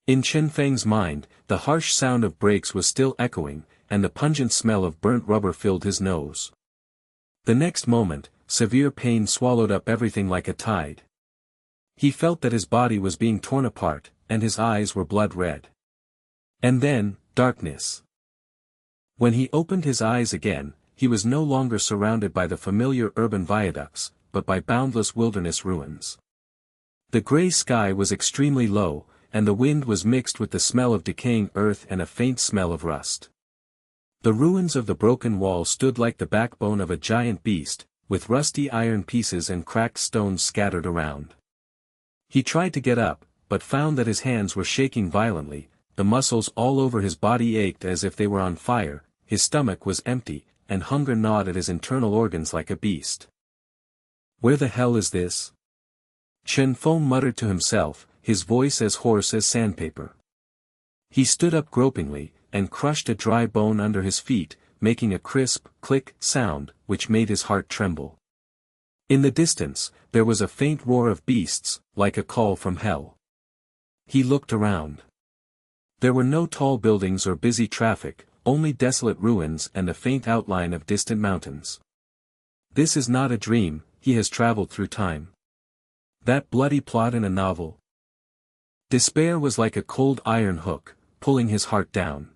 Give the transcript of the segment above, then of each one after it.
In Chen Feng's mind, the harsh sound of brakes was still echoing, and the pungent smell of burnt rubber filled his nose. The next moment, severe pain swallowed up everything like a tide. He felt that his body was being torn apart, and his eyes were blood red. And then, darkness. When he opened his eyes again, he was no longer surrounded by the familiar urban viaducts, but by boundless wilderness ruins. The gray sky was extremely low, and the wind was mixed with the smell of decaying earth and a faint smell of rust. The ruins of the broken wall stood like the backbone of a giant beast, with rusty iron pieces and cracked stones scattered around. He tried to get up, but found that his hands were shaking violently, the muscles all over his body ached as if they were on fire, his stomach was empty, and hunger gnawed at his internal organs like a beast. "Where the hell is this?" Chen Feng muttered to himself, his voice as hoarse as sandpaper. He stood up gropingly, and crushed a dry bone under his feet, making a crisp, click sound, which made his heart tremble. In the distance, there was a faint roar of beasts, like a call from hell. He looked around. There were no tall buildings or busy traffic, only desolate ruins and a faint outline of distant mountains. This is not a dream, he has traveled through time. That bloody plot in a novel. Despair was like a cold iron hook, pulling his heart down.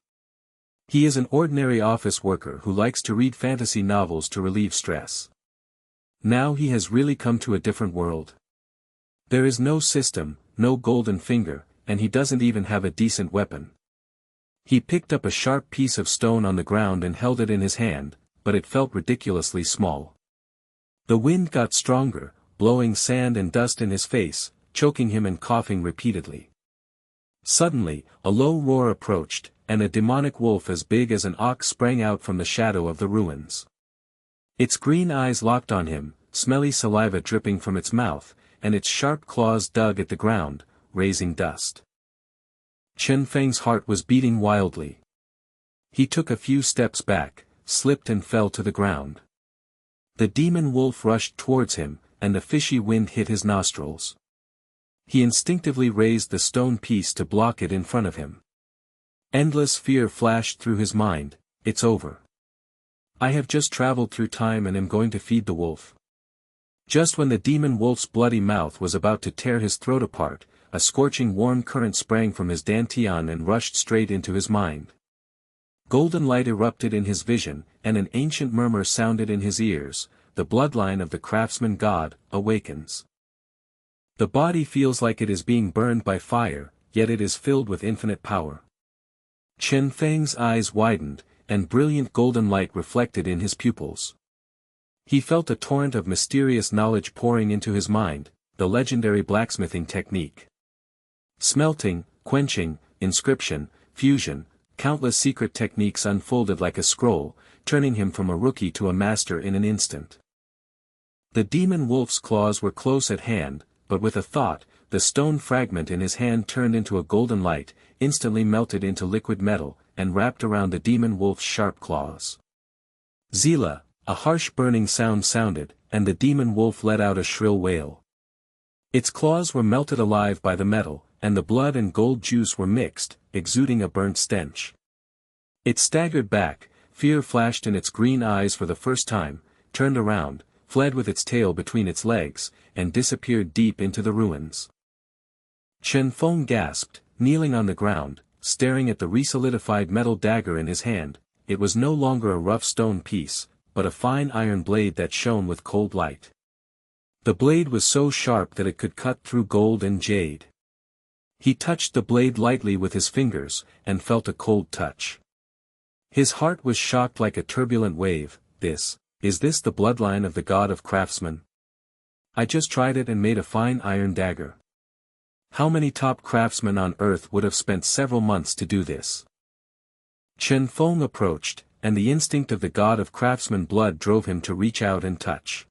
He is an ordinary office worker who likes to read fantasy novels to relieve stress. Now he has really come to a different world. There is no system, no golden finger, and he doesn't even have a decent weapon. He picked up a sharp piece of stone on the ground and held it in his hand, but it felt ridiculously small. The wind got stronger, blowing sand and dust in his face, choking him and coughing repeatedly. Suddenly, a low roar approached, and a demonic wolf as big as an ox sprang out from the shadow of the ruins. Its green eyes locked on him, smelly saliva dripping from its mouth, and its sharp claws dug at the ground, raising dust. Chen Feng's heart was beating wildly. He took a few steps back, slipped and fell to the ground. The demon wolf rushed towards him, and the fishy wind hit his nostrils. He instinctively raised the stone piece to block it in front of him. Endless fear flashed through his mind, "It's over. I have just traveled through time and am going to feed the wolf." Just when the demon wolf's bloody mouth was about to tear his throat apart, a scorching warm current sprang from his dantian and rushed straight into his mind. Golden light erupted in his vision, and an ancient murmur sounded in his ears, "The bloodline of the Craftsman God awakens." The body feels like it is being burned by fire, yet it is filled with infinite power. Chen Feng's eyes widened, and brilliant golden light reflected in his pupils. He felt a torrent of mysterious knowledge pouring into his mind, the legendary blacksmithing technique. Smelting, quenching, inscription, fusion, countless secret techniques unfolded like a scroll, turning him from a rookie to a master in an instant. The demon wolf's claws were close at hand, but with a thought, the stone fragment in his hand turned into a golden light, instantly melted into liquid metal, and wrapped around the demon wolf's sharp claws. Zila, a harsh burning sound sounded, and the demon wolf let out a shrill wail. Its claws were melted alive by the metal, and the blood and gold juice were mixed, exuding a burnt stench. It staggered back, fear flashed in its green eyes for the first time, turned around, fled with its tail between its legs, and disappeared deep into the ruins. Chen Feng gasped, kneeling on the ground, staring at the resolidified metal dagger in his hand. It was no longer a rough stone piece, but a fine iron blade that shone with cold light. The blade was so sharp that it could cut through gold and jade. He touched the blade lightly with his fingers, and felt a cold touch. His heart was shocked like a turbulent wave. Is this the bloodline of the God of Craftsman? I just tried it and made a fine iron dagger. How many top craftsmen on earth would have spent several months to do this? Chen Feng approached, and the instinct of the God of Craftsman blood drove him to reach out and touch.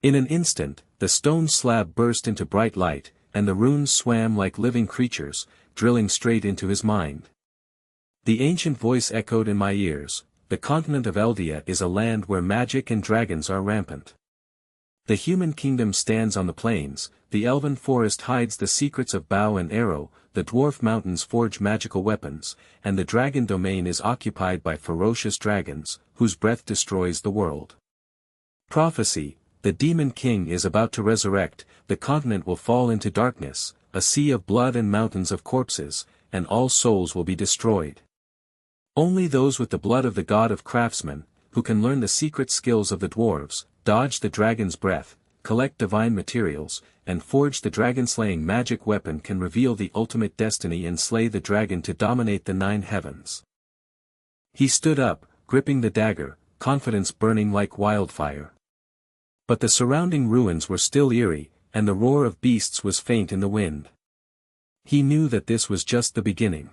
In an instant, the stone slab burst into bright light, and the runes swam like living creatures, drilling straight into his mind. The ancient voice echoed in my ears, "The continent of Eldia is a land where magic and dragons are rampant. The human kingdom stands on the plains, the elven forest hides the secrets of bow and arrow, the dwarf mountains forge magical weapons, and the dragon domain is occupied by ferocious dragons, whose breath destroys the world. Prophecy: the demon king is about to resurrect, the continent will fall into darkness, a sea of blood and mountains of corpses, and all souls will be destroyed. Only those with the blood of the God of Craftsman, who can learn the secret skills of the dwarves, dodge the dragon's breath, collect divine materials, and forge the dragon-slaying magic weapon can reveal the ultimate destiny and slay the dragon to dominate the 9 heavens. He stood up, gripping the dagger, confidence burning like wildfire. But the surrounding ruins were still eerie, and the roar of beasts was faint in the wind. He knew that this was just the beginning.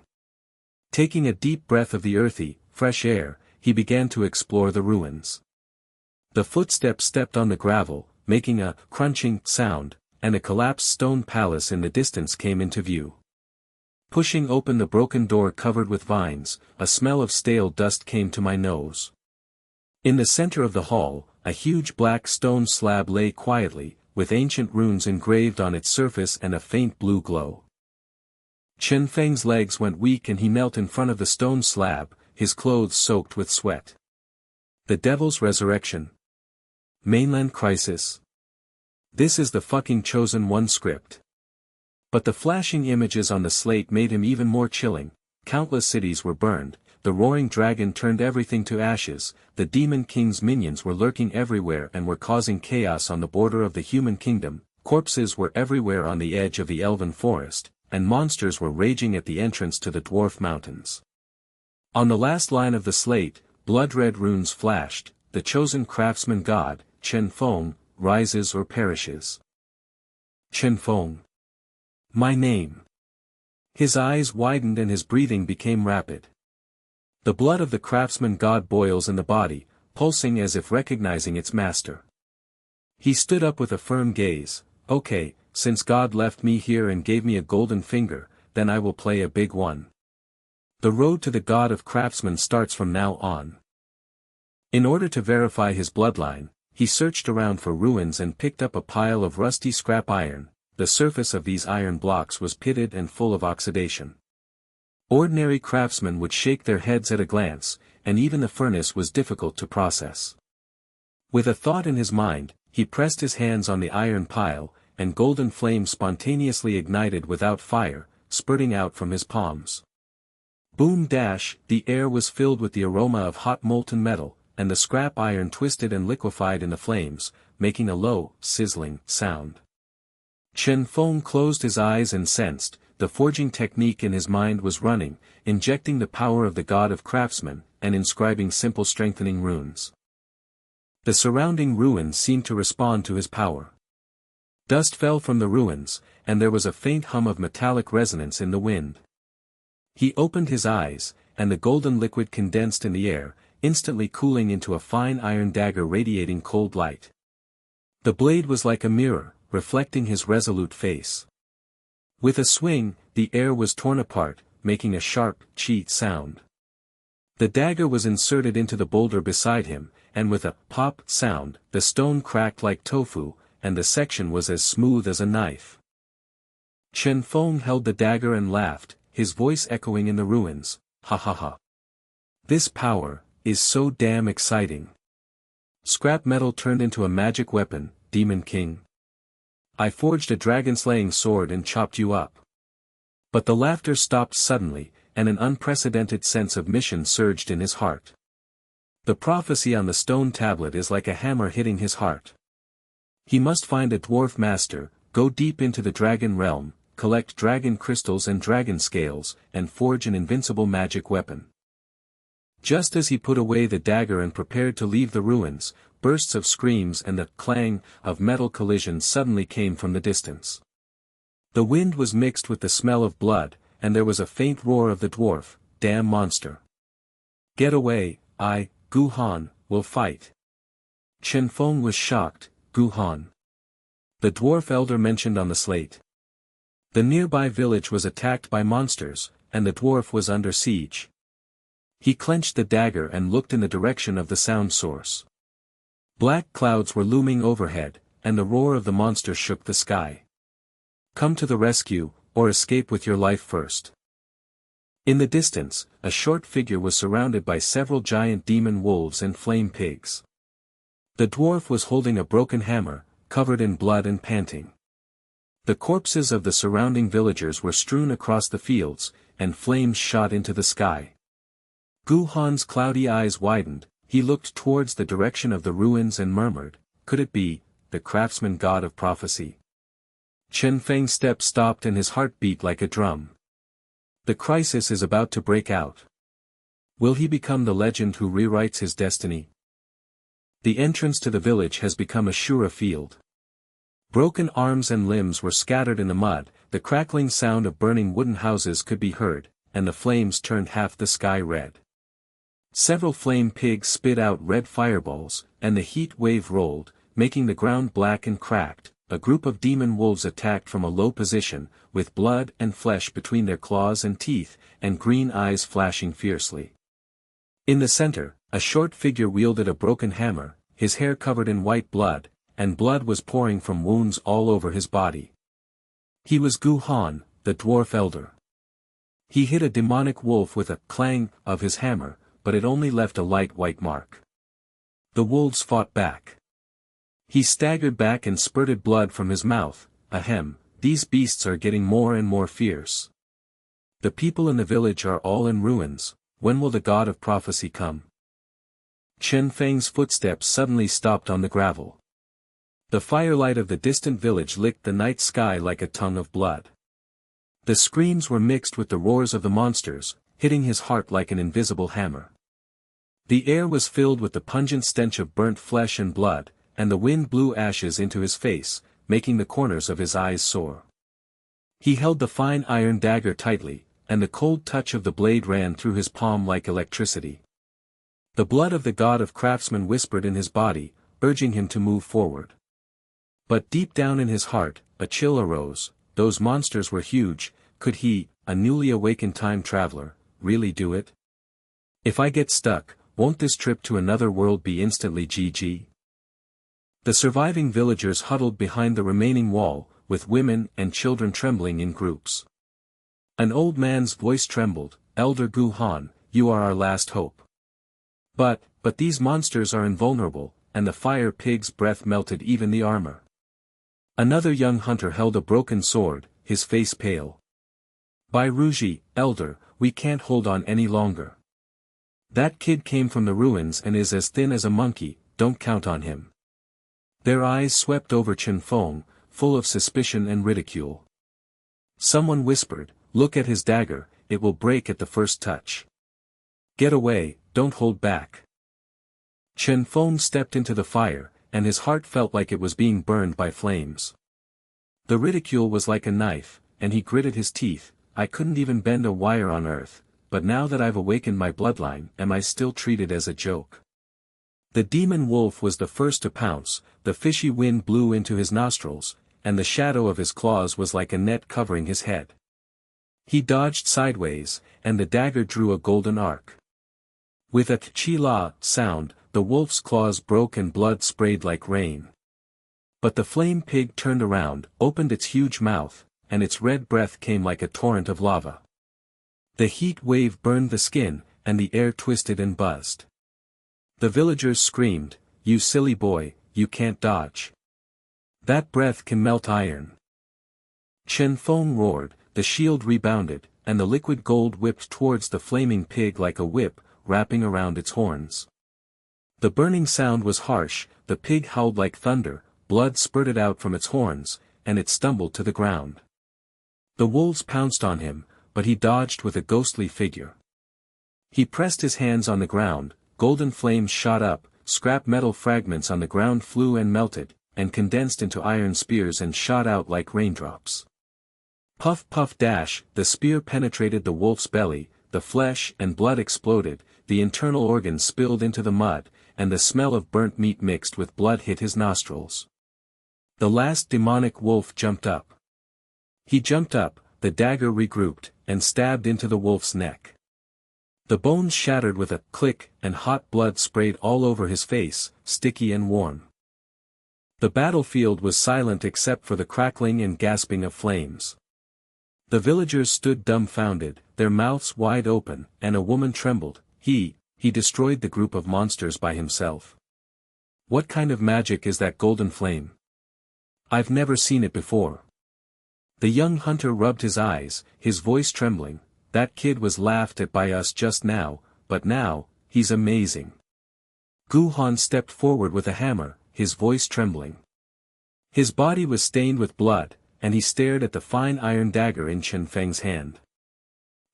Taking a deep breath of the earthy, fresh air, he began to explore the ruins. The footsteps stepped on the gravel, making a crunching sound, and a collapsed stone palace in the distance came into view. Pushing open the broken door covered with vines, a smell of stale dust came to my nose. In the center of the hall, a huge black stone slab lay quietly, with ancient runes engraved on its surface and a faint blue glow. Chen Feng's legs went weak and he knelt in front of the stone slab, his clothes soaked with sweat. The Devil's Resurrection. Mainland Crisis. This is the fucking chosen one script. But the flashing images on the slate made him even more chilling. Countless cities were burned, the roaring dragon turned everything to ashes, the demon king's minions were lurking everywhere and were causing chaos on the border of the human kingdom, corpses were everywhere on the edge of the elven forest, and monsters were raging at the entrance to the dwarf mountains. On the last line of the slate, blood-red runes flashed, the chosen craftsman God, Chen Feng, rises or perishes. Chen Feng. My name. His eyes widened and his breathing became rapid. The blood of the craftsman God boils in the body, pulsing as if recognizing its master. He stood up with a firm gaze. Okay, since God left me here and gave me a golden finger, then I will play a big one. The road to the God of Craftsman starts from now on. In order to verify his bloodline, he searched around for ruins and picked up a pile of rusty scrap iron. The surface of these iron blocks was pitted and full of oxidation. Ordinary craftsmen would shake their heads at a glance, and even the furnace was difficult to process. With a thought in his mind, he pressed his hands on the iron pile, and golden flame spontaneously ignited without fire, spurting out from his palms. Boom dash, the air was filled with the aroma of hot molten metal, and the scrap iron twisted and liquefied in the flames, making a low, sizzling sound. Chen Feng closed his eyes and sensed, the forging technique in his mind was running, injecting the power of the God of Craftsman, and inscribing simple strengthening runes. The surrounding ruins seemed to respond to his power. Dust fell from the ruins, and there was a faint hum of metallic resonance in the wind. He opened his eyes, and the golden liquid condensed in the air, instantly cooling into a fine iron dagger radiating cold light. The blade was like a mirror, reflecting his resolute face. With a swing, the air was torn apart, making a sharp, cheat sound. The dagger was inserted into the boulder beside him, and with a pop sound, the stone cracked like tofu, and the section was as smooth as a knife. Chen Feng held the dagger and laughed, his voice echoing in the ruins, ha ha ha. This power is so damn exciting. Scrap metal turned into a magic weapon, Demon King. I forged a dragon-slaying sword and chopped you up. But the laughter stopped suddenly, and an unprecedented sense of mission surged in his heart. The prophecy on the stone tablet is like a hammer hitting his heart. He must find a dwarf master, go deep into the dragon realm, collect dragon crystals and dragon scales, and forge an invincible magic weapon. Just as he put away the dagger and prepared to leave the ruins, bursts of screams and the clang of metal collisions suddenly came from the distance. The wind was mixed with the smell of blood, and there was a faint roar of the dwarf, damn monster. Get away, Gu Han, will fight. Chen Feng was shocked, Gu Han. The dwarf elder mentioned on the slate. The nearby village was attacked by monsters, and the dwarf was under siege. He clenched the dagger and looked in the direction of the sound source. Black clouds were looming overhead, and the roar of the monster shook the sky. Come to the rescue, or escape with your life first. In the distance, a short figure was surrounded by several giant demon wolves and flame pigs. The dwarf was holding a broken hammer, covered in blood and panting. The corpses of the surrounding villagers were strewn across the fields, and flames shot into the sky. Gu Han's cloudy eyes widened, he looked towards the direction of the ruins and murmured, "Could it be, the craftsman god of prophecy?" Chen Feng's step stopped and his heart beat like a drum. The crisis is about to break out. Will he become the legend who rewrites his destiny? The entrance to the village has become a Shura field. Broken arms and limbs were scattered in the mud, the crackling sound of burning wooden houses could be heard, and the flames turned half the sky red. Several flame pigs spit out red fireballs, and the heat wave rolled, making the ground black and cracked. A group of demon wolves attacked from a low position, with blood and flesh between their claws and teeth, and green eyes flashing fiercely. In the center, a short figure wielded a broken hammer, his hair covered in white blood, and blood was pouring from wounds all over his body. He was Gu Han, the dwarf elder. He hit a demonic wolf with a clang of his hammer, but it only left a light white mark. The wolves fought back. He staggered back and spurted blood from his mouth. Ahem, these beasts are getting more and more fierce. The people in the village are all in ruins. When will the god of prophecy come? Chen Feng's footsteps suddenly stopped on the gravel. The firelight of the distant village licked the night sky like a tongue of blood. The screams were mixed with the roars of the monsters, hitting his heart like an invisible hammer. The air was filled with the pungent stench of burnt flesh and blood, and the wind blew ashes into his face, making the corners of his eyes sore. He held the fine iron dagger tightly, and the cold touch of the blade ran through his palm like electricity. The blood of the god of craftsman whispered in his body, urging him to move forward. But deep down in his heart, a chill arose. Those monsters were huge. Could he, a newly awakened time traveler, really do it? If I get stuck, won't this trip to another world be instantly GG? The surviving villagers huddled behind the remaining wall, with women and children trembling in groups. An old man's voice trembled, "Elder Gu Han, you are our last hope." But these monsters are invulnerable, and the fire pig's breath melted even the armor. Another young hunter held a broken sword, his face pale. "By Ruji, Elder, we can't hold on any longer. That kid came from the ruins and is as thin as a monkey, don't count on him." Their eyes swept over Chen Feng, full of suspicion and ridicule. Someone whispered, "Look at his dagger, it will break at the first touch. Get away, don't hold back." Chen Feng stepped into the fire, and his heart felt like it was being burned by flames. The ridicule was like a knife, and he gritted his teeth. "I couldn't even bend a wire on earth, but now that I've awakened my bloodline, am I still treated as a joke?" The demon wolf was the first to pounce. The fishy wind blew into his nostrils, and the shadow of his claws was like a net covering his head. He dodged sideways, and the dagger drew a golden arc. With a chi-la sound, the wolf's claws broke and blood sprayed like rain. But the flame pig turned around, opened its huge mouth, and its red breath came like a torrent of lava. The heat wave burned the skin, and the air twisted and buzzed. The villagers screamed, "You silly boy, you can't dodge. That breath can melt iron." Chen Feng roared, the shield rebounded, and the liquid gold whipped towards the flaming pig like a whip, wrapping around its horns. The burning sound was harsh, the pig howled like thunder, blood spurted out from its horns, and it stumbled to the ground. The wolves pounced on him, but he dodged with a ghostly figure. He pressed his hands on the ground, golden flames shot up, scrap metal fragments on the ground flew and melted, and condensed into iron spears and shot out like raindrops. Puff puff dash, the spear penetrated the wolf's belly, the flesh and blood exploded, the internal organs spilled into the mud, and the smell of burnt meat mixed with blood hit his nostrils. The last demonic wolf jumped up. He jumped up, the dagger regrouped, and stabbed into the wolf's neck. The bones shattered with a click, and hot blood sprayed all over his face, sticky and warm. The battlefield was silent except for the crackling and gasping of flames. The villagers stood dumbfounded, their mouths wide open, and a woman trembled. He destroyed the group of monsters by himself. What kind of magic is that golden flame? I've never seen it before. The young hunter rubbed his eyes, his voice trembling. That kid was laughed at by us just now, but now, he's amazing. Gu Han stepped forward with a hammer, his voice trembling. His body was stained with blood, and he stared at the fine iron dagger in Chen Feng's hand.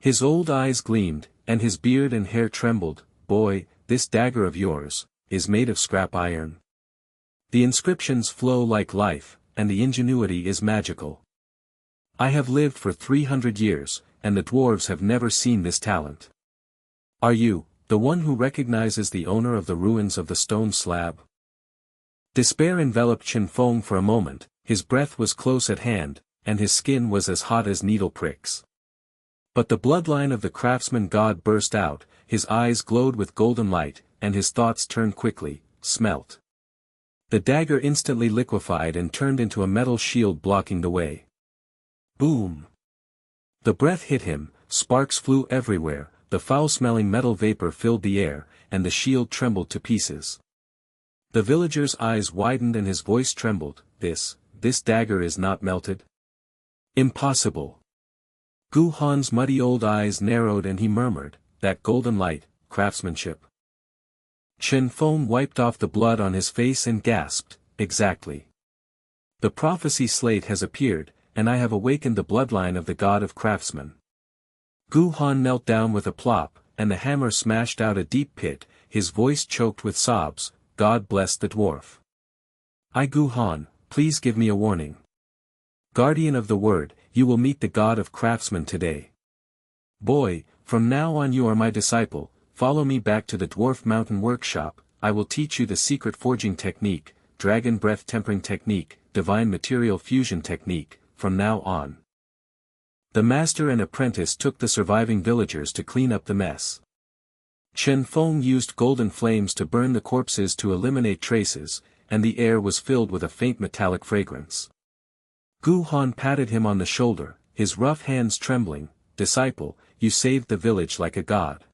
His old eyes gleamed, and his beard and hair trembled. Boy, this dagger of yours is made of scrap iron. The inscriptions flow like life, and the ingenuity is magical. I have lived for 300 years, and the dwarves have never seen this talent. Are you the one who recognizes the owner of the ruins of the stone slab? Despair enveloped Chen Feng for a moment. His breath was close at hand, and his skin was as hot as needle pricks. But the bloodline of the Craftsman God burst out, his eyes glowed with golden light, and his thoughts turned quickly, smelt. The dagger instantly liquefied and turned into a metal shield blocking the way. Boom! The breath hit him, sparks flew everywhere, the foul-smelling metal vapor filled the air, and the shield trembled to pieces. The villager's eyes widened and his voice trembled. This dagger is not melted? Impossible. Gu Han's muddy old eyes narrowed and he murmured, that golden light, craftsmanship. Chen Feng wiped off the blood on his face and gasped, exactly. The prophecy slate has appeared, and I have awakened the bloodline of the God of Craftsman. Gu Han knelt down with a plop, and the hammer smashed out a deep pit, his voice choked with sobs. God bless the dwarf. Gu Han, please give me a warning. Guardian of the word, you will meet the God of Craftsman today. Boy, from now on you are my disciple, follow me back to the Dwarf Mountain workshop, I will teach you the secret forging technique, dragon breath tempering technique, divine material fusion technique, from now on. The master and apprentice took the surviving villagers to clean up the mess. Chen Feng used golden flames to burn the corpses to eliminate traces, and the air was filled with a faint metallic fragrance. Gu Han patted him on the shoulder, his rough hands trembling. Disciple, you saved the village like a god.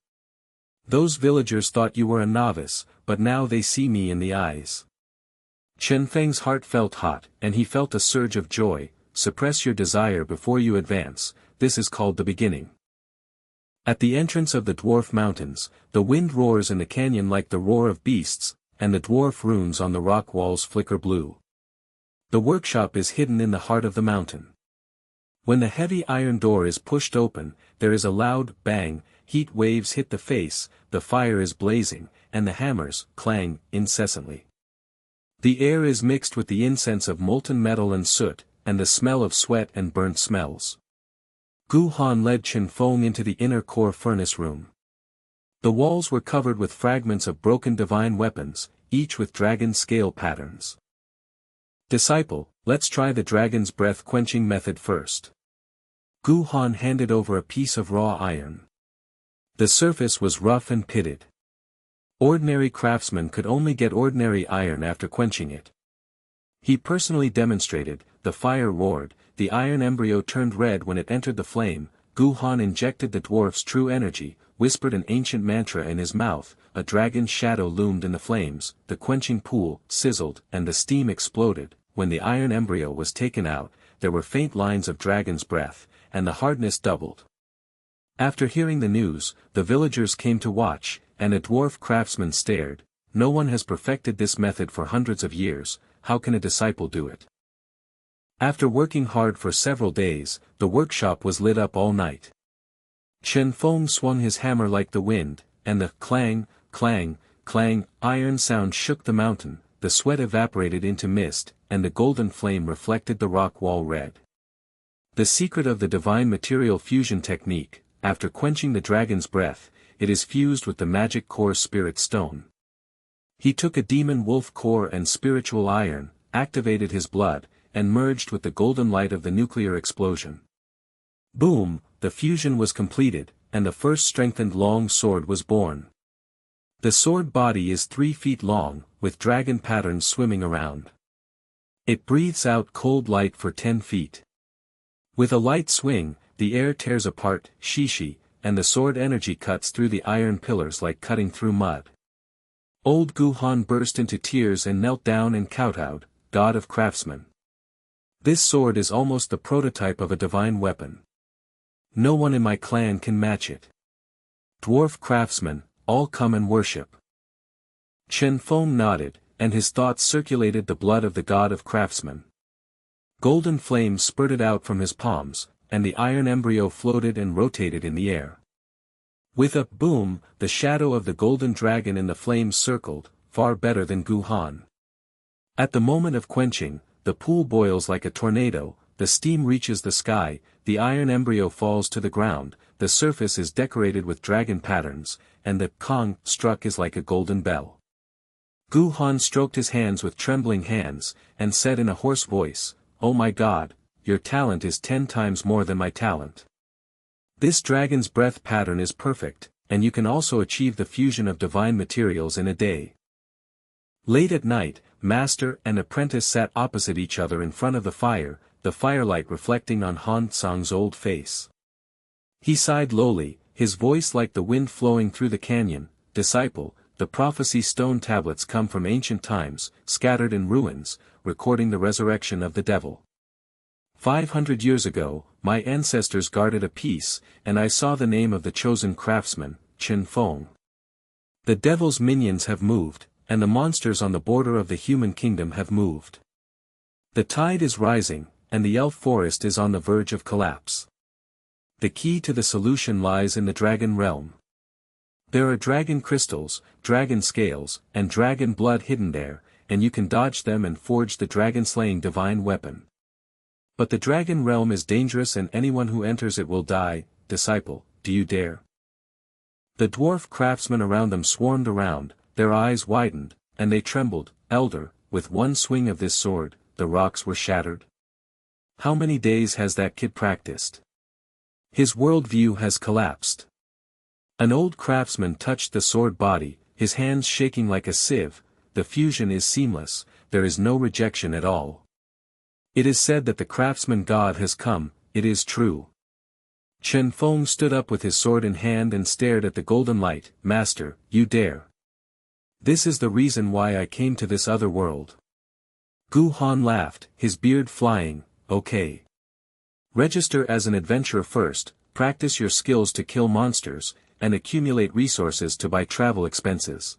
Those villagers thought you were a novice, but now they see me in the eyes. Chen Feng's heart felt hot, and he felt a surge of joy. Suppress your desire before you advance, this is called the beginning. At the entrance of the Dwarf Mountains, the wind roars in the canyon like the roar of beasts, and the dwarf runes on the rock walls flicker blue. The workshop is hidden in the heart of the mountain. When the heavy iron door is pushed open, there is a loud bang, heat waves hit the face, the fire is blazing, and the hammers clang incessantly. The air is mixed with the incense of molten metal and soot, and the smell of sweat and burnt smells. Gu Han led Chen Feng into the inner core furnace room. The walls were covered with fragments of broken divine weapons, each with dragon scale patterns. Disciple, let's try the dragon's breath quenching method first. Gu Han handed over a piece of raw iron. The surface was rough and pitted. Ordinary craftsmen could only get ordinary iron after quenching it. He personally demonstrated, the fire roared, the iron embryo turned red when it entered the flame. Gu Han injected the dwarf's true energy, whispered an ancient mantra in his mouth, a dragon's shadow loomed in the flames, the quenching pool sizzled, and the steam exploded. When the iron embryo was taken out, there were faint lines of dragon's breath, and the hardness doubled. After hearing the news, the villagers came to watch, and a dwarf craftsman stared. No one has perfected this method for hundreds of years, how can a disciple do it? After working hard for several days, the workshop was lit up all night. Chen Feng swung his hammer like the wind, and the clang, clang, clang, iron sound shook the mountain, the sweat evaporated into mist, and the golden flame reflected the rock wall red. The secret of the divine material fusion technique, after quenching the dragon's breath, it is fused with the magic core spirit stone. He took a demon wolf core and spiritual iron, activated his blood, and merged with the golden light of the nuclear explosion. Boom, the fusion was completed, and the first strengthened long sword was born. The sword body is 3 feet long, with dragon patterns swimming around. It breathes out cold light for 10 feet. With a light swing, the air tears apart, shishi, and the sword energy cuts through the iron pillars like cutting through mud. Old Gu Han burst into tears and knelt down and kowtowed, God of Craftsman. This sword is almost the prototype of a divine weapon. No one in my clan can match it. Dwarf craftsmen, all come and worship. Chen Feng nodded, and his thoughts circulated the blood of the God of Craftsman. Golden flames spurted out from his palms, and the iron embryo floated and rotated in the air. With a boom, the shadow of the golden dragon in the flames circled, far better than Gu Han. At the moment of quenching, the pool boils like a tornado, the steam reaches the sky, the iron embryo falls to the ground, the surface is decorated with dragon patterns, and the gong struck is like a golden bell. Gu Han stroked his hands with trembling hands, and said in a hoarse voice, "Oh my God, your talent is 10 times more than my talent. This dragon's breath pattern is perfect, and you can also achieve the fusion of divine materials in a day." Late at night, master and apprentice sat opposite each other in front of the firelight reflecting on Han Tsang's old face. He sighed lowly, his voice like the wind flowing through the canyon, "Disciple, the prophecy stone tablets come from ancient times, scattered in ruins, recording the resurrection of the devil. 500 years ago, my ancestors guarded a piece, and I saw the name of the chosen craftsman, Chen Feng. The devil's minions have moved, and the monsters on the border of the human kingdom have moved. The tide is rising, and the elf forest is on the verge of collapse. The key to the solution lies in the dragon realm. There are dragon crystals, dragon scales, and dragon blood hidden there, and you can dodge them and forge the dragon-slaying divine weapon. But the dragon realm is dangerous and anyone who enters it will die. Disciple, do you dare?" The dwarf craftsmen around them swarmed around, their eyes widened, and they trembled. "Elder, with one swing of this sword, the rocks were shattered. How many days has that kid practiced? His worldview has collapsed." An old craftsman touched the sword body, his hands shaking like a sieve. "The fusion is seamless, there is no rejection at all. It is said that the Craftsman God has come, it is true." Chen Feng stood up with his sword in hand and stared at the golden light. "Master, you dare. This is the reason why I came to this other world." Gu Han laughed, his beard flying. "Okay. Register as an adventurer first, practice your skills to kill monsters, and accumulate resources to buy travel expenses."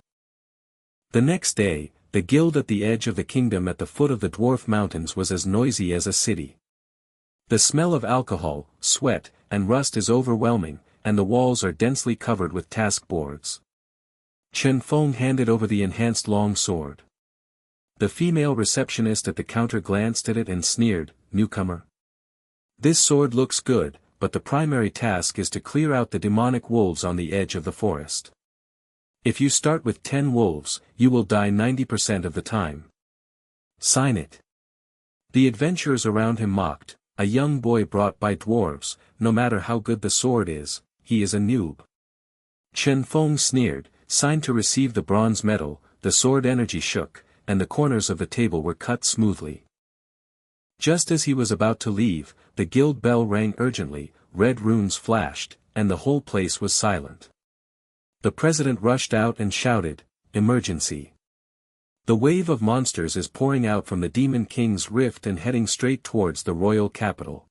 The next day, the guild at the edge of the kingdom at the foot of the dwarf mountains was as noisy as a city. The smell of alcohol, sweat, and rust is overwhelming, and the walls are densely covered with task boards. Chen Feng handed over the enhanced long sword. The female receptionist at the counter glanced at it and sneered, "Newcomer. This sword looks good, but the primary task is to clear out the demonic wolves on the edge of the forest. If you start with 10 wolves, you will die 90% of the time. Sign it." The adventurers around him mocked, "A young boy brought by dwarves, no matter how good the sword is, he is a noob." Chen Feng sneered, signed to receive the bronze medal. The sword energy shook, and the corners of the table were cut smoothly. Just as he was about to leave, the guild bell rang urgently, red runes flashed, and the whole place was silent. The president rushed out and shouted, "Emergency! The wave of monsters is pouring out from the Demon King's rift and heading straight towards the royal capital.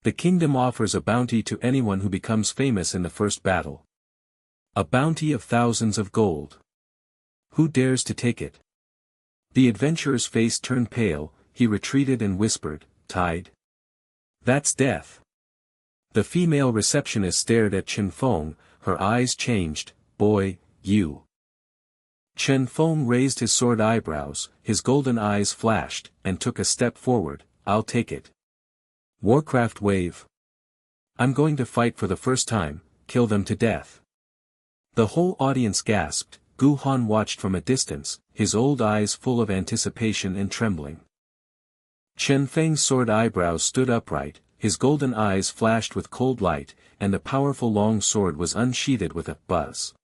The kingdom offers a bounty to anyone who becomes famous in the first battle. A bounty of thousands of gold. Who dares to take it?" The adventurer's face turned pale, he retreated and whispered, "Tide? That's death." The female receptionist stared at Chen Feng, her eyes changed. "Boy, you." Chen Feng raised his sword eyebrows, his golden eyes flashed, and took a step forward. "I'll take it. Warcraft wave. I'm going to fight for the first time, kill them to death." The whole audience gasped. Gu Han watched from a distance, his old eyes full of anticipation and trembling. Chen Feng's sword eyebrows stood upright, his golden eyes flashed with cold light, and the powerful long sword was unsheathed with a buzz.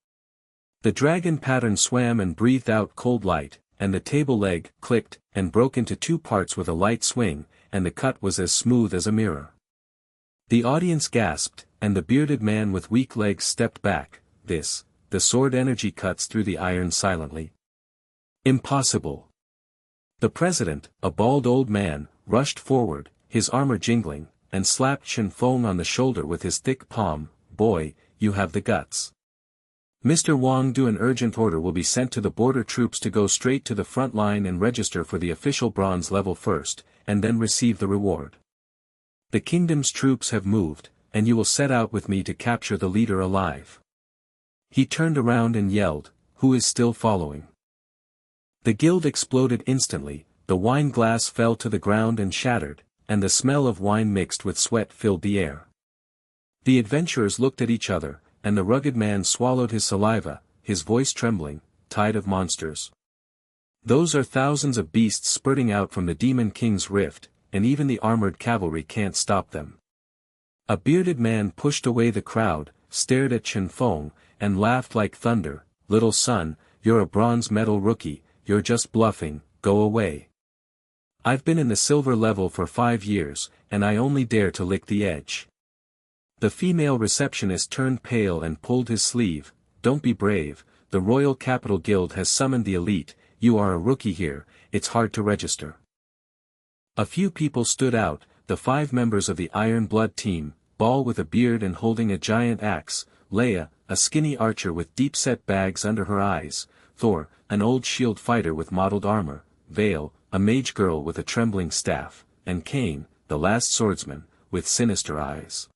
The dragon pattern swam and breathed out cold light, and the table leg clicked and broke into 2 parts with a light swing, and the cut was as smooth as a mirror. The audience gasped, and the bearded man with weak legs stepped back. The sword energy cuts through the iron silently. Impossible. The president, a bald old man, rushed forward, his armor jingling, and slapped Chen Feng on the shoulder with his thick palm. Boy, you have the guts. Mr. Wang Do, an urgent order will be sent to the border troops to go straight to the front line and register for the official bronze level first, and then receive the reward. The kingdom's troops have moved, and you will set out with me to capture the leader alive. He turned around and yelled, who is still following? The guild exploded instantly, the wine glass fell to the ground and shattered, and the smell of wine mixed with sweat filled the air. The adventurers looked at each other, and the rugged man swallowed his saliva, his voice trembling. Tide of monsters. Those are thousands of beasts spurting out from the Demon King's rift, and even the armored cavalry can't stop them. A bearded man pushed away the crowd, stared at Chen Feng, and laughed like thunder. Little son, you're a bronze medal rookie, you're just bluffing, go away. I've been in the silver level for 5 years, and I only dare to lick the edge. The female receptionist turned pale and pulled his sleeve. Don't be brave, the Royal Capital Guild has summoned the elite, you are a rookie here, it's hard to register. A few people stood out, the 5 members of the Iron Blood team, Ball with a beard and holding a giant axe, Leia, a skinny archer with deep-set bags under her eyes, Thor, an old shield fighter with mottled armor, Vale, a mage girl with a trembling staff, and Cain, the last swordsman, with sinister eyes.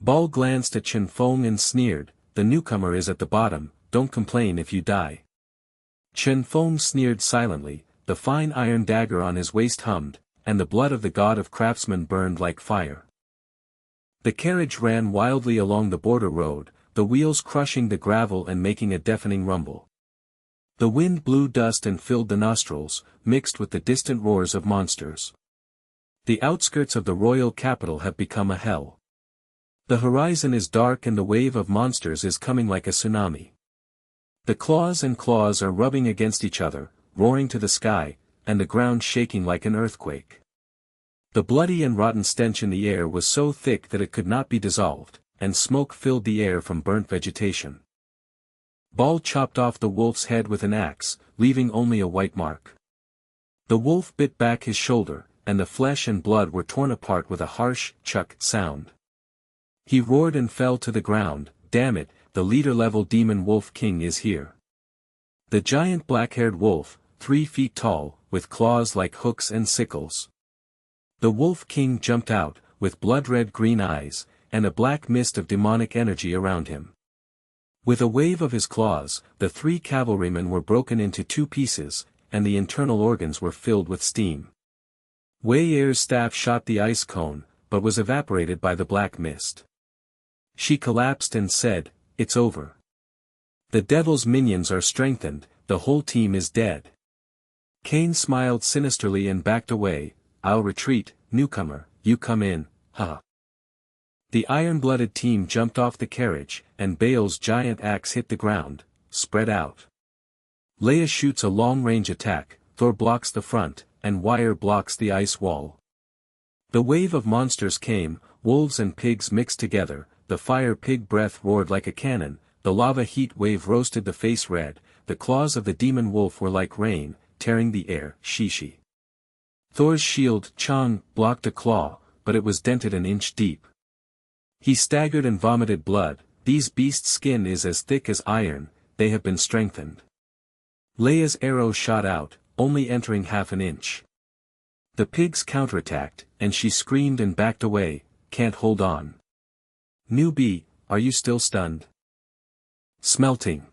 Ball glanced at Chen Feng and sneered, the newcomer is at the bottom, don't complain if you die. Chen Feng sneered silently, the fine iron dagger on his waist hummed, and the blood of the God of Craftsman burned like fire. The carriage ran wildly along the border road, the wheels crushing the gravel and making a deafening rumble. The wind blew dust and filled the nostrils, mixed with the distant roars of monsters. The outskirts of the royal capital have become a hell. The horizon is dark and the wave of monsters is coming like a tsunami. The claws and claws are rubbing against each other, roaring to the sky, and the ground shaking like an earthquake. The bloody and rotten stench in the air was so thick that it could not be dissolved, and smoke filled the air from burnt vegetation. Ball chopped off the wolf's head with an axe, leaving only a white mark. The wolf bit back his shoulder, and the flesh and blood were torn apart with a harsh, chuck sound. He roared and fell to the ground. Damn it, the leader-level demon wolf king is here. The giant black-haired wolf, 3 feet tall, with claws like hooks and sickles. The wolf king jumped out, with blood-red green eyes, and a black mist of demonic energy around him. With a wave of his claws, the 3 cavalrymen were broken into 2 pieces, and the internal organs were filled with steam. Wei Er's staff shot the ice cone, but was evaporated by the black mist. She collapsed and said, it's over. The devil's minions are strengthened, the whole team is dead. Cain smiled sinisterly and backed away. I'll retreat, newcomer, you come in, ha. The iron-blooded team jumped off the carriage, and Baal's giant axe hit the ground, spread out. Leia shoots a long-range attack, Thor blocks the front, and Wire blocks the ice wall. The wave of monsters came, wolves and pigs mixed together, the fire pig breath roared like a cannon, the lava heat wave roasted the face red, the claws of the demon wolf were like rain, tearing the air. Shishi. Thor's shield, Chang, blocked a claw, but it was dented an inch deep. He staggered and vomited blood. These beasts' skin is as thick as iron, they have been strengthened. Leia's arrow shot out, only entering half an inch. The pigs counterattacked, and she screamed and backed away, can't hold on. Newbie, are you still stunned? Smelting.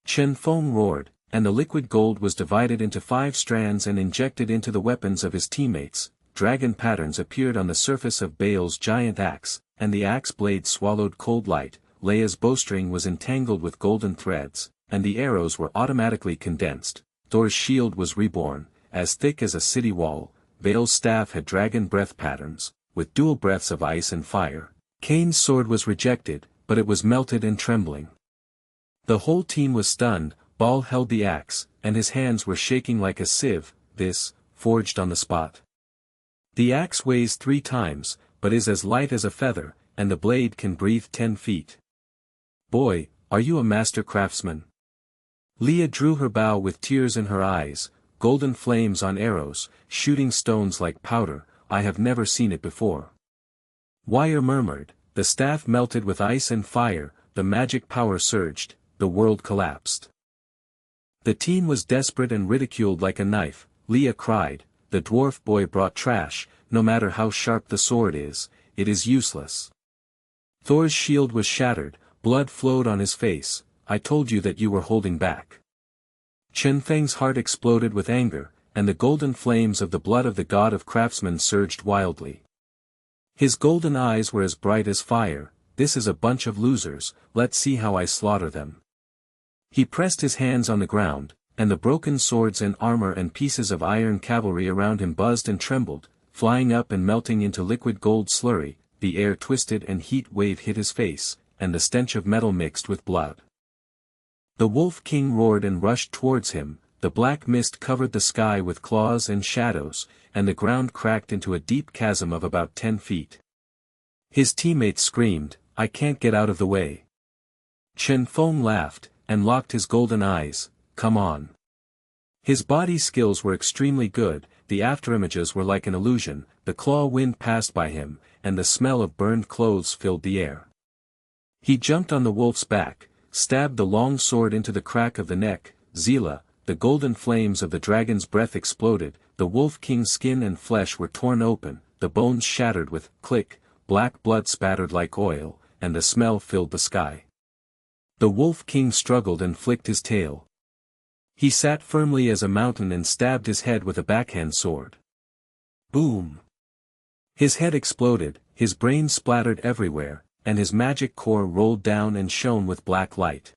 Chen Feng roared, and the liquid gold was divided into 5 strands and injected into the weapons of his teammates. Dragon patterns appeared on the surface of Baal's giant axe, and the axe blade swallowed cold light. Leia's bowstring was entangled with golden threads, and the arrows were automatically condensed. Thor's shield was reborn, as thick as a city wall. Baal's staff had dragon breath patterns, with dual breaths of ice and fire. Cain's sword was rejected, but it was melted and trembling. The whole team was stunned. Ball held the axe, and his hands were shaking like a sieve, forged on the spot. The axe weighs 3 times, but is as light as a feather, and the blade can breathe 10 feet. Boy, are you a master craftsman? Leah drew her bow with tears in her eyes, golden flames on arrows, shooting stones like powder. I have never seen it before. Wire murmured, the staff melted with ice and fire, the magic power surged, the world collapsed. The team was desperate and ridiculed like a knife. Leah cried, the dwarf boy brought trash, no matter how sharp the sword is, it is useless. Thor's shield was shattered, blood flowed on his face. I told you that you were holding back. Chen Feng's heart exploded with anger, and the golden flames of the blood of the God of Craftsman surged wildly. His golden eyes were as bright as fire. This is a bunch of losers, let's see how I slaughter them. He pressed his hands on the ground, and the broken swords and armor and pieces of iron cavalry around him buzzed and trembled, flying up and melting into liquid gold slurry. The air twisted and heat wave hit his face, and the stench of metal mixed with blood. The Wolf King roared and rushed towards him. The black mist covered the sky with claws and shadows, and the ground cracked into a deep chasm of about 10 feet. His teammates screamed, I can't get out of the way. Chen Feng laughed, and locked his golden eyes, come on. His body skills were extremely good, the afterimages were like an illusion, the claw wind passed by him, and the smell of burned clothes filled the air. He jumped on the wolf's back, stabbed the long sword into the crack of the neck. Zila, the golden flames of the dragon's breath exploded, the Wolf King's skin and flesh were torn open, the bones shattered with click, black blood spattered like oil, and the smell filled the sky. The Wolf King struggled and flicked his tail. He sat firmly as a mountain and stabbed his head with a backhand sword. Boom! His head exploded, his brain splattered everywhere, and his magic core rolled down and shone with black light.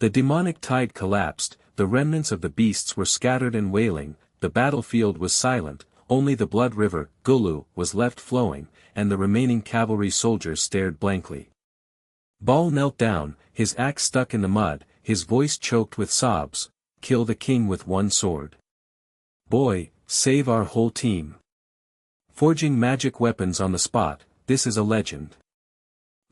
The demonic tide collapsed, the remnants of the beasts were scattered and wailing, the battlefield was silent, only the blood river, Gulu, was left flowing, and the remaining cavalry soldiers stared blankly. Baal knelt down, his axe stuck in the mud, his voice choked with sobs, kill the king with one sword. Boy, save our whole team. Forging magic weapons on the spot, this is a legend.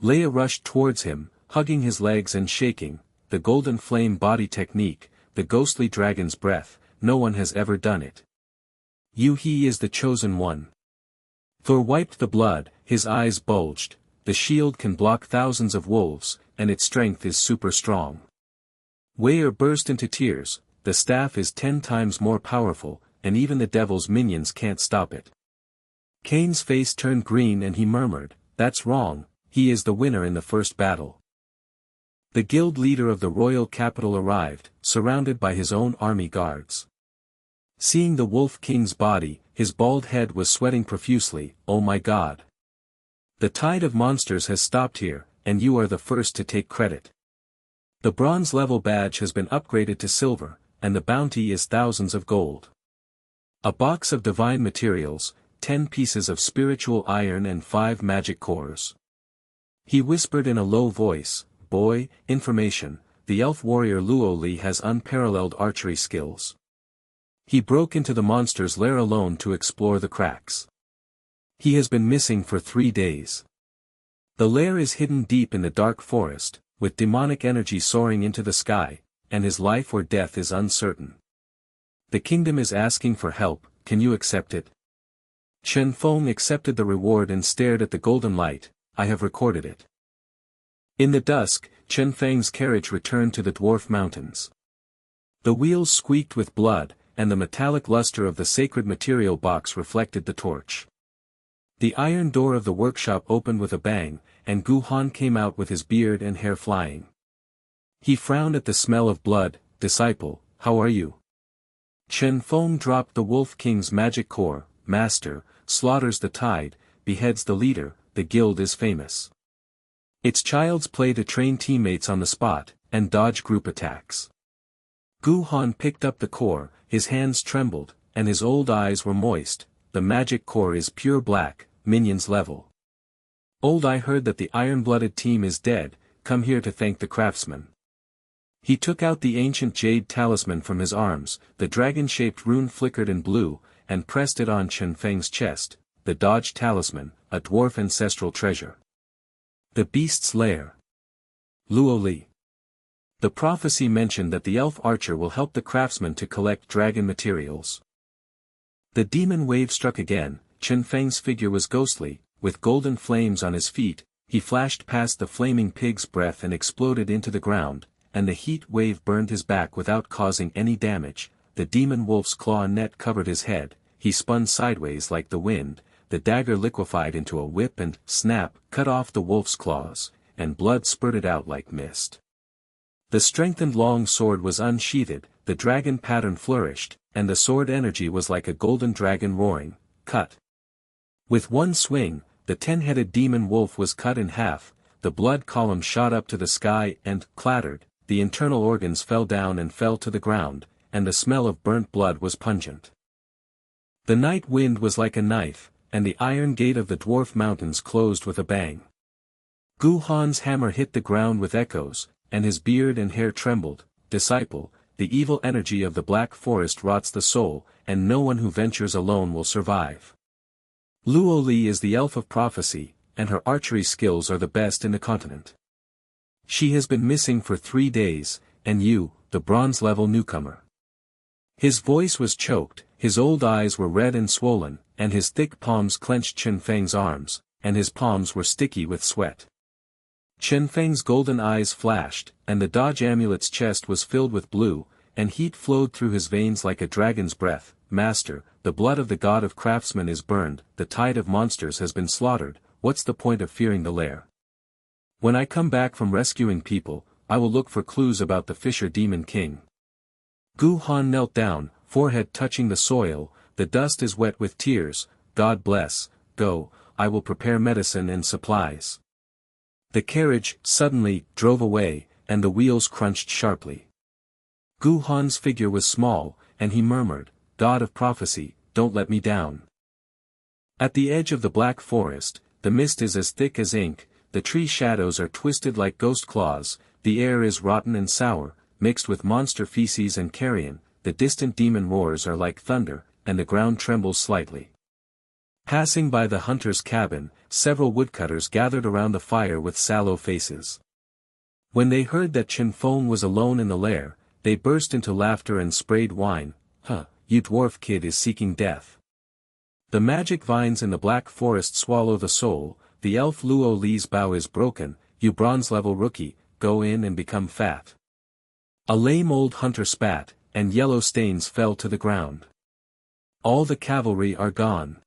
Leia rushed towards him, hugging his legs and shaking, the golden flame body technique, the ghostly dragon's breath, no one has ever done it. He is the chosen one. Thor wiped the blood, his eyes bulged, the shield can block thousands of wolves, and its strength is super strong. Weir burst into tears, the staff is 10 times more powerful, and even the devil's minions can't stop it. Kane's face turned green and he murmured, that's wrong, he is the winner in the first battle. The guild leader of the royal capital arrived, surrounded by his own army guards. Seeing the Wolf King's body, his bald head was sweating profusely, oh my god. The tide of monsters has stopped here, and you are the first to take credit. The bronze level badge has been upgraded to silver, and the bounty is thousands of gold. A box of divine materials, 10 pieces of spiritual iron and 5 magic cores. He whispered in a low voice, boy, information, the elf warrior Luo Li has unparalleled archery skills. He broke into the monster's lair alone to explore the cracks. He has been missing for 3 days. The lair is hidden deep in the dark forest, with demonic energy soaring into the sky, and his life or death is uncertain. The kingdom is asking for help, can you accept it? Chen Feng accepted the reward and stared at the golden light, I have recorded it. In the dusk, Chen Feng's carriage returned to the dwarf mountains. The wheels squeaked with blood, and the metallic luster of the sacred material box reflected the torch. The iron door of the workshop opened with a bang, and Gu Han came out with his beard and hair flying. He frowned at the smell of blood, disciple, how are you? Chen Feng dropped the Wolf King's magic core, master, slaughters the tide, beheads the leader, the guild is famous. It's child's play to train teammates on the spot, and dodge group attacks. Gu Han picked up the core, his hands trembled, and his old eyes were moist, the magic core is pure black, minions level. Old I heard that the iron-blooded team is dead, come here to thank the craftsman. He took out the ancient jade talisman from his arms, the dragon-shaped rune flickered in blue, and pressed it on Chen Feng's chest, the Dodge Talisman, a dwarf ancestral treasure. The Beast's Lair. Luo Li. The prophecy mentioned that the elf archer will help the craftsman to collect dragon materials. The demon wave struck again. Chen Feng's figure was ghostly, with golden flames on his feet. He flashed past the flaming pig's breath and exploded into the ground, and the heat wave burned his back without causing any damage. The demon wolf's claw net covered his head. He spun sideways like the wind. The dagger liquefied into a whip and, snap, cut off the wolf's claws, and blood spurted out like mist. The strengthened long sword was unsheathed, the dragon pattern flourished, and the sword energy was like a golden dragon roaring, cut. With one swing, the 10-headed demon wolf was cut in half, the blood column shot up to the sky and, clattered, the internal organs fell down and fell to the ground, and the smell of burnt blood was pungent. The night wind was like a knife, and the iron gate of the dwarf mountains closed with a bang. Gu Han's hammer hit the ground with echoes, and his beard and hair trembled. Disciple, the evil energy of the black forest rots the soul, and no one who ventures alone will survive. Luo Li is the elf of prophecy, and her archery skills are the best in the continent. She has been missing for 3 days, and you, the bronze-level newcomer. His voice was choked, his old eyes were red and swollen, and his thick palms clenched Chen Feng's arms, and his palms were sticky with sweat. Chen Feng's golden eyes flashed, and the Dodge amulet's chest was filled with blue, and heat flowed through his veins like a dragon's breath. Master, the blood of the God of Craftsman is burned, the tide of monsters has been slaughtered, what's the point of fearing the lair? When I come back from rescuing people, I will look for clues about the Fisher Demon King. Gu Han knelt down, forehead touching the soil, the dust is wet with tears. God bless, go, I will prepare medicine and supplies. The carriage, suddenly, drove away, and the wheels crunched sharply. Gu Han's figure was small, and he murmured, God of prophecy, don't let me down. At the edge of the black forest, the mist is as thick as ink, the tree shadows are twisted like ghost claws, the air is rotten and sour, mixed with monster feces and carrion, the distant demon roars are like thunder, and the ground trembles slightly. Passing by the hunter's cabin, several woodcutters gathered around the fire with sallow faces. When they heard that Chen Feng was alone in the lair, they burst into laughter and sprayed wine. Huh, you dwarf kid is seeking death. The magic vines in the black forest swallow the soul, the elf Luo Li's bow is broken, you bronze-level rookie, go in and become fat. A lame old hunter spat, and yellow stains fell to the ground. All the cavalry are gone.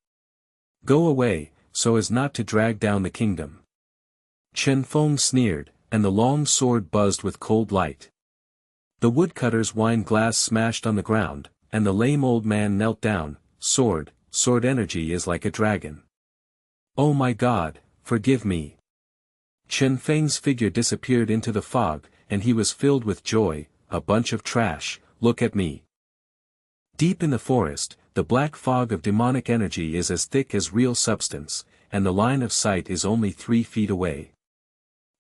Go away, so as not to drag down the kingdom. Chen Feng sneered, and the long sword buzzed with cold light. The woodcutter's wine glass smashed on the ground, and the lame old man knelt down. Sword energy is like a dragon. Oh my God, forgive me. Chen Feng's figure disappeared into the fog, and he was filled with joy. A bunch of trash, look at me. Deep in the forest, the black fog of demonic energy is as thick as real substance, and the line of sight is only 3 feet away.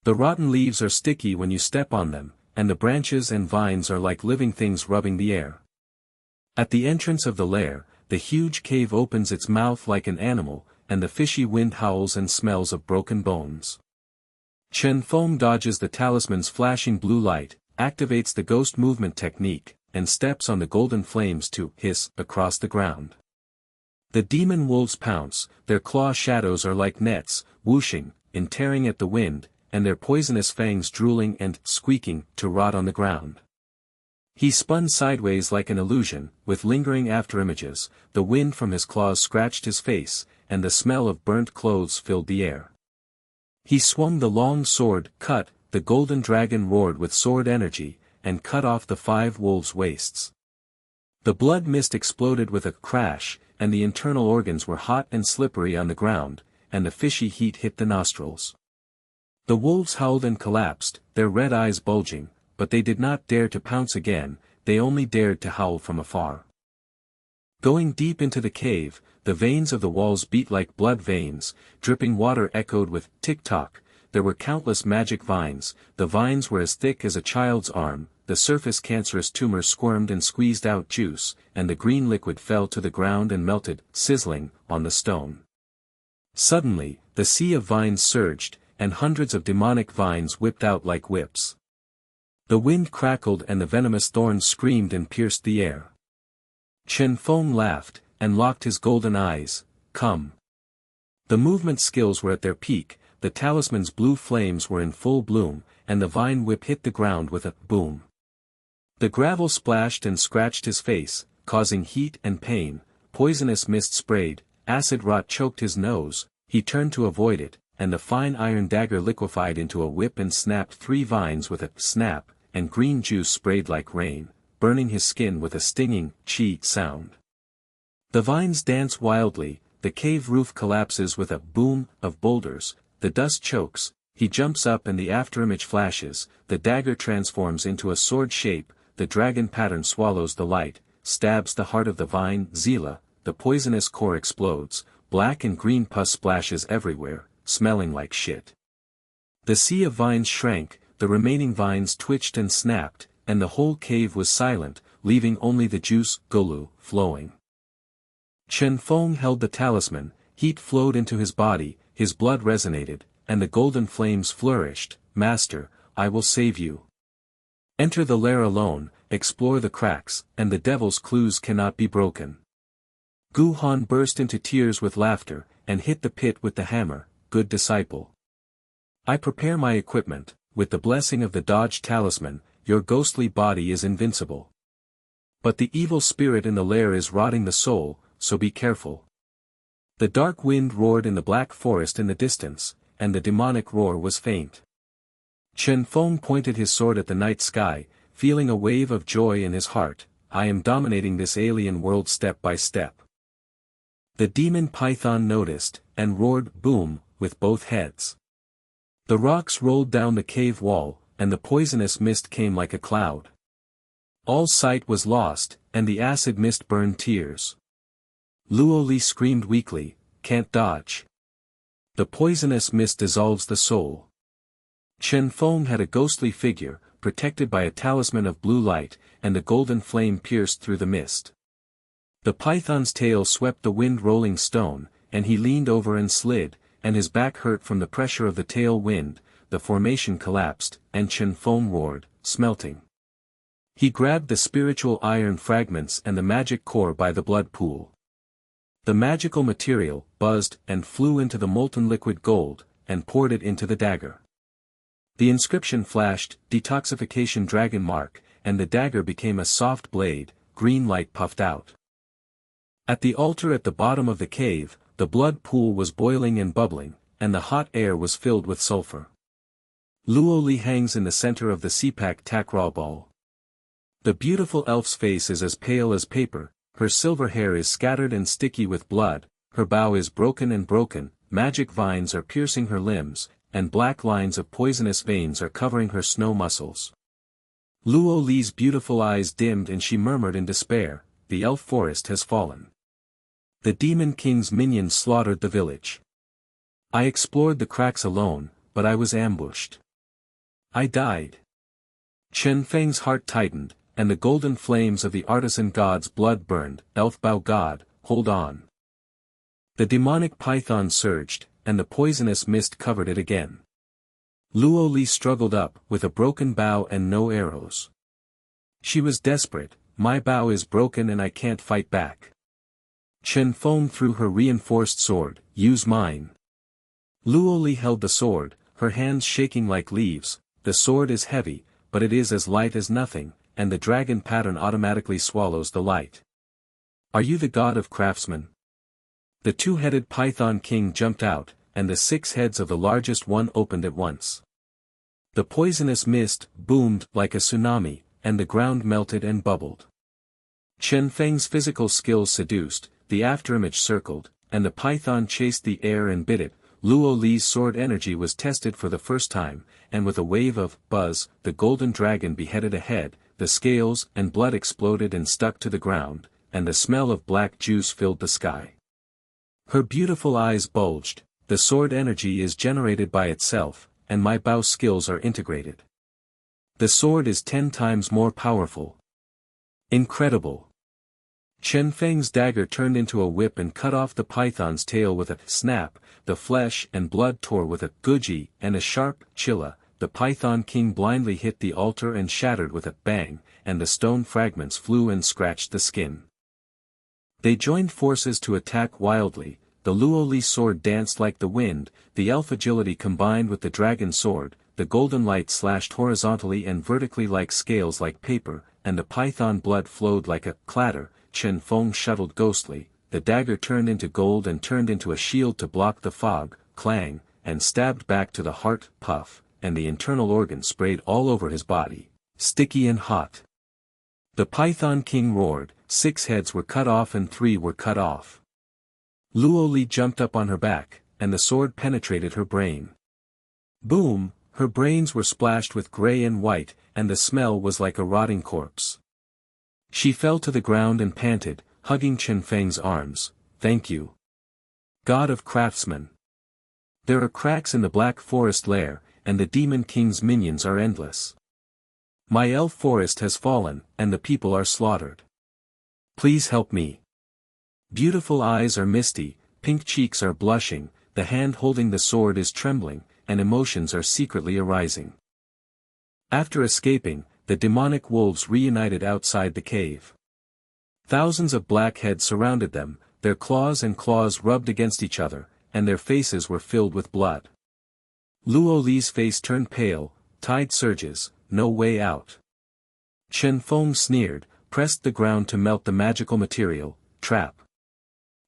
The rotten leaves are sticky when you step on them, and the branches and vines are like living things rubbing the air. At the entrance of the lair, the huge cave opens its mouth like an animal, and the fishy wind howls and smells of broken bones. Chen Feng dodges the talisman's flashing blue light, activates the ghost movement technique, and steps on the golden flames to hiss across the ground. The demon wolves pounce, their claw shadows are like nets, whooshing, and tearing at the wind, and their poisonous fangs drooling and squeaking to rot on the ground. He spun sideways like an illusion, with lingering afterimages, the wind from his claws scratched his face, and the smell of burnt clothes filled the air. He swung the long sword, cut, the golden dragon roared with sword energy, and cut off the 5 wolves' waists. The blood mist exploded with a crash, and the internal organs were hot and slippery on the ground, and the fishy heat hit the nostrils. The wolves howled and collapsed, their red eyes bulging, but they did not dare to pounce again, they only dared to howl from afar. Going deep into the cave, the veins of the walls beat like blood veins, dripping water echoed with tick-tock. There were countless magic vines, the vines were as thick as a child's arm, the surface cancerous tumors squirmed and squeezed out juice, and the green liquid fell to the ground and melted, sizzling, on the stone. Suddenly, the sea of vines surged, and hundreds of demonic vines whipped out like whips. The wind crackled and the venomous thorns screamed and pierced the air. Chen Feng laughed, and locked his golden eyes. Come. The movement skills were at their peak, the talisman's blue flames were in full bloom, and the vine whip hit the ground with a boom. The gravel splashed and scratched his face, causing heat and pain, poisonous mist sprayed, acid rot choked his nose, he turned to avoid it, and the fine iron dagger liquefied into a whip and snapped 3 vines with a snap, and green juice sprayed like rain, burning his skin with a stinging, chi sound. The vines dance wildly, the cave roof collapses with a boom of boulders, the dust chokes, he jumps up and the afterimage flashes, the dagger transforms into a sword shape, the dragon pattern swallows the light, stabs the heart of the vine, Zila, the poisonous core explodes, black and green pus splashes everywhere, smelling like shit. The sea of vines shrank, the remaining vines twitched and snapped, and the whole cave was silent, leaving only the juice, golu, flowing. Chen Feng held the talisman, heat flowed into his body, his blood resonated, and the golden flames flourished. Master, I will save you. Enter the lair alone, explore the cracks, and the devil's clues cannot be broken. Gu Han burst into tears with laughter, and hit the pit with the hammer. Good disciple. I prepare my equipment, with the blessing of the Dodge talisman, your ghostly body is invincible. But the evil spirit in the lair is rotting the soul, so be careful. The dark wind roared in the black forest in the distance, and the demonic roar was faint. Chen Feng pointed his sword at the night sky, feeling a wave of joy in his heart. I am dominating this alien world step by step. The demon python noticed, and roared boom, with both heads. The rocks rolled down the cave wall, and the poisonous mist came like a cloud. All sight was lost, and the acid mist burned tears. Luo Li screamed weakly, can't dodge. The poisonous mist dissolves the soul. Chen Feng had a ghostly figure, protected by a talisman of blue light, and the golden flame pierced through the mist. The python's tail swept the wind-rolling stone, and he leaned over and slid, and his back hurt from the pressure of the tail wind. The formation collapsed, and Chen Feng roared, smelting. He grabbed the spiritual iron fragments and the magic core by the blood pool. The magical material buzzed and flew into the molten liquid gold, and poured it into the dagger. The inscription flashed, detoxification dragon mark, and the dagger became a soft blade, green light puffed out. At the altar at the bottom of the cave, the blood pool was boiling and bubbling, and the hot air was filled with sulfur. Luo Li hangs in the center of the Sepak Takraw ball. The beautiful elf's face is as pale as paper, her silver hair is scattered and sticky with blood, her bow is broken and broken, magic vines are piercing her limbs, and black lines of poisonous veins are covering her snow muscles. Luo Li's beautiful eyes dimmed and she murmured in despair, the elf forest has fallen. The demon king's minions slaughtered the village. I explored the cracks alone, but I was ambushed. I died. Chen Feng's heart tightened, and the golden flames of the Artisan God's blood burned. Elfbow God, hold on. The demonic python surged, and the poisonous mist covered it again. Luo Li struggled up, with a broken bow and no arrows. She was desperate, my bow is broken and I can't fight back. Chen Feng threw her reinforced sword, use mine. Luo Li held the sword, her hands shaking like leaves. The sword is heavy, but it is as light as nothing, and the dragon pattern automatically swallows the light. Are you the God of Craftsman? The two-headed python king jumped out, and the 6 heads of the largest one opened at once. The poisonous mist boomed like a tsunami, and the ground melted and bubbled. Chen Feng's physical skills seduced, the afterimage circled, and the python chased the air and bit it. Luo Li's sword energy was tested for the first time, and with a wave of buzz, the golden dragon beheaded a head, the scales and blood exploded and stuck to the ground, and the smell of black juice filled the sky. Her beautiful eyes bulged, the sword energy is generated by itself, and my bow skills are integrated. The sword is 10 times more powerful. Incredible. Chen Feng's dagger turned into a whip and cut off the python's tail with a snap, the flesh and blood tore with a guji and a sharp chilla. The python king blindly hit the altar and shattered with a bang, and the stone fragments flew and scratched the skin. They joined forces to attack wildly. The Luo Li sword danced like the wind, the elf agility combined with the dragon sword, the golden light slashed horizontally and vertically like scales like paper, and the python blood flowed like a clatter. Chen Feng shuttled ghostly, the dagger turned into gold and turned into a shield to block the fog, clang, and stabbed back to the heart, puff, and the internal organs sprayed all over his body, sticky and hot. The python king roared, 6 heads were cut off and 3 were cut off. Luo Li jumped up on her back, and the sword penetrated her brain. Boom, her brains were splashed with gray and white, and the smell was like a rotting corpse. She fell to the ground and panted, hugging Chen Feng's arms. Thank you, God of Craftsman. There are cracks in the Black Forest lair, and the Demon King's minions are endless. My elf forest has fallen, and the people are slaughtered. Please help me. Beautiful eyes are misty, pink cheeks are blushing, the hand holding the sword is trembling, and emotions are secretly arising. After escaping, the demonic wolves reunited outside the cave. Thousands of black heads surrounded them, their claws rubbed against each other, and their faces were filled with blood. Luo Li's face turned pale, tide surges, no way out. Chen Feng sneered, pressed the ground to melt the magical material, trap.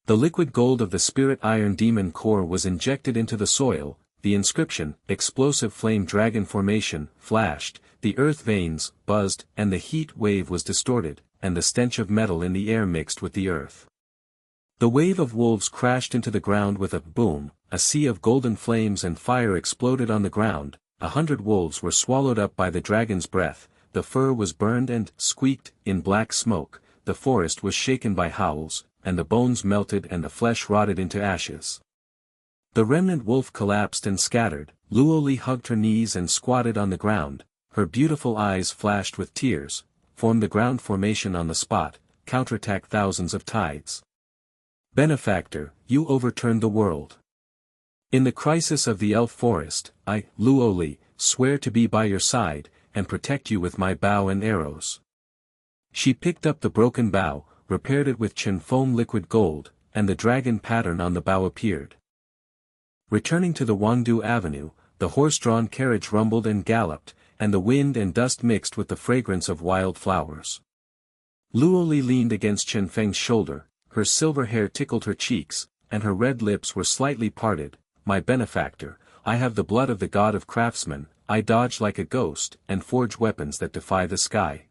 The liquid gold of the spirit iron demon core was injected into the soil, the inscription, explosive flame dragon formation, flashed, the earth veins, buzzed, and the heat wave was distorted, and the stench of metal in the air mixed with the earth. The wave of wolves crashed into the ground with a boom, a sea of golden flames and fire exploded on the ground, 100 wolves were swallowed up by the dragon's breath, the fur was burned and squeaked in black smoke, the forest was shaken by howls, and the bones melted and the flesh rotted into ashes. The remnant wolf collapsed and scattered. Luo Li hugged her knees and squatted on the ground, her beautiful eyes flashed with tears, formed the ground formation on the spot, counterattack thousands of tides. Benefactor, you overturned the world. In the crisis of the elf forest, I, Luo Li, swear to be by your side, and protect you with my bow and arrows. She picked up the broken bow, repaired it with Chen Feng liquid gold, and the dragon pattern on the bow appeared. Returning to the Wangdu Avenue, the horse-drawn carriage rumbled and galloped, and the wind and dust mixed with the fragrance of wild flowers. Luo Li leaned against Chen Feng's shoulder, her silver hair tickled her cheeks, and her red lips were slightly parted. My benefactor, I have the blood of the God of Craftsman, I dodge like a ghost, and forge weapons that defy the sky.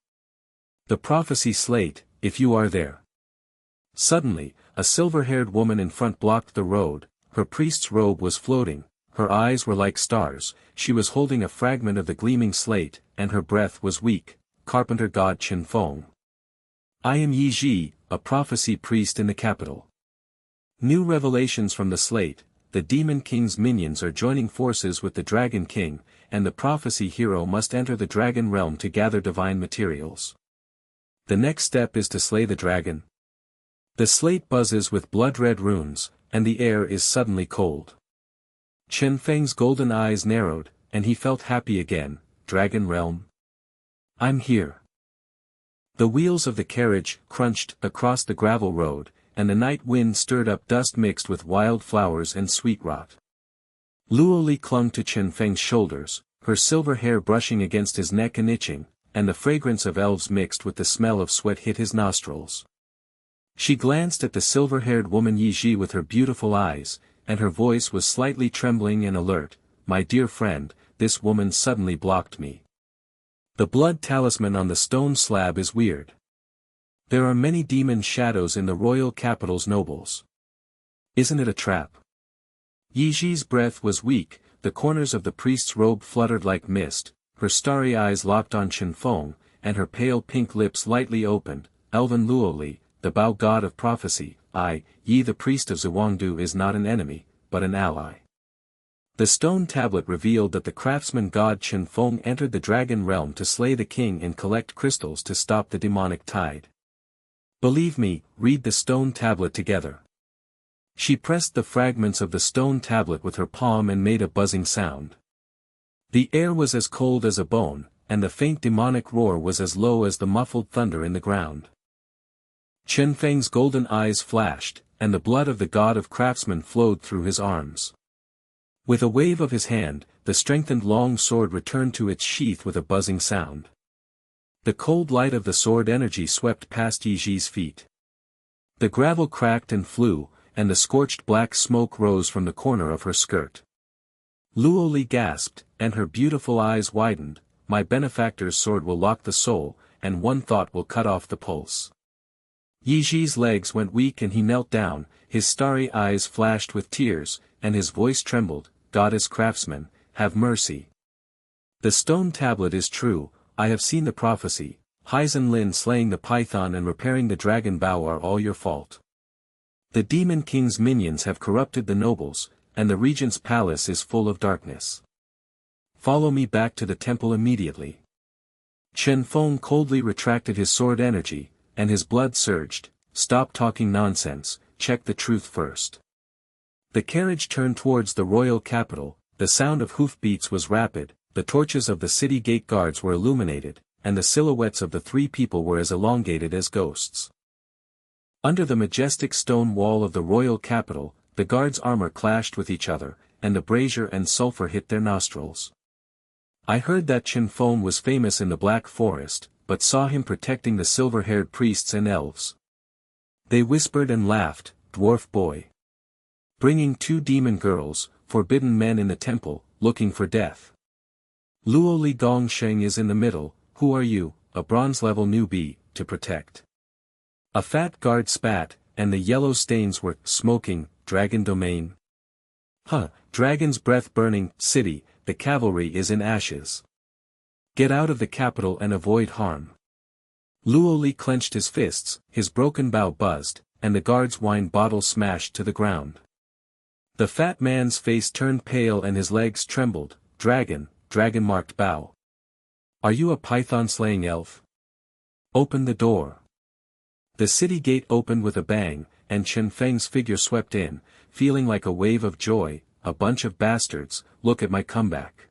The prophecy slate, if you are there. Suddenly, a silver-haired woman in front blocked the road, her priest's robe was floating, her eyes were like stars, she was holding a fragment of the gleaming slate, and her breath was weak. Carpenter God Chen Feng. I am Ye Zhi, a prophecy priest in the capital. New revelations from the slate, the Demon King's minions are joining forces with the Dragon King, and the prophecy hero must enter the dragon realm to gather divine materials. The next step is to slay the dragon. The slate buzzes with blood-red runes, and the air is suddenly cold. Chen Feng's golden eyes narrowed, and he felt happy again. Dragon realm? I'm here. The wheels of the carriage crunched across the gravel road, and the night wind stirred up dust mixed with wild flowers and sweet rot. Luo Li clung to Chen Feng's shoulders, her silver hair brushing against his neck and itching, and the fragrance of elves mixed with the smell of sweat hit his nostrils. She glanced at the silver-haired woman Ye Zhi with her beautiful eyes, and her voice was slightly trembling and alert. My dear friend, this woman suddenly blocked me. The blood talisman on the stone slab is weird. There are many demon shadows in the royal capital's nobles. Isn't it a trap? Ye Zhi's breath was weak, the corners of the priest's robe fluttered like mist, her starry eyes locked on Chen Feng, and her pale pink lips lightly opened. Elven Luo Li, the Bao God of prophecy, I, Ye the priest of Zhuangdu is not an enemy, but an ally. The stone tablet revealed that the Craftsman God Chen Feng entered the dragon realm to slay the king and collect crystals to stop the demonic tide. Believe me, read the stone tablet together. She pressed the fragments of the stone tablet with her palm and made a buzzing sound. The air was as cold as a bone, and the faint demonic roar was as low as the muffled thunder in the ground. Chen Feng's golden eyes flashed, and the blood of the God of Craftsman flowed through his arms. With a wave of his hand, the strengthened long sword returned to its sheath with a buzzing sound. The cold light of the sword energy swept past Ye Zhi's feet. The gravel cracked and flew, and the scorched black smoke rose from the corner of her skirt. Luo Li gasped, and her beautiful eyes widened. My benefactor's sword will lock the soul, and one thought will cut off the pulse. Ye Zhi's legs went weak and he knelt down, his starry eyes flashed with tears, and his voice trembled. Goddess Craftsman, have mercy. The stone tablet is true, I have seen the prophecy. Heisen Lin slaying the python and repairing the dragon bow are all your fault. The demon king's minions have corrupted the nobles, and the regent's palace is full of darkness. Follow me back to the temple immediately. Chen Feng coldly retracted his sword energy, and his blood surged. Stop talking nonsense, check the truth first. The carriage turned towards the royal capital, the sound of hoofbeats was rapid, the torches of the city gate guards were illuminated, and the silhouettes of the three people were as elongated as ghosts. Under the majestic stone wall of the royal capital, the guards' armor clashed with each other, and the brazier and sulfur hit their nostrils. I heard that Chen Feng was famous in the Black Forest, but saw him protecting the silver-haired priests and elves. They whispered and laughed, dwarf boy. Bringing 2 demon girls, forbidden men in the temple, looking for death. Luo Li Gongsheng is in the middle. Who are you, a bronze-level newbie, to protect? A fat guard spat, and the yellow stains were smoking. Dragon domain. Dragon's breath burning. City, the cavalry is in ashes. Get out of the capital and avoid harm. Luo Li clenched his fists, his broken bow buzzed, and the guard's wine bottle smashed to the ground. The fat man's face turned pale and his legs trembled. Dragon-marked bow. Are you a python-slaying elf? Open the door. The city gate opened with a bang, and Chen Feng's figure swept in, feeling like a wave of joy. A bunch of bastards, look at my comeback.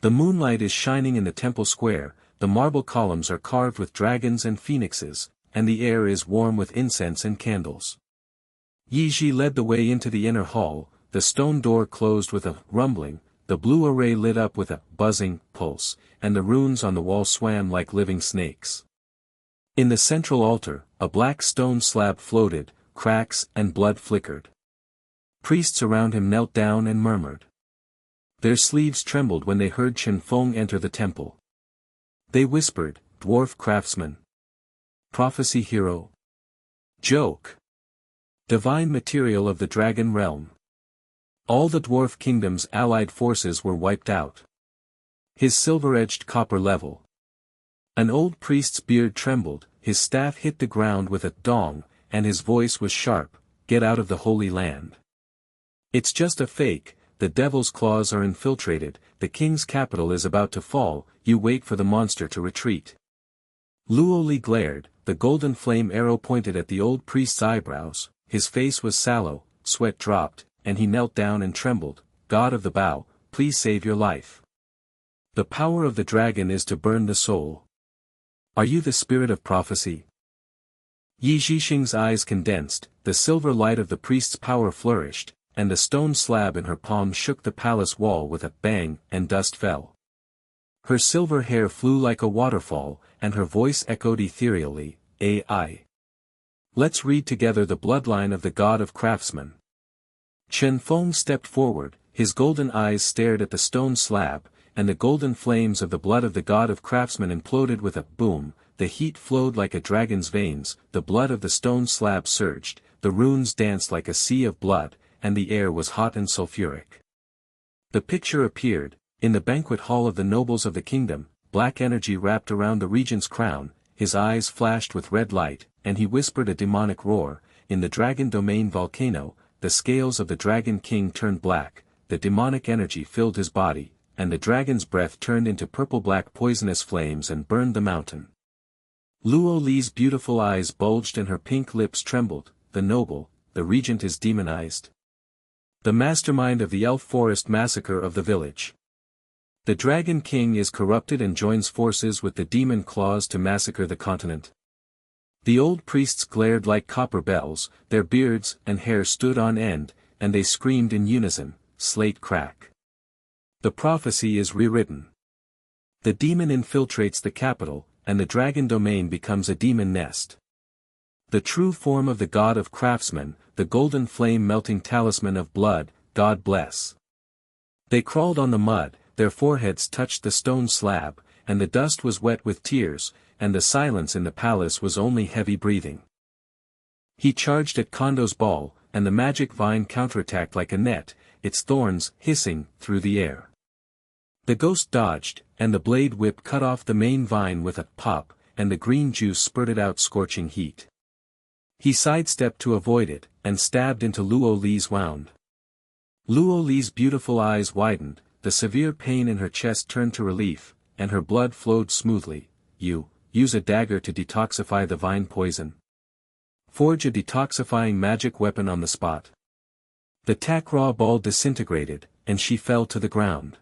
The moonlight is shining in the temple square, the marble columns are carved with dragons and phoenixes, and the air is warm with incense and candles. Ye Zhi led the way into the inner hall, the stone door closed with a rumbling, the blue array lit up with a buzzing pulse, and the runes on the wall swam like living snakes. In the central altar, a black stone slab floated, cracks and blood flickered. Priests around him knelt down and murmured. Their sleeves trembled when they heard Chen Feng enter the temple. They whispered, dwarf craftsman. Prophecy hero. Joke. Divine material of the dragon realm. All the dwarf kingdom's allied forces were wiped out. His silver-edged copper level. An old priest's beard trembled, his staff hit the ground with a dong, and his voice was sharp, get out of the Holy Land. It's just a fake, the devil's claws are infiltrated, the king's capital is about to fall, you wait for the monster to retreat. Luo Li glared, the golden flame arrow pointed at the old priest's eyebrows, his face was sallow, sweat dropped, and he knelt down and trembled. God of the bow, please save your life. The power of the dragon is to burn the soul. Are you the spirit of prophecy? Ye Zhixing's eyes condensed, the silver light of the priest's power flourished, and the stone slab in her palm shook the palace wall with a bang, and dust fell. Her silver hair flew like a waterfall, and her voice echoed ethereally, AI. Let's read together the bloodline of the God of Craftsman. Chen Feng stepped forward, his golden eyes stared at the stone slab, and the golden flames of the blood of the God of Craftsman imploded with a boom, the heat flowed like a dragon's veins, the blood of the stone slab surged, the runes danced like a sea of blood, and the air was hot and sulfuric. The picture appeared, in the banquet hall of the nobles of the kingdom, black energy wrapped around the regent's crown, his eyes flashed with red light, and he whispered a demonic roar, in the dragon domain volcano, the scales of the dragon king turned black, the demonic energy filled his body, and the dragon's breath turned into purple-black poisonous flames and burned the mountain. Luo Li's beautiful eyes bulged and her pink lips trembled. The noble, the regent is demonized. The mastermind of the elf forest massacre of the village. The Dragon King is corrupted and joins forces with the demon claws to massacre the continent. The old priests glared like copper bells, their beards and hair stood on end, and they screamed in unison, "Slate crack." The prophecy is rewritten. The demon infiltrates the capital, and the dragon domain becomes a demon nest. The true form of the God of Craftsman, the golden flame-melting talisman of blood, God bless. They crawled on the mud, their foreheads touched the stone slab, and the dust was wet with tears, and the silence in the palace was only heavy breathing. He charged at Kondo's ball, and the magic vine counterattacked like a net, its thorns hissing through the air. The ghost dodged, and the blade whip cut off the main vine with a pop, and the green juice spurted out scorching heat. He sidestepped to avoid it, and stabbed into Luo Li's wound. Luo Li's beautiful eyes widened, the severe pain in her chest turned to relief, and her blood flowed smoothly. "You, use a dagger to detoxify the vine poison. Forge a detoxifying magic weapon on the spot." The takraw ball disintegrated, and she fell to the ground.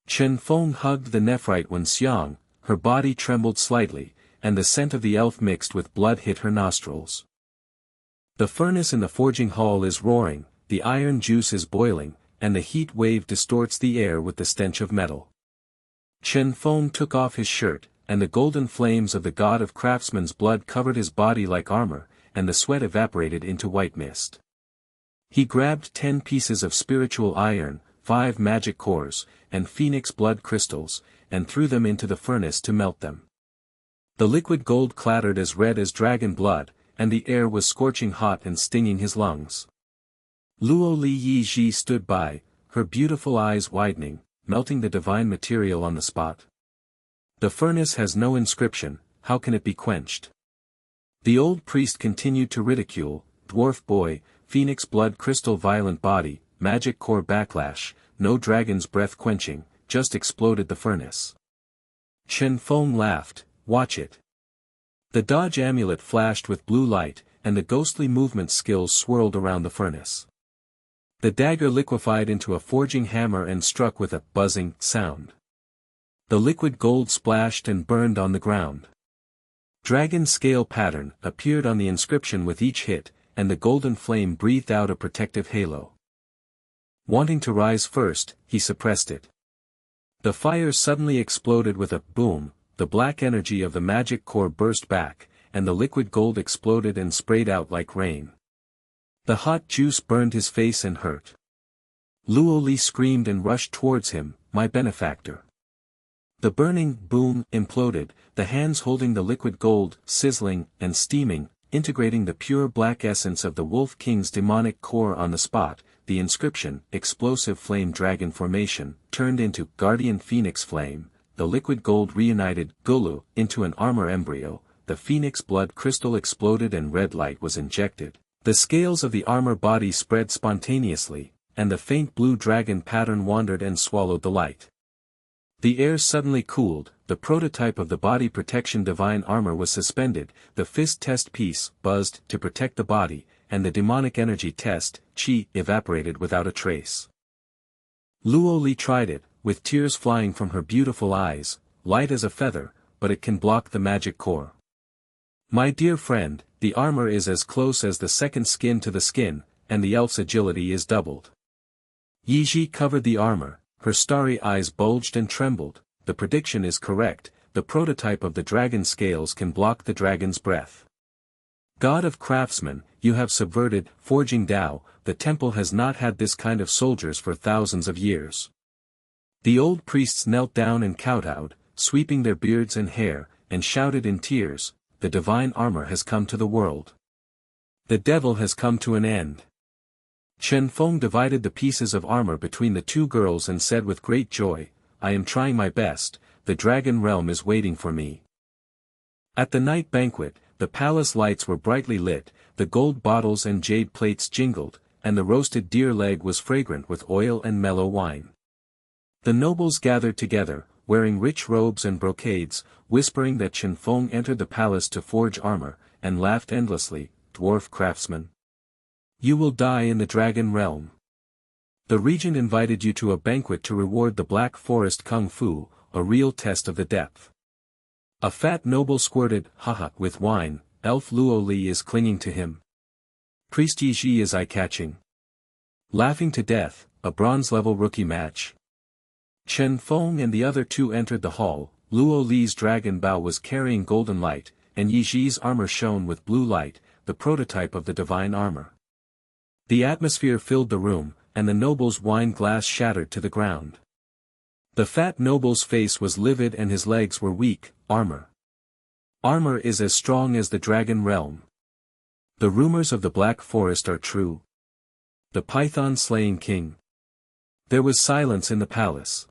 Chen Feng hugged the nephrite when Xiang, her body trembled slightly, and the scent of the elf mixed with blood hit her nostrils. The furnace in the forging hall is roaring, the iron juice is boiling, and the heat wave distorts the air with the stench of metal. Chen Feng took off his shirt, and the golden flames of the God of Craftsman's blood covered his body like armor, and the sweat evaporated into white mist. He grabbed 10 pieces of spiritual iron, 5 magic cores, and phoenix blood crystals, and threw them into the furnace to melt them. The liquid gold clattered as red as dragon blood, and the air was scorching hot and stinging his lungs. Luo Li Ye Zhi stood by, her beautiful eyes widening, melting the divine material on the spot. The furnace has no inscription, how can it be quenched? The old priest continued to ridicule, "Dwarf boy, phoenix blood crystal violent body, magic core backlash, no dragon's breath quenching, just exploded the furnace." Chen Feng laughed, "Watch it." The dodge amulet flashed with blue light, and the ghostly movement skills swirled around the furnace. The dagger liquefied into a forging hammer and struck with a buzzing sound. The liquid gold splashed and burned on the ground. Dragon scale pattern appeared on the inscription with each hit, and the golden flame breathed out a protective halo. Wanting to rise first, he suppressed it. The fire suddenly exploded with a boom, the black energy of the magic core burst back, and the liquid gold exploded and sprayed out like rain. The hot juice burned his face and hurt. Luo Li screamed and rushed towards him, "My benefactor." The burning boom imploded, the hands holding the liquid gold, sizzling and steaming, integrating the pure black essence of the Wolf King's demonic core on the spot. The inscription, explosive flame dragon formation, turned into guardian phoenix flame, the liquid gold reunited Gulu into an armor embryo, the phoenix blood crystal exploded and red light was injected. The scales of the armor body spread spontaneously, and the faint blue dragon pattern wandered and swallowed the light. The air suddenly cooled, the prototype of the body protection divine armor was suspended, the fist test piece buzzed to protect the body, and the demonic energy test, chi, evaporated without a trace. Luo Li tried it, with tears flying from her beautiful eyes, light as a feather, but it can block the magic core. "My dear friend, the armor is as close as the second skin to the skin, and the elf's agility is doubled." Ye Zhi covered the armor, her starry eyes bulged and trembled. "The prediction is correct, the prototype of the dragon scales can block the dragon's breath. God of Craftsman, you have subverted, forging Tao, the temple has not had this kind of soldiers for thousands of years." The old priests knelt down and kowtowed, sweeping their beards and hair, and shouted in tears, "The divine armor has come to the world. The devil has come to an end." Chen Feng divided the pieces of armor between the two girls and said with great joy, "I am trying my best, the dragon realm is waiting for me." At the night banquet, the palace lights were brightly lit, the gold bottles and jade plates jingled, and the roasted deer leg was fragrant with oil and mellow wine. The nobles gathered together, wearing rich robes and brocades, whispering that Chen Feng entered the palace to forge armor, and laughed endlessly, "Dwarf craftsman. You will die in the dragon realm. The regent invited you to a banquet to reward the Black Forest Kung Fu, a real test of the depth." A fat noble squirted, "Haha," with wine. "Elf Luo Li is clinging to him. Priest Ye Zhi is eye-catching. Laughing to death, a bronze-level rookie match." Chen Feng and the other two entered the hall. Luo Li's dragon bow was carrying golden light, and Ye Zhi's armor shone with blue light, the prototype of the divine armor. The atmosphere filled the room, and the noble's wine glass shattered to the ground. The fat noble's face was livid and his legs were weak. "Armor. Armor is as strong as the dragon realm. The rumors of the Black Forest are true. The python-slaying king." There was silence in the palace.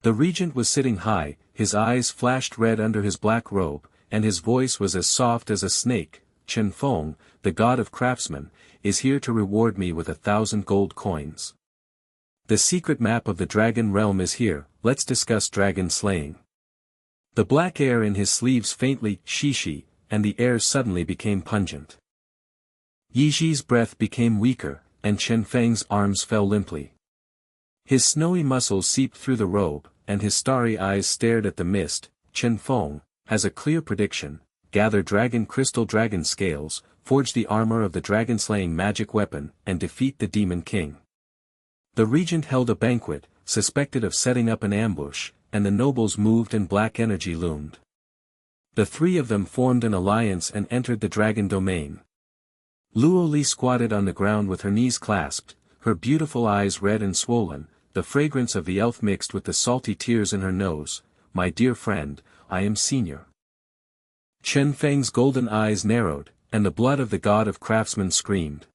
The regent was sitting high, his eyes flashed red under his black robe, and his voice was as soft as a snake. "Chen Feng, the god of craftsmen, is here to reward me with 1,000 gold coins. The secret map of the dragon realm is here, let's discuss dragon slaying." The black air in his sleeves faintly shishi, and the air suddenly became pungent. Ye Zhi's breath became weaker, and Chen Feng's arms fell limply. His snowy muscles seeped through the robe, and his starry eyes stared at the mist. "Chen Feng has a clear prediction: gather dragon crystal dragon scales, forge the armor of the dragon-slaying magic weapon, and defeat the demon king." The regent held a banquet, suspected of setting up an ambush, and the nobles moved and black energy loomed. The three of them formed an alliance and entered the dragon domain. Luo Li squatted on the ground with her knees clasped, her beautiful eyes red and swollen, the fragrance of the elf mixed with the salty tears in her nose. "My dear friend, I am senior." Chen Feng's golden eyes narrowed, and the blood of the god of craftsmen screamed.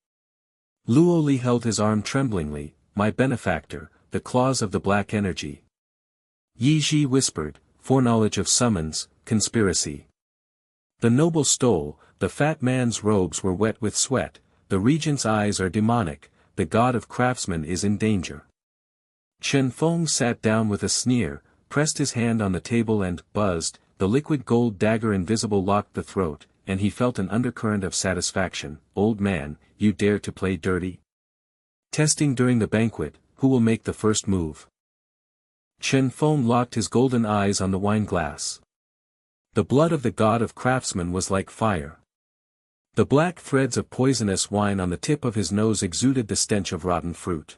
Luo Li held his arm tremblingly. "My benefactor, the claws of the black energy." Ye Zhi whispered, "Foreknowledge of summons, conspiracy." The noble stole, the fat man's robes were wet with sweat, the regent's eyes are demonic, the god of craftsmen is in danger. Chen Feng sat down with a sneer, pressed his hand on the table and buzzed, the liquid gold dagger invisible locked the throat, and he felt an undercurrent of satisfaction. "Old man, you dare to play dirty? Testing during the banquet, who will make the first move?" Chen Feng locked his golden eyes on the wine glass. The blood of the god of craftsmen was like fire. The black threads of poisonous wine on the tip of his nose exuded the stench of rotten fruit.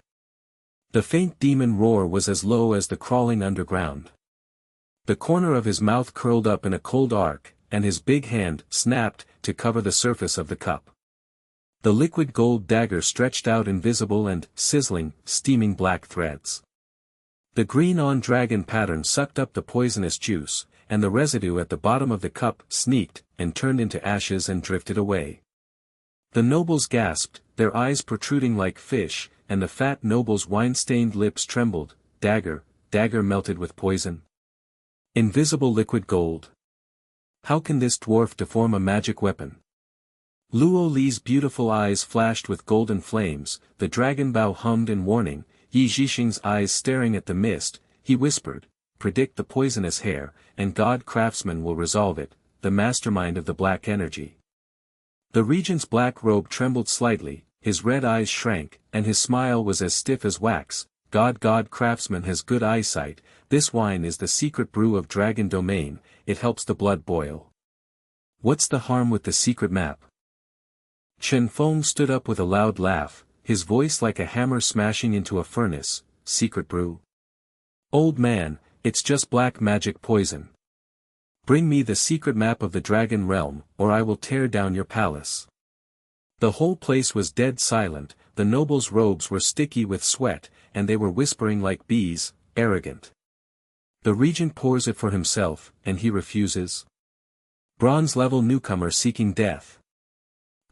The faint demon roar was as low as the crawling underground. The corner of his mouth curled up in a cold arc, and his big hand snapped to cover the surface of the cup. The liquid gold dagger stretched out invisible and sizzling, steaming black threads. The green-on-dragon pattern sucked up the poisonous juice, and the residue at the bottom of the cup sneaked, and turned into ashes and drifted away. The nobles gasped, their eyes protruding like fish, and the fat noble's wine-stained lips trembled. "Dagger, dagger melted with poison. Invisible liquid gold. How can this dwarf deform a magic weapon?" Luo Li's beautiful eyes flashed with golden flames, the dragon bow hummed in warning. Ye Zhixing's eyes staring at the mist, he whispered, "Predict the poisonous hair, and God craftsman will resolve it, the mastermind of the black energy." The regent's black robe trembled slightly, his red eyes shrank, and his smile was as stiff as wax. God craftsman has good eyesight, this wine is the secret brew of dragon domain, it helps the blood boil. What's the harm with the secret map? Chen Feng stood up with a loud laugh, his voice like a hammer smashing into a furnace. "Secret brew? Old man, it's just black magic poison. Bring me the secret map of the dragon realm, or I will tear down your palace." The whole place was dead silent, the nobles' robes were sticky with sweat, and they were whispering like bees. "Arrogant. The regent pours it for himself, and he refuses. Bronze-level newcomer seeking death."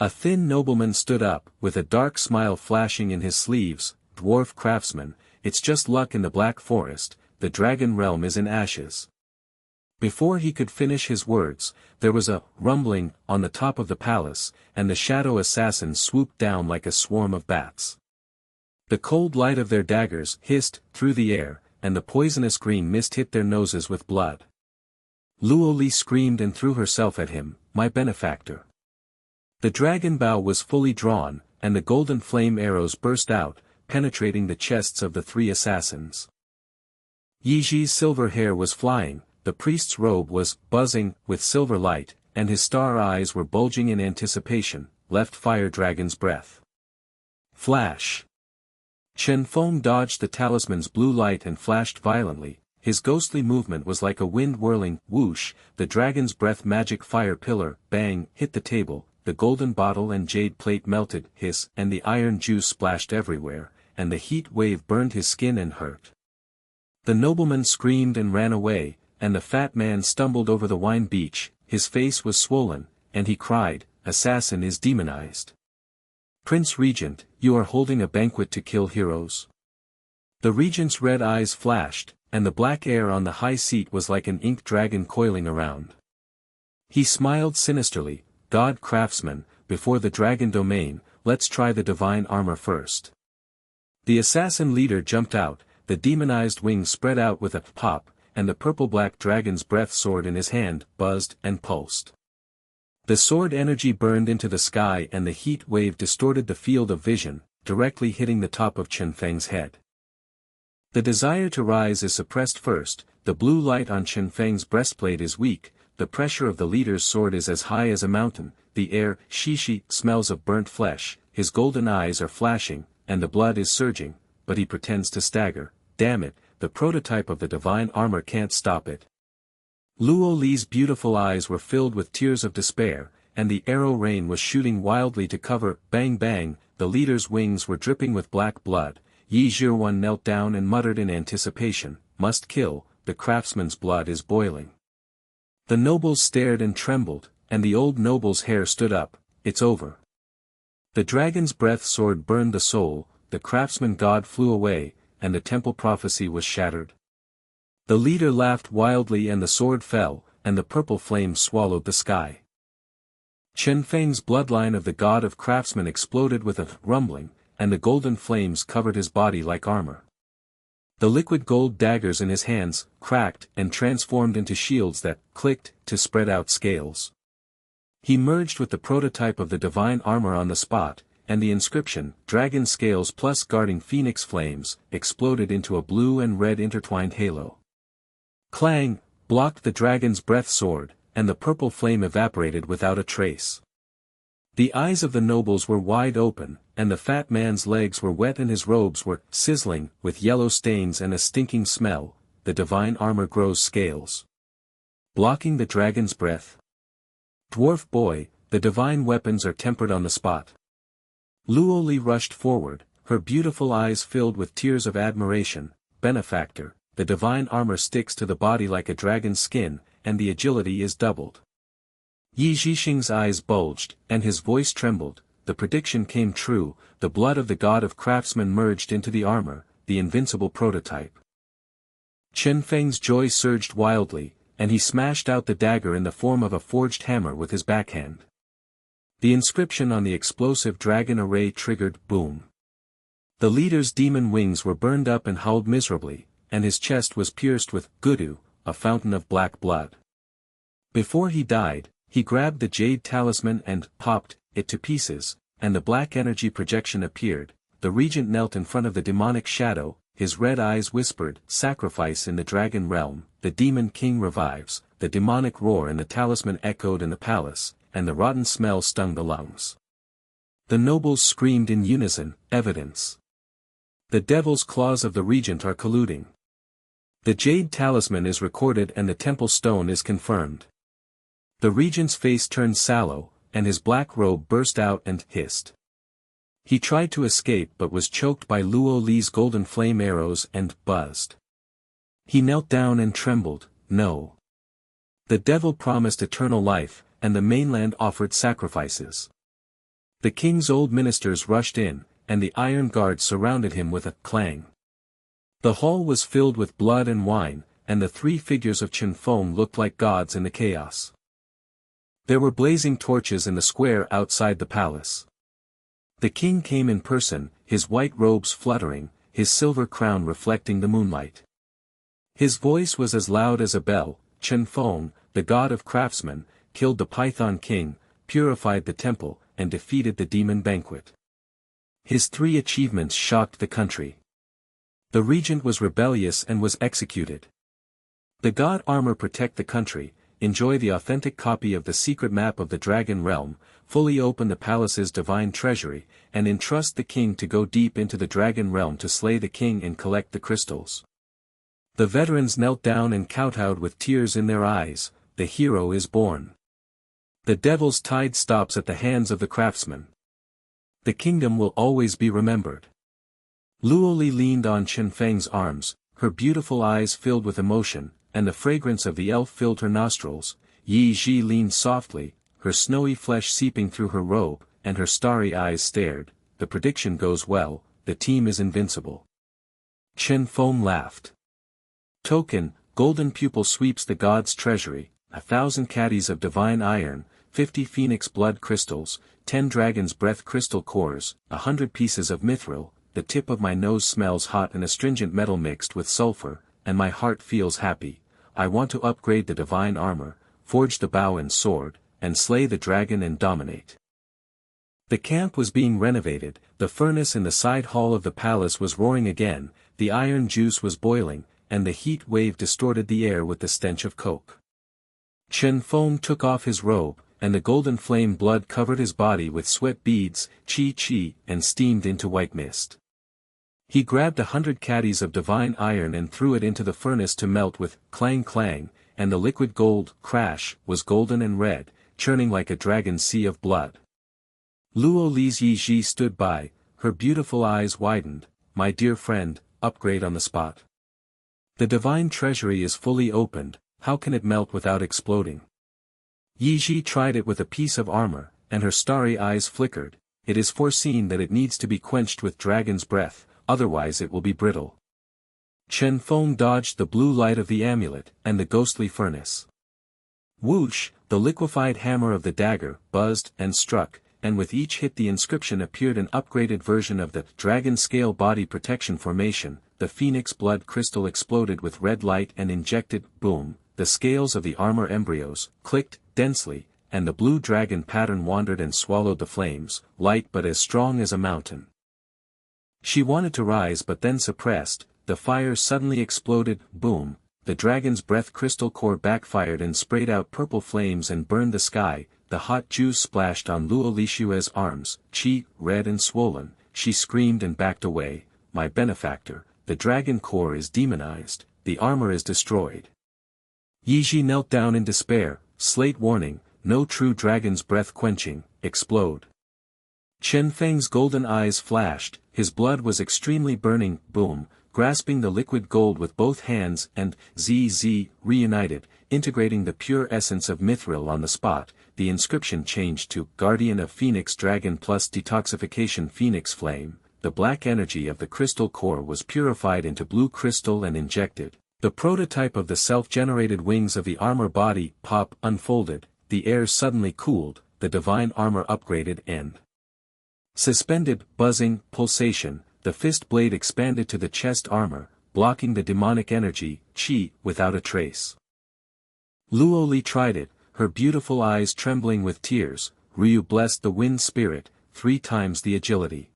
A thin nobleman stood up, with a dark smile flashing in his sleeves. "Dwarf craftsman, it's just luck in the Black Forest, the dragon realm is in ashes." Before he could finish his words, there was a rumbling on the top of the palace, and the shadow assassins swooped down like a swarm of bats. The cold light of their daggers hissed through the air, and the poisonous green mist hit their noses with blood. Luo Li screamed and threw herself at him, "My benefactor." The dragon bow was fully drawn, and the golden flame arrows burst out, penetrating the chests of the three assassins. Ye Zhi's silver hair was flying, the priest's robe was buzzing with silver light, and his star eyes were bulging in anticipation, left fire dragon's breath. Flash! Chen Feng dodged the talisman's blue light and flashed violently. His ghostly movement was like a wind-whirling whoosh. The dragon's breath magic fire pillar, bang, hit the table, the golden bottle and jade plate melted, hiss, and the iron juice splashed everywhere, and the heat wave burned his skin and hurt. The nobleman screamed and ran away, and the fat man stumbled over the wine beach. His face was swollen, and he cried, "Assassin is demonized. Prince Regent, you are holding a banquet to kill heroes." The regent's red eyes flashed, and the black air on the high seat was like an ink dragon coiling around. He smiled sinisterly, "God Craftsman, before the dragon domain, let's try the divine armor first." The assassin leader jumped out, the demonized wings spread out with a pop, and the purple-black dragon's breath sword in his hand, buzzed and pulsed. The sword energy burned into the sky and the heat wave distorted the field of vision, directly hitting the top of Chen Feng's head. The desire to rise is suppressed first, the blue light on Chen Feng's breastplate is weak, the pressure of the leader's sword is as high as a mountain, the air, shishi, smells of burnt flesh, his golden eyes are flashing, and the blood is surging, but he pretends to stagger. Damn it, the prototype of the divine armor can't stop it. Luo Li's beautiful eyes were filled with tears of despair, and the arrow rain was shooting wildly to cover. Bang bang, the leader's wings were dripping with black blood. Ye Zhi knelt down and muttered in anticipation, "Must kill, the craftsman's blood is boiling." The nobles stared and trembled, and the old noble's hair stood up. "It's over." The dragon's breath sword burned the soul, the craftsman god flew away, and the temple prophecy was shattered. The leader laughed wildly and the sword fell, and the purple flame swallowed the sky. Chen Feng's bloodline of the God of Craftsman exploded with a rumbling, and the golden flames covered his body like armor. The liquid gold daggers in his hands cracked and transformed into shields that clicked to spread out scales. He merged with the prototype of the divine armor on the spot, and the inscription, "Dragon Scales plus Guarding Phoenix Flames," exploded into a blue and red intertwined halo. Clang, blocked the dragon's breath sword, and the purple flame evaporated without a trace. The eyes of the nobles were wide open, and the fat man's legs were wet and his robes were sizzling with yellow stains and a stinking smell. The divine armor grows scales, blocking the dragon's breath. Dwarf boy, the divine weapons are tempered on the spot. Luo Li rushed forward, her beautiful eyes filled with tears of admiration. Benefactor, the divine armor sticks to the body like a dragon's skin, and the agility is doubled. Ye Zhixing's eyes bulged, and his voice trembled. The prediction came true, the blood of the God of Craftsman merged into the armor, the invincible prototype. Chen Feng's joy surged wildly, and he smashed out the dagger in the form of a forged hammer with his backhand. The inscription on the explosive dragon array triggered, boom. The leader's demon wings were burned up and howled miserably, and his chest was pierced with gudu, a fountain of black blood. Before he died, he grabbed the jade talisman and popped it to pieces, and the black energy projection appeared. The regent knelt in front of the demonic shadow, his red eyes whispered, "Sacrifice in the dragon realm." The demon king revives, the demonic roar and the talisman echoed in the palace, and the rotten smell stung the lungs. The nobles screamed in unison, "Evidence! The devil's claws of the regent are colluding." The jade talisman is recorded and the temple stone is confirmed. The regent's face turned sallow, and his black robe burst out and hissed. He tried to escape but was choked by Luo Li's golden flame arrows and buzzed. He knelt down and trembled, "No." The devil promised eternal life, and the mainland offered sacrifices. The king's old ministers rushed in, and the iron guards surrounded him with a clang. The hall was filled with blood and wine, and the three figures of Chen Feng looked like gods in the chaos. There were blazing torches in the square outside the palace. The king came in person, his white robes fluttering, his silver crown reflecting the moonlight. His voice was as loud as a bell. Chen Feng, the god of craftsmen, killed the Python king, purified the temple, and defeated the demon banquet. His 3 achievements shocked the country. The regent was rebellious and was executed. The god armor protect the country, enjoy the authentic copy of the secret map of the dragon realm, fully open the palace's divine treasury, and entrust the king to go deep into the dragon realm to slay the king and collect the crystals. The veterans knelt down and kowtowed with tears in their eyes. The hero is born. The devil's tide stops at the hands of the craftsman. The kingdom will always be remembered. Luo Li leaned on Chen Feng's arms, her beautiful eyes filled with emotion, and the fragrance of the elf filled her nostrils. Ye Zhi leaned softly, her snowy flesh seeping through her robe, and her starry eyes stared. The prediction goes well, the team is invincible. Chen Feng laughed. Token, golden pupil sweeps the god's treasury, 1,000 caddies of divine iron, 50 phoenix blood crystals, 10 dragon's breath crystal cores, 100 pieces of mithril. The tip of my nose smells hot, and astringent metal mixed with sulfur, and my heart feels happy. I want to upgrade the divine armor, forge the bow and sword, and slay the dragon and dominate. The camp was being renovated, the furnace in the side hall of the palace was roaring again, the iron juice was boiling, and the heat wave distorted the air with the stench of coke. Chen Feng took off his robe, and the golden flame blood covered his body with sweat beads, chi, and steamed into white mist. He grabbed 100 caddies of divine iron and threw it into the furnace to melt with clang, and the liquid gold, crash, was golden and red, churning like a dragon's sea of blood. Luo Li's Ye Zhi stood by, her beautiful eyes widened. My dear friend, upgrade on the spot. The divine treasury is fully opened, how can it melt without exploding? Ye Zhi tried it with a piece of armor, and her starry eyes flickered. It is foreseen that it needs to be quenched with dragon's breath, otherwise it will be brittle. Chen Feng dodged the blue light of the amulet, and the ghostly furnace. Whoosh, the liquefied hammer of the dagger, buzzed, and struck, and with each hit the inscription appeared an upgraded version of the dragon scale body protection formation. The phoenix blood crystal exploded with red light and injected, boom, the scales of the armor embryos, clicked, densely, and the blue dragon pattern wandered and swallowed the flames, light but as strong as a mountain. She wanted to rise but then suppressed, the fire suddenly exploded, boom, the dragon's breath crystal core backfired and sprayed out purple flames and burned the sky. The hot juice splashed on Luo Lishue's arms, chi, red and swollen. She screamed and backed away. My benefactor, the dragon core is demonized, the armor is destroyed. Ye Zhi knelt down in despair. Slate warning, no true dragon's breath quenching, explode. Chen Feng's golden eyes flashed, his blood was extremely burning, boom, grasping the liquid gold with both hands and, ZZ, reunited, integrating the pure essence of mithril on the spot. The inscription changed to, Guardian of Phoenix Dragon plus Detoxification Phoenix Flame. The black energy of the crystal core was purified into blue crystal and injected. The prototype of the self-generated wings of the armor body, pop, unfolded, the air suddenly cooled, the divine armor upgraded and suspended, buzzing, pulsation, the fist blade expanded to the chest armor, blocking the demonic energy, chi, without a trace. Luo Li tried it, her beautiful eyes trembling with tears. Ryu blessed the wind spirit, 3 times the agility.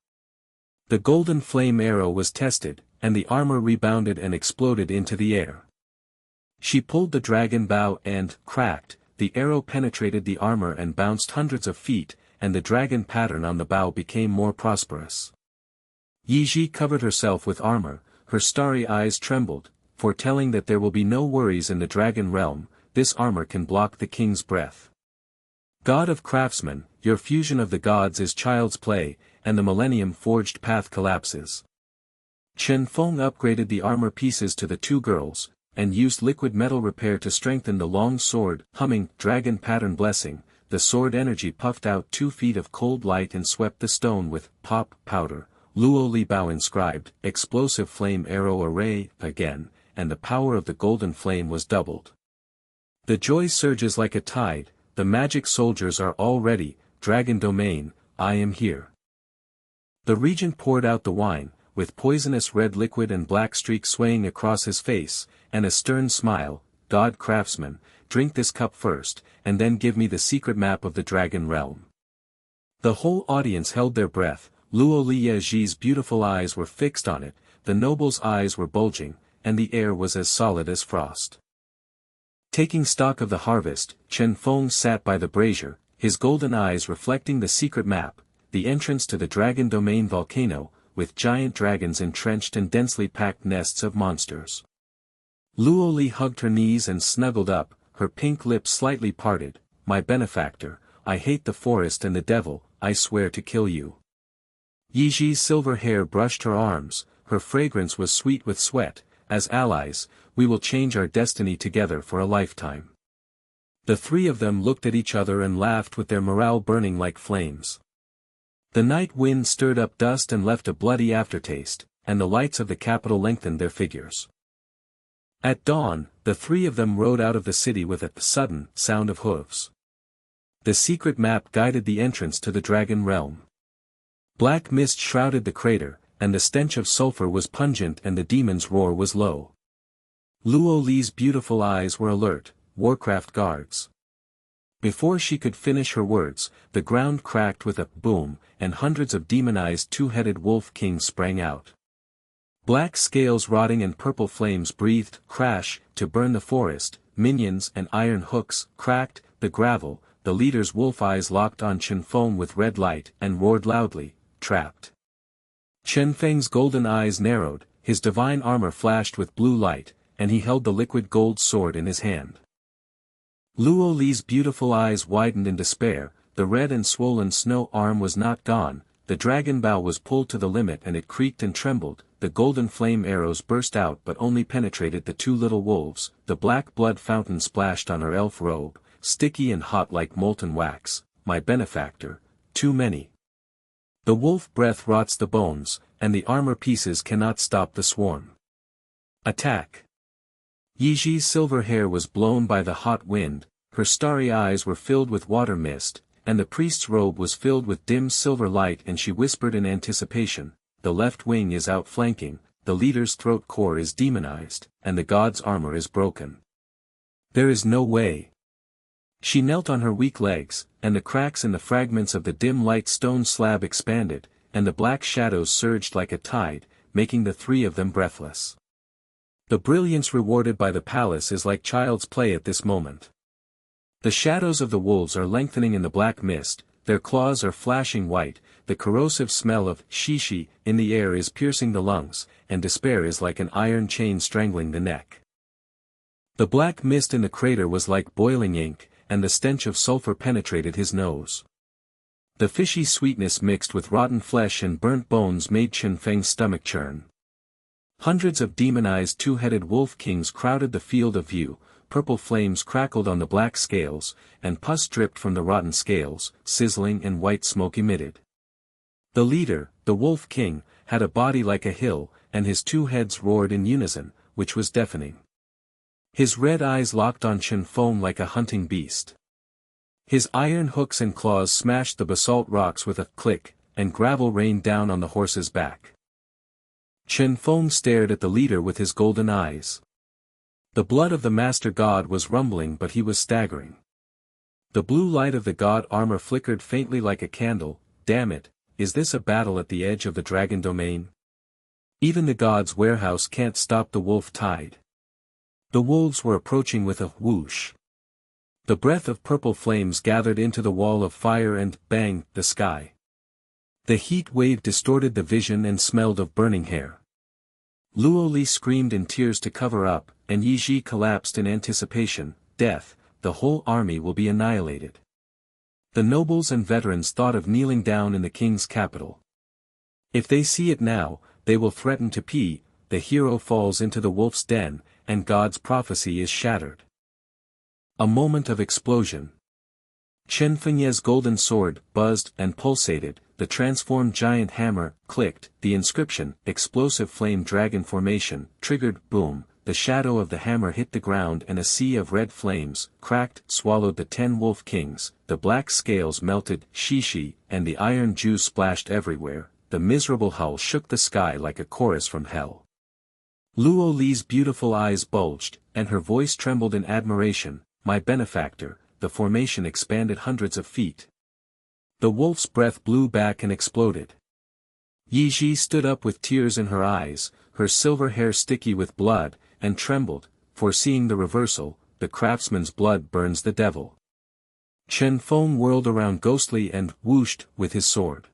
The golden flame arrow was tested, and the armor rebounded and exploded into the air. She pulled the dragon bow and, cracked, the arrow penetrated the armor and bounced hundreds of feet, and the dragon pattern on the bow became more prosperous. Ye Zhi covered herself with armor, her starry eyes trembled, foretelling that there will be no worries in the dragon realm. This armor can block the king's breath. God of Craftsman, your fusion of the gods is child's play, and the millennium forged path collapses. Chen Feng upgraded the armor pieces to the 2 girls, and used liquid metal repair to strengthen the long sword, humming, dragon pattern blessing. The sword energy puffed out 2 feet of cold light and swept the stone with, pop, powder. Luo Li Bao inscribed, explosive flame arrow array, again, and the power of the golden flame was doubled. The joy surges like a tide, the magic soldiers are all ready, dragon domain, I am here. The regent poured out the wine, with poisonous red liquid and black streaks swaying across his face, and a stern smile. God Craftsman, drink this cup first, and then give me the secret map of the dragon realm. The whole audience held their breath. Luo Li Ye Zhi's beautiful eyes were fixed on it, the noble's eyes were bulging, and the air was as solid as frost. Taking stock of the harvest, Chen Feng sat by the brazier, his golden eyes reflecting the secret map, the entrance to the dragon domain volcano, with giant dragons entrenched in densely packed nests of monsters. Luo Li hugged her knees and snuggled up, her pink lips slightly parted. My benefactor, I hate the forest and the devil, I swear to kill you. Ye Zhi's silver hair brushed her arms, her fragrance was sweet with sweat. As allies, we will change our destiny together for a lifetime. The three of them looked at each other and laughed with their morale burning like flames. The night wind stirred up dust and left a bloody aftertaste, and the lights of the capital lengthened their figures. At dawn, the three of them rode out of the city with a sudden sound of hooves. The secret map guided the entrance to the dragon realm. Black mist shrouded the crater, and the stench of sulfur was pungent and the demon's roar was low. Luo Li's beautiful eyes were alert, Warcraft guards. Before she could finish her words, the ground cracked with a boom, and hundreds of demonized two-headed wolf kings sprang out. Black scales rotting and purple flames breathed, crash, to burn the forest. Minions and iron hooks cracked the gravel. The leader's wolf eyes locked on Chen Feng with red light and roared loudly, trapped. Chen Feng's golden eyes narrowed, his divine armor flashed with blue light, and he held the liquid gold sword in his hand. Luo Li's beautiful eyes widened in despair. The red and swollen snow arm was not gone, the dragon bow was pulled to the limit and it creaked and trembled. The golden flame arrows burst out but only penetrated the two little wolves. The black blood fountain splashed on her elf robe, sticky and hot like molten wax. My benefactor, too many. The wolf breath rots the bones, and the armor pieces cannot stop the swarm. Attack! Ye Zhi's silver hair was blown by the hot wind, her starry eyes were filled with water mist, and the priest's robe was filled with dim silver light, and she whispered in anticipation, the left wing is outflanking, the leader's throat core is demonized, and the god's armor is broken. There is no way. She knelt on her weak legs, and the cracks in the fragments of the dim light stone slab expanded, and the black shadows surged like a tide, making the three of them breathless. The brilliance rewarded by the palace is like child's play at this moment. The shadows of the wolves are lengthening in the black mist, their claws are flashing white, the corrosive smell of shishi in the air is piercing the lungs, and despair is like an iron chain strangling the neck. The black mist in the crater was like boiling ink, and the stench of sulfur penetrated his nose. The fishy sweetness mixed with rotten flesh and burnt bones made Chen Feng's stomach churn. Hundreds of demonized two-headed wolf kings crowded the field of view, purple flames crackled on the black scales, and pus dripped from the rotten scales, sizzling and white smoke emitted. The leader, the wolf king, had a body like a hill, and his two heads roared in unison, which was deafening. His red eyes locked on Chen Feng like a hunting beast. His iron hooks and claws smashed the basalt rocks with a click, and gravel rained down on the horse's back. Chen Feng stared at the leader with his golden eyes. The blood of the master god was rumbling, but he was staggering. The blue light of the god armor flickered faintly like a candle. Damn it, is this a battle at the edge of the dragon domain? Even the god's warehouse can't stop the wolf tide. The wolves were approaching with a whoosh. The breath of purple flames gathered into the wall of fire and banged the sky. The heat wave distorted the vision and smelled of burning hair. Luo Li screamed in tears to cover up, and Ye Zhi collapsed in anticipation. Death, the whole army will be annihilated. The nobles and veterans thought of kneeling down in the king's capital. If they see it now, they will threaten to pee. The hero falls into the wolf's den, and God's prophecy is shattered. A moment of explosion. Chen Feng's golden sword buzzed and pulsated, the transformed giant hammer clicked, the inscription, explosive flame dragon formation, triggered, boom, the shadow of the hammer hit the ground and a sea of red flames, cracked, swallowed the 10 wolf kings, the black scales melted, shishi, and the iron juice splashed everywhere. the miserable howl shook the sky like a chorus from hell. Luo Li's beautiful eyes bulged, and her voice trembled in admiration. My benefactor, the formation expanded hundreds of feet. The wolf's breath blew back and exploded. Ye Zhi stood up with tears in her eyes, her silver hair sticky with blood, and trembled, foreseeing the reversal. The craftsman's blood burns the devil. Chen Feng whirled around ghostly and whooshed with his sword.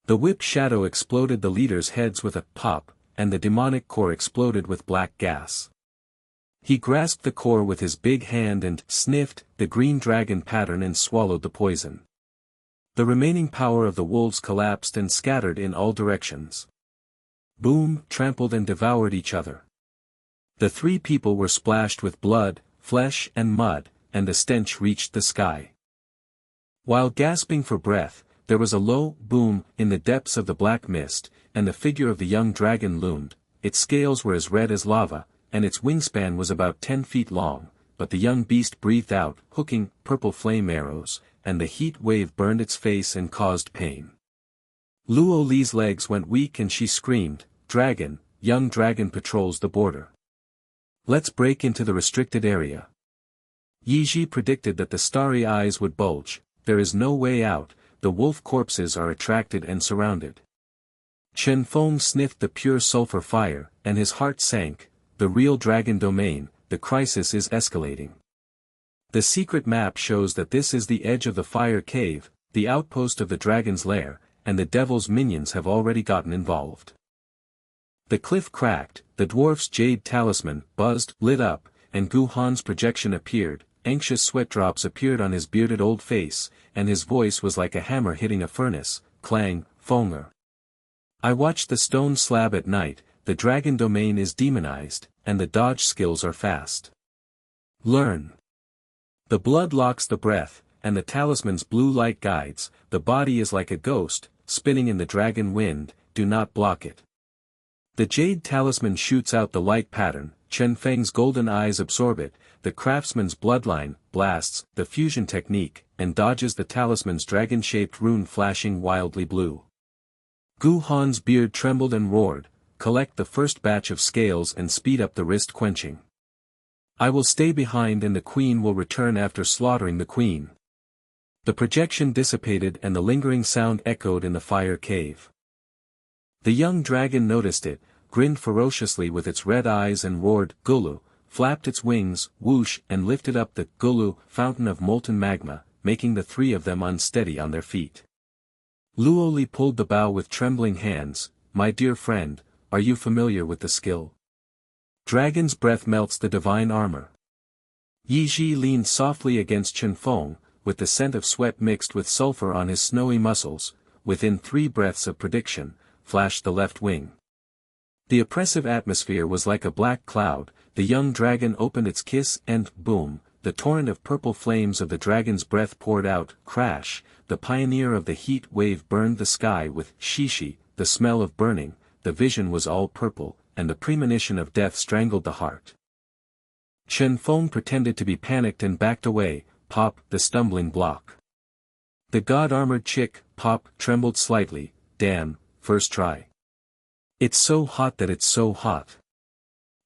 The whip shadow exploded the leaders' heads with a pop, and the demonic core exploded with black gas. He grasped the core with his big hand and sniffed the green dragon pattern and swallowed the poison. The remaining power of the wolves collapsed and scattered in all directions. Boom, trampled and devoured each other. The three people were splashed with blood, flesh and mud, and the stench reached the sky. While gasping for breath, there was a low boom in the depths of the black mist, and the figure of the young dragon loomed. Its scales were as red as lava, and its wingspan was about 10 feet long, but the young beast breathed out, hooking purple flame arrows, and the heat wave burned its face and caused pain. Luo Li's legs went weak and she screamed, "Dragon, young dragon patrols the border. Let's break into the restricted area." Ye Zhi predicted that the starry eyes would bulge. There is no way out, the wolf corpses are attracted and surrounded. Chen Feng sniffed the pure sulfur fire, and his heart sank. The real dragon domain, the crisis is escalating. The secret map shows that this is the edge of the fire cave, the outpost of the dragon's lair, and the devil's minions have already gotten involved. The cliff cracked, the dwarf's jade talisman buzzed, lit up, and Gu Han's projection appeared. Anxious sweat drops appeared on his bearded old face, and his voice was like a hammer hitting a furnace. Clang, Fonger. I watched the stone slab at night. The dragon domain is demonized, and the dodge skills are fast. Learn. The blood locks the breath, and the talisman's blue light guides. The body is like a ghost, spinning in the dragon wind. Do not block it. The jade talisman shoots out the light pattern. Chen Feng's golden eyes absorb it. The craftsman's bloodline blasts the fusion technique, and dodges the talisman's dragon-shaped rune flashing wildly blue. Gu Han's beard trembled and roared, "Collect the first batch of scales and speed up the wrist quenching. I will stay behind and the queen will return after slaughtering the queen." The projection dissipated and the lingering sound echoed in the fire cave. The young dragon noticed it, grinned ferociously with its red eyes and roared, "Gulu," flapped its wings, whoosh, and lifted up the Gulu fountain of molten magma, making the three of them unsteady on their feet. Luo Li pulled the bow with trembling hands. "My dear friend, are you familiar with the skill? Dragon's breath melts the divine armor." Ye Zhi leaned softly against Chen Feng, with the scent of sweat mixed with sulfur on his snowy muscles. Within 3 breaths of prediction, flashed the left wing. The oppressive atmosphere was like a black cloud. The young dragon opened its kiss and, boom, the torrent of purple flames of the dragon's breath poured out. Crash, the pioneer of the heat wave burned the sky with shishi, the smell of burning. The vision was all purple, and the premonition of death strangled the heart. Chen Feng pretended to be panicked and backed away. Pop, the stumbling block. The god-armored chick, Pop, trembled slightly. Damn, first try. It's so hot that it's so hot.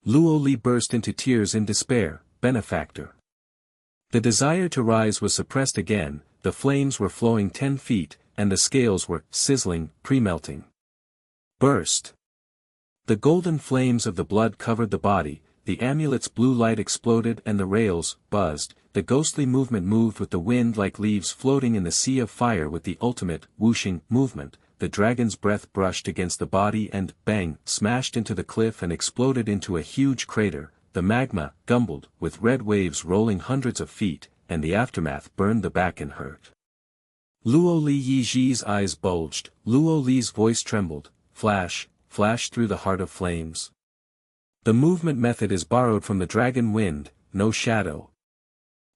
Luo Li burst into tears in despair. Benefactor. The desire to rise was suppressed again. The flames were flowing 10 feet, and the scales were sizzling, pre-melting. Burst. The golden flames of the blood covered the body. The amulet's blue light exploded and the rails buzzed. The ghostly movement moved with the wind like leaves floating in the sea of fire with the ultimate, whooshing, movement. The dragon's breath brushed against the body and, bang, smashed into the cliff and exploded into a huge crater. The magma gumbled, with red waves rolling hundreds of feet, and the aftermath burned the back and hurt. Luo Li Ye Zhi's eyes bulged. Luo Li's voice trembled. Flash, flash through the heart of flames. The movement method is borrowed from the dragon wind, no shadow.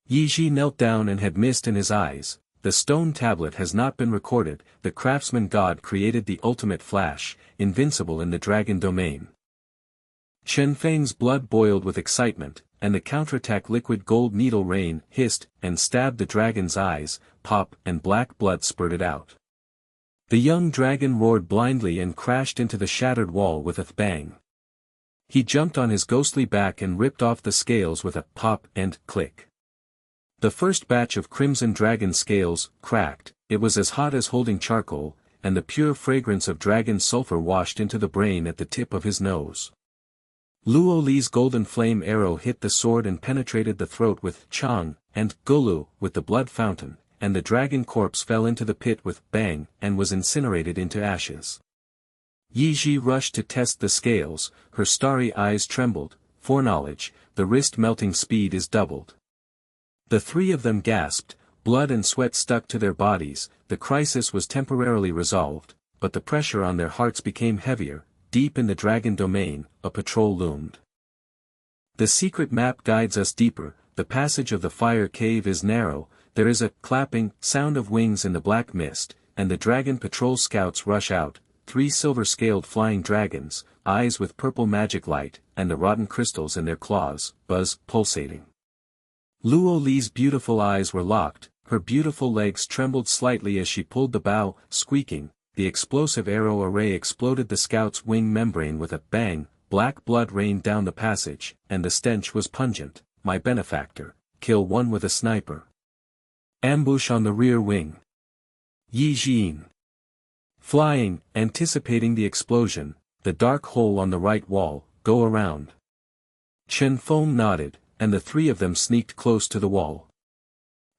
Ye Zhi knelt down and had mist in his eyes. The stone tablet has not been recorded. The Craftsman God created the ultimate flash, invincible in the dragon domain. Chen Feng's blood boiled with excitement, and the counterattack liquid gold needle rain hissed and stabbed the dragon's eyes. Pop, and black blood spurted out. The young dragon roared blindly and crashed into the shattered wall with a bang. He jumped on his ghostly back and ripped off the scales with a pop and click. The first batch of crimson dragon scales cracked. It was as hot as holding charcoal, and the pure fragrance of dragon sulfur washed into the brain at the tip of his nose. Luo Li's golden flame arrow hit the sword and penetrated the throat with Chang, and Golu with the blood fountain, and the dragon corpse fell into the pit with bang and was incinerated into ashes. Ye Zhi rushed to test the scales, her starry eyes trembled. Foreknowledge, the wrist melting speed is doubled. The three of them gasped, blood and sweat stuck to their bodies. The crisis was temporarily resolved, but the pressure on their hearts became heavier. Deep in the dragon domain, a patrol loomed. The secret map guides us deeper. The passage of the fire cave is narrow. There is a clapping sound of wings in the black mist, and the dragon patrol scouts rush out. 3 silver-scaled flying dragons, eyes with purple magic light, and the rotten crystals in their claws, buzz, pulsating. Luo Li's beautiful eyes were locked, her beautiful legs trembled slightly as she pulled the bow, squeaking. The explosive arrow array exploded the scout's wing membrane with a bang. Black blood rained down the passage, and the stench was pungent. My benefactor, kill one with a sniper. Ambush on the rear wing. Ye Zhi. Flying, anticipating the explosion, the dark hole on the right wall, go around. Chen Feng nodded, and the 3 of them sneaked close to the wall.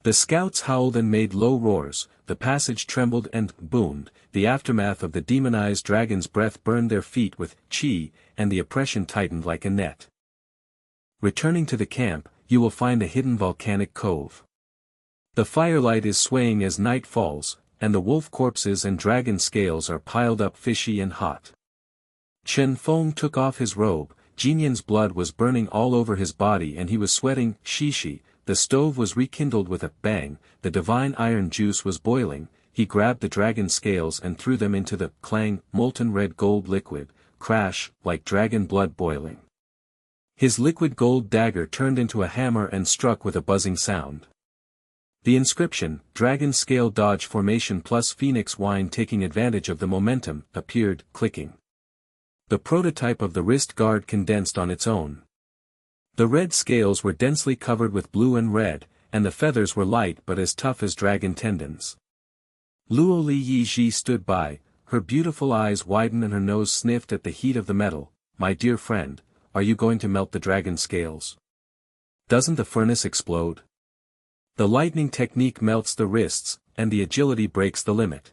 The scouts howled and made low roars, the passage trembled and boomed. The aftermath of the demonized dragon's breath burned their feet with chi, and the oppression tightened like a net. Returning to the camp, you will find a hidden volcanic cove. The firelight is swaying as night falls, and the wolf corpses and dragon scales are piled up fishy and hot. Chen Feng took off his robe. Jinyan's blood was burning all over his body and he was sweating. Shishi, the stove was rekindled with a bang. The divine iron juice was boiling. He grabbed the dragon scales and threw them into the clang, molten red gold liquid, crash, like dragon blood boiling. His liquid gold dagger turned into a hammer and struck with a buzzing sound. The inscription, Dragon Scale Dodge Formation plus Phoenix Wine taking advantage of the momentum, appeared, clicking. The prototype of the wrist guard condensed on its own. The red scales were densely covered with blue and red, and the feathers were light but as tough as dragon tendons. Luo Li Ye Zhi stood by, her beautiful eyes widened and her nose sniffed at the heat of the metal. My dear friend, are you going to melt the dragon scales? Doesn't the furnace explode? The lightning technique melts the wrists, and the agility breaks the limit.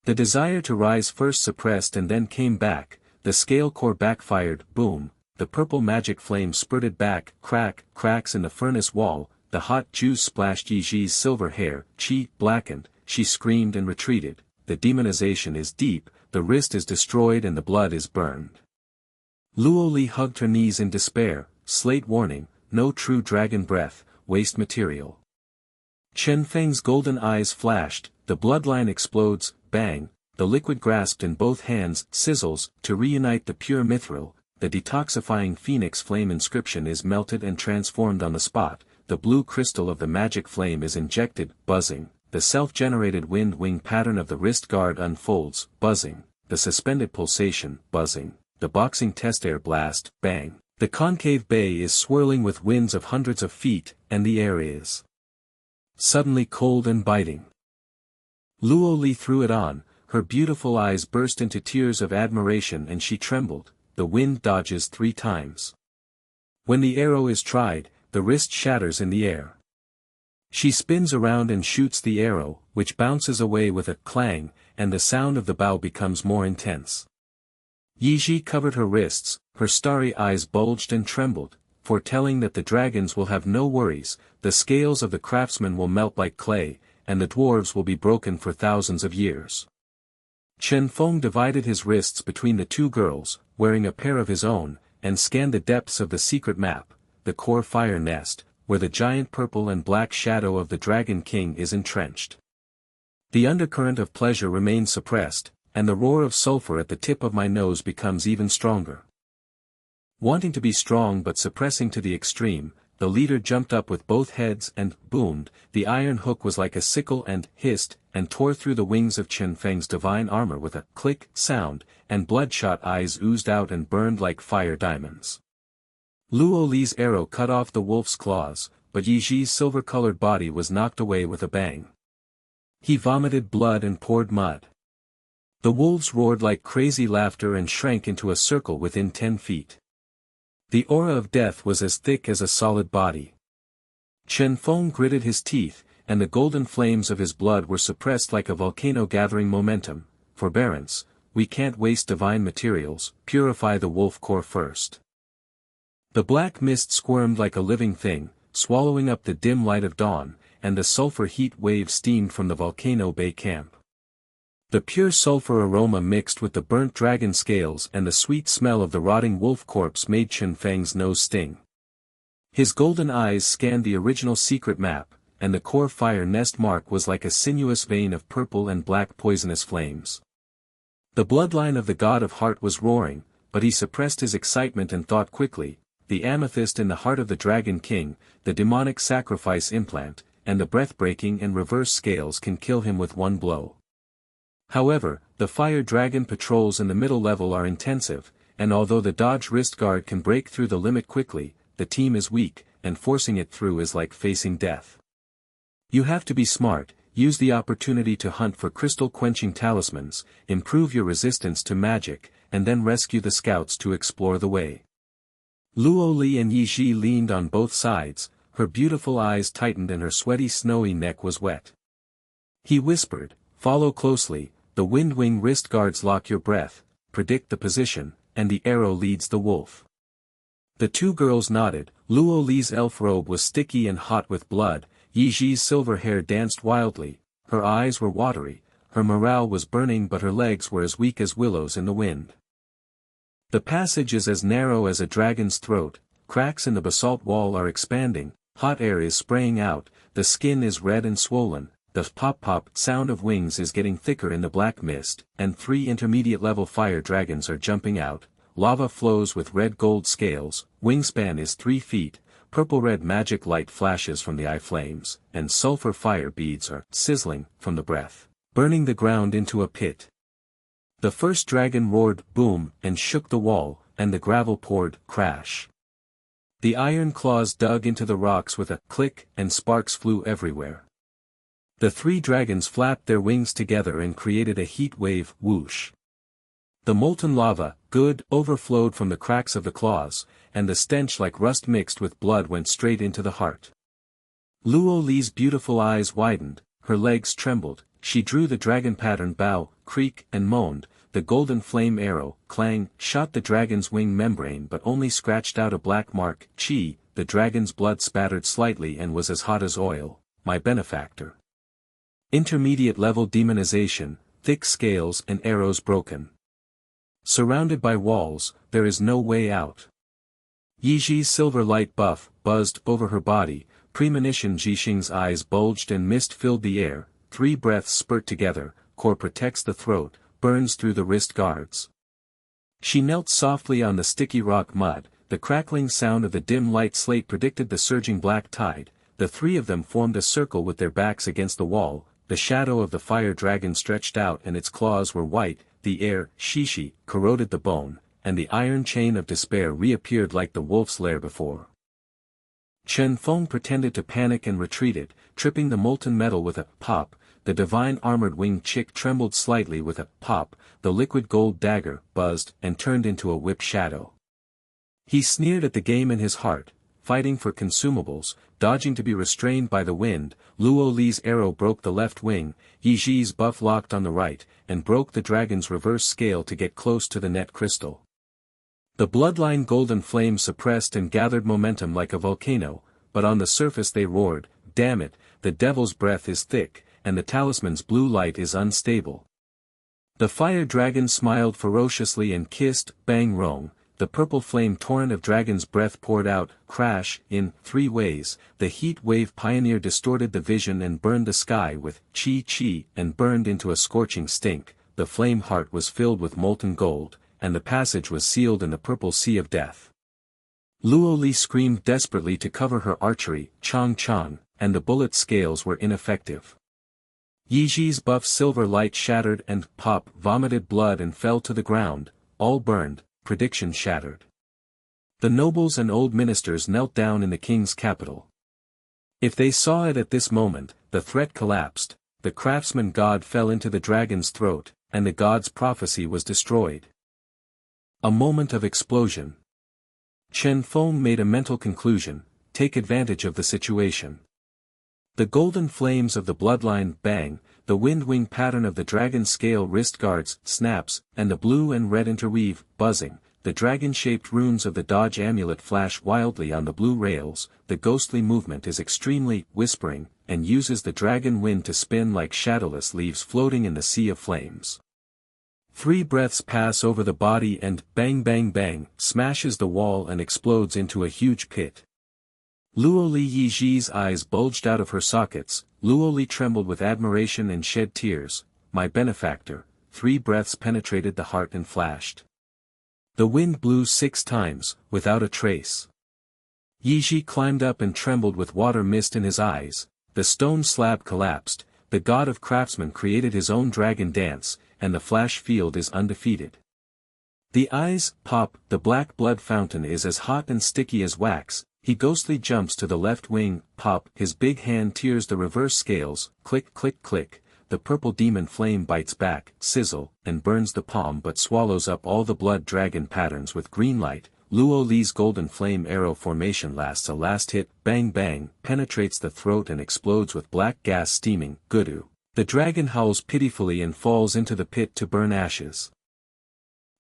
The desire to rise first suppressed and then came back. The scale core backfired, boom, the purple magic flame spurted back, cracks in the furnace wall, the hot juice splashed Ye Zhi's silver hair, chi blackened, she screamed and retreated. The demonization is deep, the wrist is destroyed and the blood is burned. Luo Li hugged her knees in despair. Slate warning, no true dragon breath. Waste material. Chen Feng's golden eyes flashed, the bloodline explodes, bang, the liquid grasped in both hands, sizzles, to reunite the pure mithril. The detoxifying phoenix flame inscription is melted and transformed on the spot. The blue crystal of the magic flame is injected, buzzing. The self-generated wind wing pattern of the wrist guard unfolds, buzzing. The suspended pulsation, buzzing. The boxing test air blast, bang. The concave bay is swirling with winds of hundreds of feet, and the air is suddenly cold and biting. Luo Li threw it on, her beautiful eyes burst into tears of admiration and she trembled. The wind dodges 3 times. When the arrow is tried, the wrist shatters in the air. She spins around and shoots the arrow, which bounces away with a clang, and the sound of the bow becomes more intense. Ye Zhi covered her wrists, her starry eyes bulged and trembled, foretelling that the dragons will have no worries. The scales of the craftsmen will melt like clay, and the dwarves will be broken for thousands of years. Chen Feng divided his wrists between the 2 girls, wearing a pair of his own, and scanned the depths of the secret map, the core fire nest, where the giant purple and black shadow of the Dragon King is entrenched. The undercurrent of pleasure remains suppressed, and the roar of sulfur at the tip of my nose becomes even stronger. Wanting to be strong but suppressing to the extreme, the leader jumped up with both heads and, boomed, the iron hook was like a sickle and, hissed, and tore through the wings of Chen Feng's divine armor with a click sound, and bloodshot eyes oozed out and burned like fire diamonds. Luo Li's arrow cut off the wolf's claws, but Ye Zhi's silver-colored body was knocked away with a bang. He vomited blood and poured mud. The wolves roared like crazy laughter and shrank into a circle within 10 feet. The aura of death was as thick as a solid body. Chen Feng gritted his teeth, and the golden flames of his blood were suppressed like a volcano gathering momentum. Forbearance, we can't waste divine materials, purify the wolf core first. The black mist squirmed like a living thing, swallowing up the dim light of dawn, and the sulfur heat wave steamed from the volcano bay camp. The pure sulfur aroma mixed with the burnt dragon scales and the sweet smell of the rotting wolf corpse made Chen Feng's nose sting. His golden eyes scanned the original secret map, and the core fire nest mark was like a sinuous vein of purple and black poisonous flames. The bloodline of the God of Heart was roaring, but he suppressed his excitement and thought quickly, the amethyst in the heart of the Dragon King, the demonic sacrifice implant, and the breath-breaking and reverse scales can kill him with one blow. However, the fire dragon patrols in the middle level are intensive, and although the dodge wrist guard can break through the limit quickly, the team is weak, and forcing it through is like facing death. You have to be smart, use the opportunity to hunt for crystal-quenching talismans, improve your resistance to magic, and then rescue the scouts to explore the way. Luo Li and Ye Zhi leaned on both sides, her beautiful eyes tightened and her sweaty snowy neck was wet. He whispered, follow closely, the wind-wing wrist guards lock your breath, predict the position, and the arrow leads the wolf. The two girls nodded. Luo Li's elf robe was sticky and hot with blood, Ye Zhi's silver hair danced wildly, her eyes were watery, her morale was burning but her legs were as weak as willows in the wind. The passage is as narrow as a dragon's throat, cracks in the basalt wall are expanding, hot air is spraying out, the skin is red and swollen, the pop-pop sound of wings is getting thicker in the black mist, and 3 intermediate-level fire dragons are jumping out, lava flows with red-gold scales, wingspan is 3 feet, purple-red magic light flashes from the eye flames, and sulfur fire beads are sizzling from the breath, burning the ground into a pit. The first dragon roared boom and shook the wall, and the gravel poured crash. The iron claws dug into the rocks with a click and sparks flew everywhere. The 3 dragons flapped their wings together and created a heat wave whoosh. The molten lava, good, overflowed from the cracks of the claws, and the stench like rust mixed with blood went straight into the heart. Luo Li's beautiful eyes widened, her legs trembled, she drew the dragon pattern bow, creak and moaned, the golden flame arrow, clang, shot the dragon's wing membrane but only scratched out a black mark, chi, the dragon's blood spattered slightly and was as hot as oil, my benefactor. Intermediate level demonization, thick scales and arrows broken. Surrounded by walls, there is no way out. Ye Zhi's silver light buff buzzed over her body, premonition Zhixing's eyes bulged and mist filled the air, 3 breaths spurt together, core protects the throat, burns through the wrist guards. She knelt softly on the sticky rock mud, the crackling sound of the dim light slate predicted the surging black tide, the 3 of them formed a circle with their backs against the wall, the shadow of the fire dragon stretched out and its claws were white, the air, shishi, corroded the bone, and the iron chain of despair reappeared like the wolf's lair before. Chen Feng pretended to panic and retreated, tripping the molten metal with a pop, the divine armored winged chick trembled slightly with a pop, the liquid gold dagger buzzed and turned into a whip shadow. He sneered at the game in his heart, fighting for consumables, dodging to be restrained by the wind. Luo Li's arrow broke the left wing, Ye Zhi's buff locked on the right, and broke the dragon's reverse scale to get close to the net crystal. The bloodline golden flame suppressed and gathered momentum like a volcano, but on the surface they roared, damn it, the devil's breath is thick, and the talisman's blue light is unstable. The fire dragon smiled ferociously and kissed, bang rong, the purple flame torrent of dragon's breath poured out, crash, in 3 ways, the heat wave pioneer distorted the vision and burned the sky with chi and burned into a scorching stink, the flame heart was filled with molten gold, and the passage was sealed in the purple sea of death. Luo Li screamed desperately to cover her archery, Chang Chang, and the bullet scales were ineffective. Ye Zhi's buff silver light shattered and Pop vomited blood and fell to the ground, all burned, prediction shattered. The nobles and old ministers knelt down in the king's capital. If they saw it at this moment, the threat collapsed, the craftsman god fell into the dragon's throat, and the god's prophecy was destroyed. A moment of explosion. Chen Feng made a mental conclusion: take advantage of the situation. The golden flames of the bloodline bang, the wind-wing pattern of the dragon scale wrist guards snaps, and the blue and red interweave buzzing. The dragon-shaped runes of the dodge amulet flash wildly on the blue rails. The ghostly movement is extremely whispering, and uses the dragon wind to spin like shadowless leaves floating in the sea of flames. 3 breaths pass over the body and bang bang bang, smashes the wall and explodes into a huge pit. Luo Li Ye Zhi's eyes bulged out of her sockets. Luo Li trembled with admiration and shed tears. My benefactor. 3 breaths penetrated the heart and flashed. The wind blew 6 times, without a trace. Ye Zhi climbed up and trembled with water mist in his eyes. The stone slab collapsed. The God of Craftsman created his own dragon dance, and the flash field is undefeated. The eyes pop. The black blood fountain is as hot and sticky as wax. He ghostly jumps to the left wing, pop. His big hand tears the reverse scales, click click click. The purple demon flame bites back, sizzle, and burns the palm but swallows up all the blood dragon patterns with green light. Luo Li's golden flame arrow formation lasts a last hit, bang bang, penetrates the throat and explodes with black gas steaming, gudu. The dragon howls pitifully and falls into the pit to burn ashes.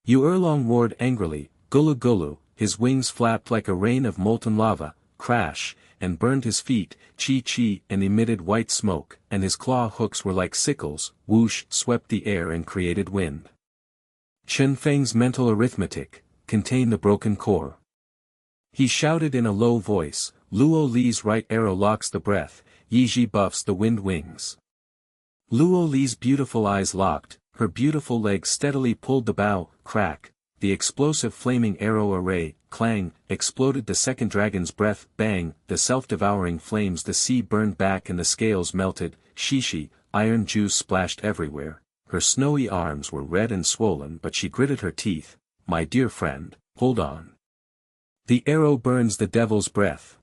Yu Erlong roared angrily, gulu gulu, his wings flapped like a rain of molten lava, crash, and burned his feet, chi-chi, and emitted white smoke, and his claw hooks were like sickles, whoosh, swept the air and created wind. Chen Feng's mental arithmetic, contain the broken core. He shouted in a low voice, Luo Li's right arrow locks the breath, Ye Zhi buffs the wind wings. Luo Li's beautiful eyes locked, her beautiful legs steadily pulled the bow, crack, the explosive flaming arrow array, clang, exploded the second dragon's breath, bang, the self-devouring flames the sea burned back and the scales melted, shishi, iron juice splashed everywhere, her snowy arms were red and swollen but she gritted her teeth, my dear friend, hold on. The arrow burns the devil's breath.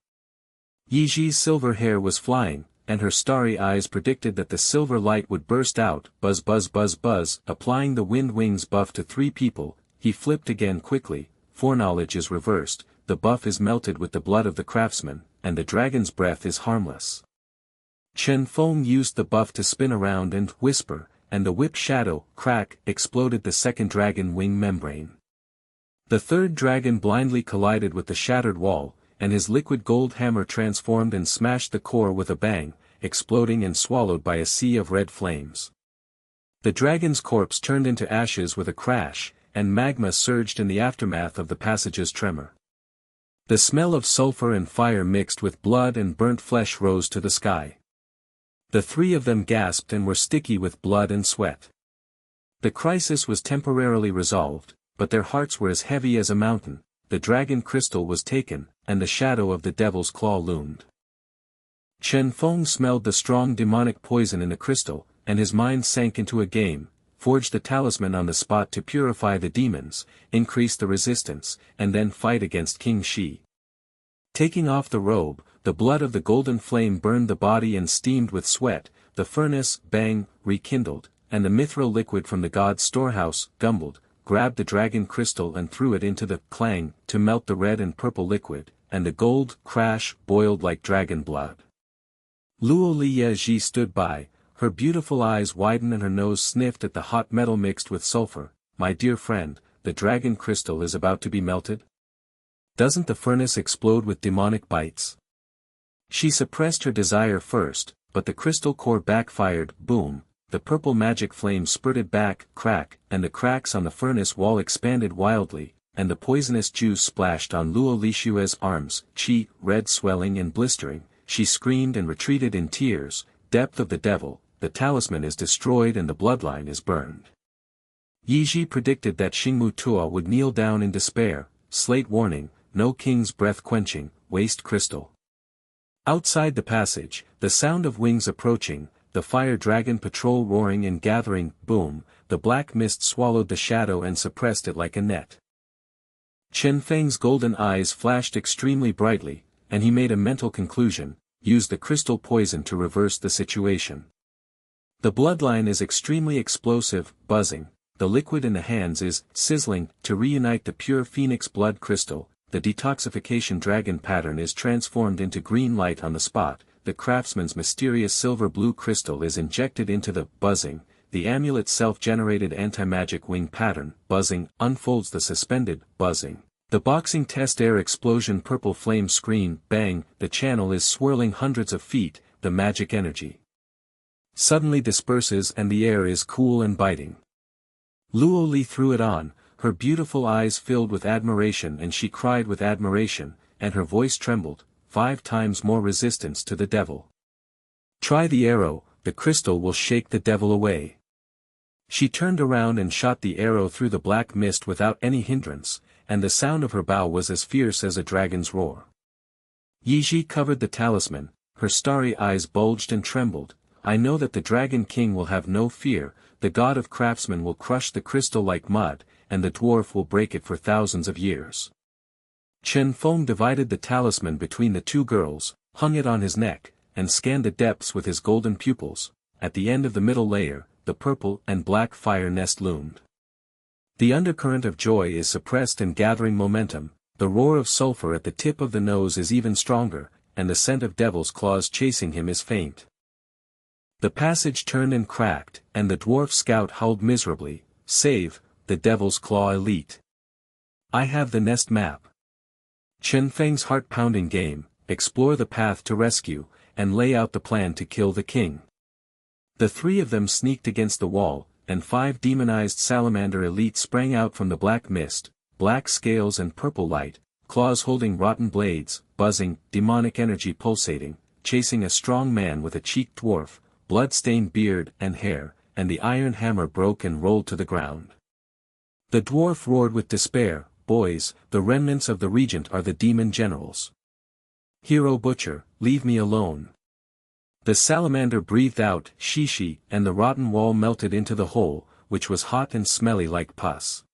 Ye Zhi's silver hair was flying, and her starry eyes predicted that the silver light would burst out, buzz buzz buzz buzz, applying the wind wings buff to 3 people, he flipped again quickly, foreknowledge is reversed, the buff is melted with the blood of the craftsman, and the dragon's breath is harmless. Chen Feng used the buff to spin around and whisper, and the whip shadow, crack, exploded the second dragon wing membrane. The third dragon blindly collided with the shattered wall, and his liquid gold hammer transformed and smashed the core with a bang, exploding and swallowed by a sea of red flames. The dragon's corpse turned into ashes with a crash, and magma surged in the aftermath of the passage's tremor. The smell of sulfur and fire mixed with blood and burnt flesh rose to the sky. The 3 of them gasped and were sticky with blood and sweat. The crisis was temporarily resolved, but their hearts were as heavy as a mountain. The dragon crystal was taken, and the shadow of the devil's claw loomed. Chen Feng smelled the strong demonic poison in the crystal, and his mind sank into a game, forge the talisman on the spot to purify the demons, increase the resistance, and then fight against King Shi. Taking off the robe, the blood of the golden flame burned the body and steamed with sweat, the furnace, bang, rekindled, and the mithril liquid from the god's storehouse, gumbled, grabbed the dragon crystal and threw it into the clang to melt the red and purple liquid, and the gold, crash, boiled like dragon blood. Luo Li Ye Zhi stood by, her beautiful eyes widened and her nose sniffed at the hot metal mixed with sulfur. My dear friend, the dragon crystal is about to be melted? Doesn't the furnace explode with demonic bites? She suppressed her desire first, but the crystal core backfired, boom, the purple magic flame spurted back, crack, and the cracks on the furnace wall expanded wildly, and the poisonous juice splashed on Luo Lishue's arms, chi, red swelling and blistering. She screamed and retreated in tears, depth of the devil, the talisman is destroyed and the bloodline is burned. Ye Zhi predicted that Xingmu Tua would kneel down in despair, slate warning, no king's breath quenching, waste crystal. Outside the passage, the sound of wings approaching, the fire dragon patrol roaring and gathering, boom, the black mist swallowed the shadow and suppressed it like a net. Chen Feng's golden eyes flashed extremely brightly, and he made a mental conclusion: use the crystal poison to reverse the situation. The bloodline is extremely explosive, buzzing, the liquid in the hands is sizzling. To reunite the pure phoenix blood crystal, the detoxification dragon pattern is transformed into green light on the spot, the craftsman's mysterious silver-blue crystal is injected into the buzzing, the amulet's self-generated anti-magic wing pattern, buzzing, unfolds the suspended, buzzing. The boxing test air explosion purple flame screen, bang, the channel is swirling hundreds of feet, the magic energy suddenly disperses and the air is cool and biting. Luo Li threw it on, her beautiful eyes filled with admiration and she cried with admiration, and her voice trembled, 5 times more resistance to the devil. Try the arrow, the crystal will shake the devil away. She turned around and shot the arrow through the black mist without any hindrance, and the sound of her bow was as fierce as a dragon's roar. Ye Zhi covered the talisman, her starry eyes bulged and trembled. I know that the Dragon King will have no fear, the God of Craftsman will crush the crystal like mud, and the dwarf will break it for thousands of years. Chen Feng divided the talisman between the two girls, hung it on his neck, and scanned the depths with his golden pupils. At the end of the middle layer, the purple and black fire nest loomed. The undercurrent of joy is suppressed and gathering momentum, the roar of sulfur at the tip of the nose is even stronger, and the scent of devil's claws chasing him is faint. The passage turned and cracked, and the dwarf scout howled miserably, save, the devil's claw elite. I have the nest map. Chen Feng's heart-pounding game, explore the path to rescue, and lay out the plan to kill the king. The 3 of them sneaked against the wall, and 5 demonized salamander elites sprang out from the black mist, black scales and purple light, claws holding rotten blades, buzzing, demonic energy pulsating, chasing a strong man with a cheeked dwarf, blood-stained beard and hair, and the iron hammer broke and rolled to the ground. The dwarf roared with despair, boys, the remnants of the regent are the demon generals. Hero butcher, leave me alone. The salamander breathed out, shishi, and the rotten wall melted into the hole, which was hot and smelly like pus.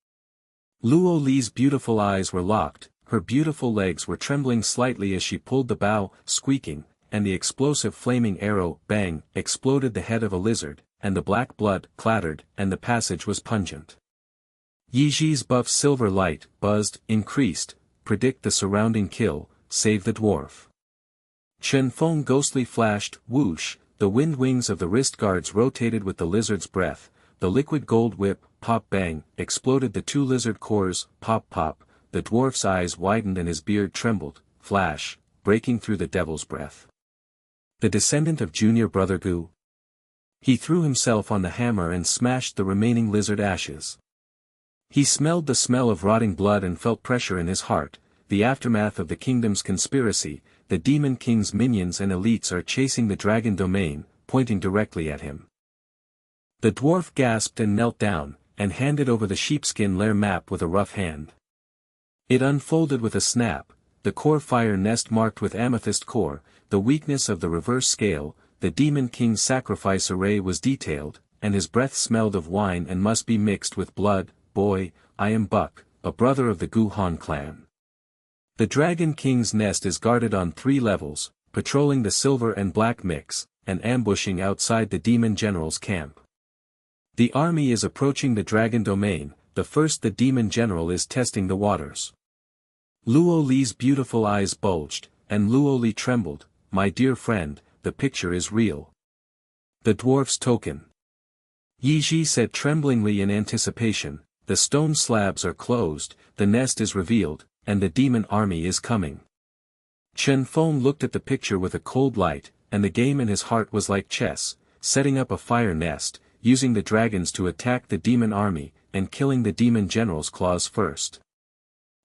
Luo Li's beautiful eyes were locked, her beautiful legs were trembling slightly as she pulled the bow, squeaking, and the explosive flaming arrow, bang, exploded the head of a lizard, and the black blood clattered, and the passage was pungent. Ye Zhi's buff silver light, buzzed, increased, predict the surrounding kill, save the dwarf. Chen Feng ghostly flashed, whoosh, the wind wings of the wrist guards rotated with the lizard's breath, the liquid gold whip, pop bang, exploded the 2 lizard cores, pop pop, the dwarf's eyes widened and his beard trembled, flash, breaking through the devil's breath. The descendant of junior brother Gu. He threw himself on the hammer and smashed the remaining lizard ashes. He smelled the smell of rotting blood and felt pressure in his heart, the aftermath of the kingdom's conspiracy, the demon king's minions and elites are chasing the dragon domain, pointing directly at him. The dwarf gasped and knelt down, and handed over the sheepskin lair map with a rough hand. It unfolded with a snap, the core fire nest marked with amethyst core, the weakness of the reverse scale, the demon king's sacrifice array was detailed, and his breath smelled of wine and must be mixed with blood. Boy, I am Buck, a brother of the Gu Han clan. The Dragon King's nest is guarded on 3 levels, patrolling the silver and black mix, and ambushing outside the demon general's camp. The army is approaching the dragon domain, the demon general is testing the waters. Luo Li's beautiful eyes bulged, and Luo Li trembled, my dear friend, the picture is real. The dwarf's token. Ye Zhi said tremblingly in anticipation, the stone slabs are closed, the nest is revealed, and the demon army is coming. Chen Feng looked at the picture with a cold light, and the game in his heart was like chess, setting up a fire nest, using the dragons to attack the demon army, and killing the demon general's claws first.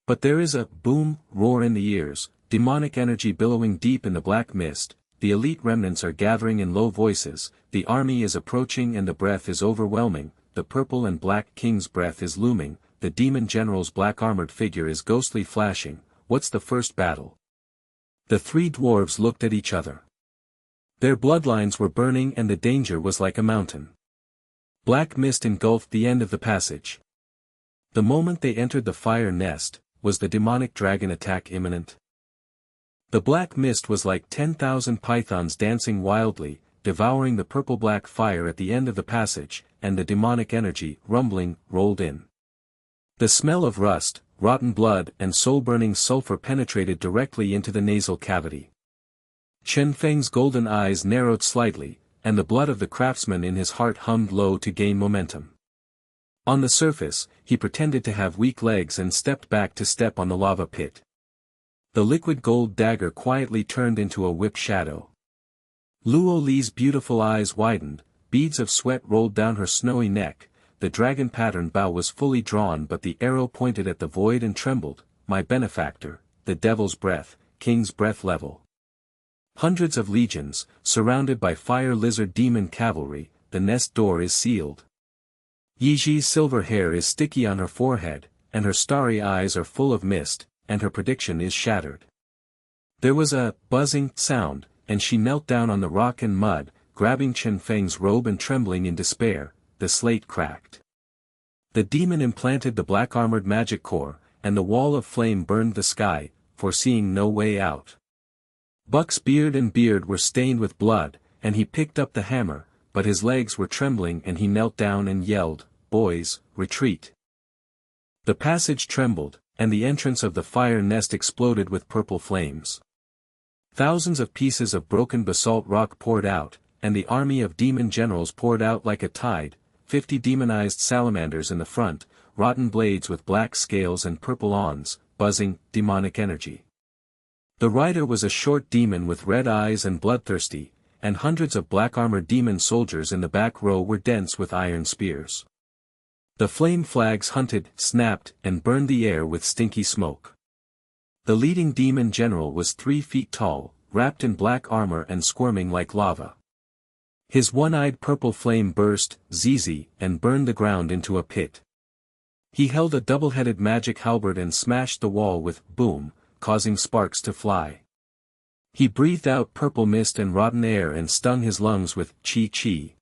But there is a boom, roar in the ears, demonic energy billowing deep in the black mist, the elite remnants are gathering in low voices, the army is approaching and the breath is overwhelming, the purple and black king's breath is looming, the demon general's black armored figure is ghostly flashing, what's the first battle? The three dwarves looked at each other. Their bloodlines were burning and the danger was like a mountain. Black mist engulfed the end of the passage. The moment they entered the fire nest, was the demonic dragon attack imminent? The black mist was like 10,000 pythons dancing wildly, devouring the purple-black fire at the end of the passage, and the demonic energy, rumbling, rolled in. The smell of rust, rotten blood and soul-burning sulfur penetrated directly into the nasal cavity. Chen Feng's golden eyes narrowed slightly, and the blood of the craftsman in his heart hummed low to gain momentum. On the surface, he pretended to have weak legs and stepped back to step on the lava pit. The liquid gold dagger quietly turned into a whip shadow. Luo Li's beautiful eyes widened, beads of sweat rolled down her snowy neck, the dragon pattern bow was fully drawn but the arrow pointed at the void and trembled, my benefactor, the devil's breath, king's breath level. Hundreds of legions, surrounded by fire lizard demon cavalry, the nest door is sealed. Ye Zhi's silver hair is sticky on her forehead, and her starry eyes are full of mist, and her prediction is shattered. There was a buzzing sound, and she knelt down on the rock and mud, grabbing Chen Feng's robe and trembling in despair. The slate cracked. The demon implanted the black-armored magic core, and the wall of flame burned the sky, foreseeing no way out. Buck's beard and beard were stained with blood, and he picked up the hammer, but his legs were trembling and he knelt down and yelled, "Boys, retreat." The passage trembled, and the entrance of the fire nest exploded with purple flames. Thousands of pieces of broken basalt rock poured out, and the army of demon generals poured out like a tide, 50 demonized salamanders in the front, rotten blades with black scales and purple awns, buzzing, demonic energy. The rider was a short demon with red eyes and bloodthirsty, and hundreds of black-armored demon soldiers in the back row were dense with iron spears. The flame flags hunted, snapped, and burned the air with stinky smoke. The leading demon general was 3 feet tall, wrapped in black armor and squirming like lava. His one-eyed purple flame burst, Ye Zhi, and burned the ground into a pit. He held a double-headed magic halberd and smashed the wall with boom, causing sparks to fly. He breathed out purple mist and rotten air and stung his lungs with chi-chi.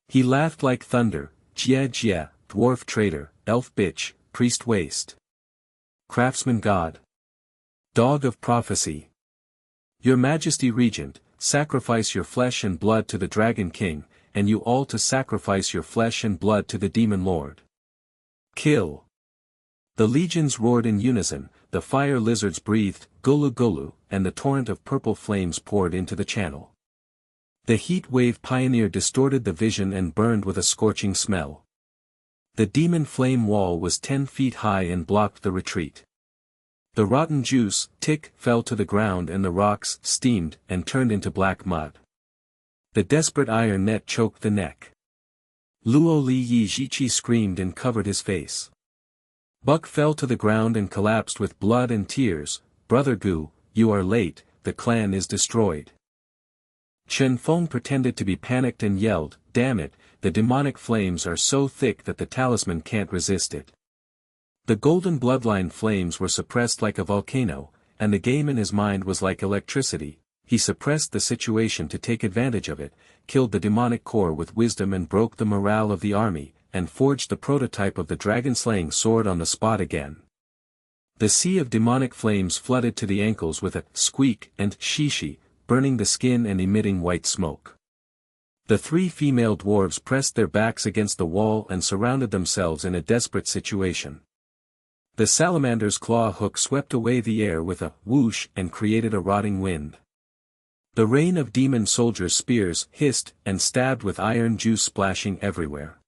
He laughed like thunder, jia jia, dwarf traitor, elf bitch, priest waste. Craftsman God. Dog of prophecy. Your Majesty Regent, sacrifice your flesh and blood to the Dragon King, and you all to sacrifice your flesh and blood to the Demon Lord. Kill. The legions roared in unison, the fire lizards breathed, gulu gulu, and the torrent of purple flames poured into the channel. The heat wave pioneer distorted the vision and burned with a scorching smell. The demon flame wall was 10 feet high and blocked the retreat. The rotten juice, tick, fell to the ground and the rocks, steamed, and turned into black mud. The desperate iron net choked the neck. Luo Li Ye Zhi screamed and covered his face. Buck fell to the ground and collapsed with blood and tears. Brother Gu, you are late, the clan is destroyed. Chen Feng pretended to be panicked and yelled, damn it, the demonic flames are so thick that the talisman can't resist it. The golden bloodline flames were suppressed like a volcano, and the game in his mind was like electricity. He suppressed the situation to take advantage of it, killed the demonic core with wisdom and broke the morale of the army, and forged the prototype of the dragon-slaying sword on the spot again. The sea of demonic flames flooded to the ankles with a squeak and shishi, burning the skin and emitting white smoke. The 3 female dwarves pressed their backs against the wall and surrounded themselves in a desperate situation. The salamander's claw hook swept away the air with a whoosh and created a rotting wind. The rain of demon soldiers' spears hissed and stabbed with iron juice splashing everywhere.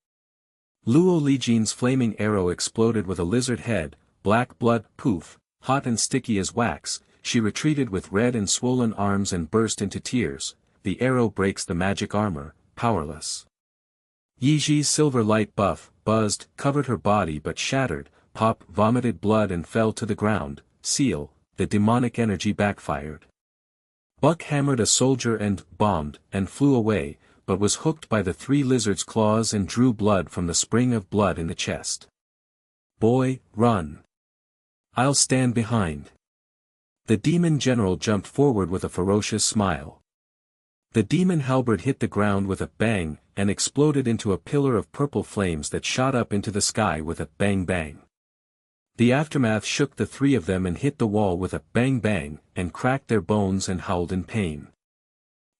Luo Li's flaming arrow exploded with a lizard head, black blood, poof, hot and sticky as wax. She retreated with red and swollen arms and burst into tears. The arrow breaks the magic armor, powerless. Ye Zhi's silver light buff, buzzed, covered her body but shattered. Pop vomited blood and fell to the ground. Seal, the demonic energy backfired. Buck hammered a soldier and bombed and flew away, but was hooked by the 3 lizards' claws and drew blood from the spring of blood in the chest. Boy, run. I'll stand behind. The demon general jumped forward with a ferocious smile. The demon halberd hit the ground with a bang, and exploded into a pillar of purple flames that shot up into the sky with a bang bang. The aftermath shook the three of them and hit the wall with a bang bang, and cracked their bones and howled in pain.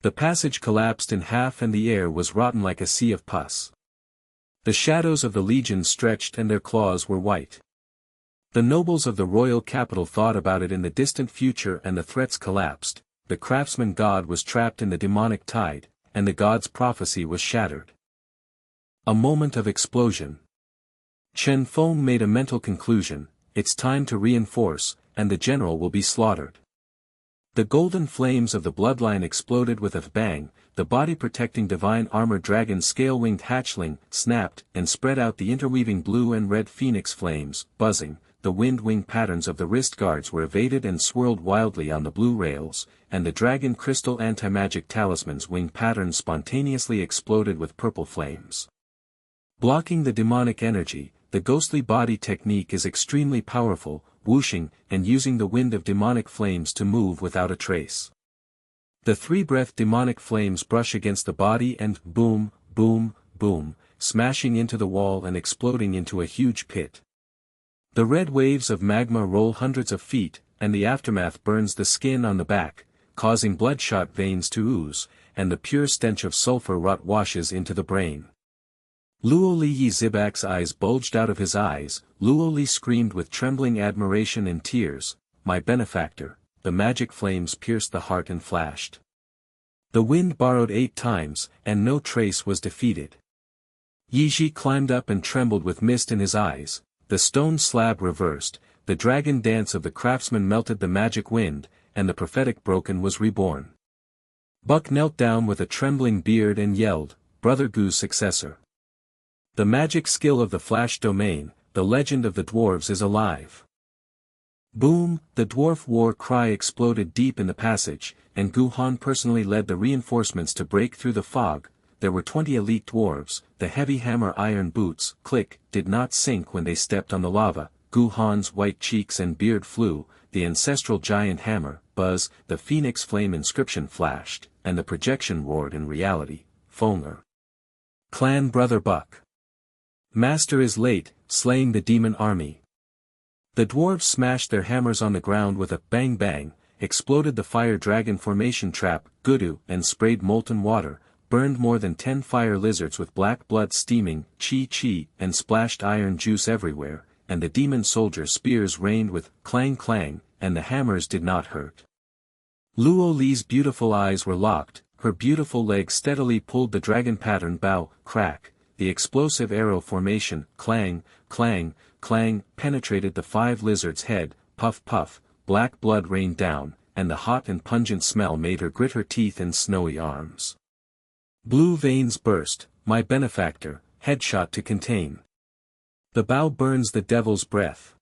The passage collapsed in half and the air was rotten like a sea of pus. The shadows of the legions stretched and their claws were white. The nobles of the royal capital thought about it in the distant future and the threats collapsed. The craftsman god was trapped in the demonic tide, and the god's prophecy was shattered. A moment of explosion. Chen Feng made a mental conclusion: it's time to reinforce, and the general will be slaughtered. The golden flames of the bloodline exploded with a bang, the body-protecting divine armor dragon scale-winged hatchling snapped and spread out the interweaving blue and red phoenix flames, buzzing. The wind-wing patterns of the wrist guards were evaded and swirled wildly on the blue rails, and the dragon crystal anti-magic talisman's wing patterns spontaneously exploded with purple flames. Blocking the demonic energy, the ghostly body technique is extremely powerful, whooshing and using the wind of demonic flames to move without a trace. The three-breath demonic flames brush against the body and boom, boom, boom, smashing into the wall and exploding into a huge pit. The red waves of magma roll hundreds of feet, and the aftermath burns the skin on the back, causing bloodshot veins to ooze, and the pure stench of sulfur rot washes into the brain. Luo Li Ye Zhi's eyes bulged out of his eyes. Luo Li screamed with trembling admiration and tears, "My benefactor!" The magic flames pierced the heart and flashed. The wind borrowed 8 times, and no trace was defeated. Ye Zhi climbed up and trembled with mist in his eyes. The stone slab reversed, the dragon dance of the craftsman melted the magic wind, and the prophetic broken was reborn. Buck knelt down with a trembling beard and yelled, "Brother Gu's successor. The magic skill of the flash domain, the legend of the dwarves is alive." Boom! The dwarf war cry exploded deep in the passage, and Gu Han personally led the reinforcements to break through the fog. There were 20 elite dwarves. The heavy hammer iron boots, click, did not sink when they stepped on the lava. Gu Han's white cheeks and beard flew, the ancestral giant hammer, buzz, the phoenix flame inscription flashed, and the projection roared in reality, Fonger. Clan Brother Buck. Master is late, slaying the demon army. The dwarves smashed their hammers on the ground with a bang bang, exploded the fire dragon formation trap, Gudu, and sprayed molten water, burned more than 10 fire lizards with black blood steaming, chi, and splashed iron juice everywhere, and the demon soldiers' spears rained with clang clang, and the hammers did not hurt. Luo Li's beautiful eyes were locked, her beautiful legs steadily pulled the dragon pattern bow, crack, the explosive arrow formation, clang, clang, clang, penetrated the 5 lizards' head, puff puff, black blood rained down, and the hot and pungent smell made her grit her teeth and snowy arms. Blue veins burst, my benefactor, headshot to contain. The bow burns the devil's breath.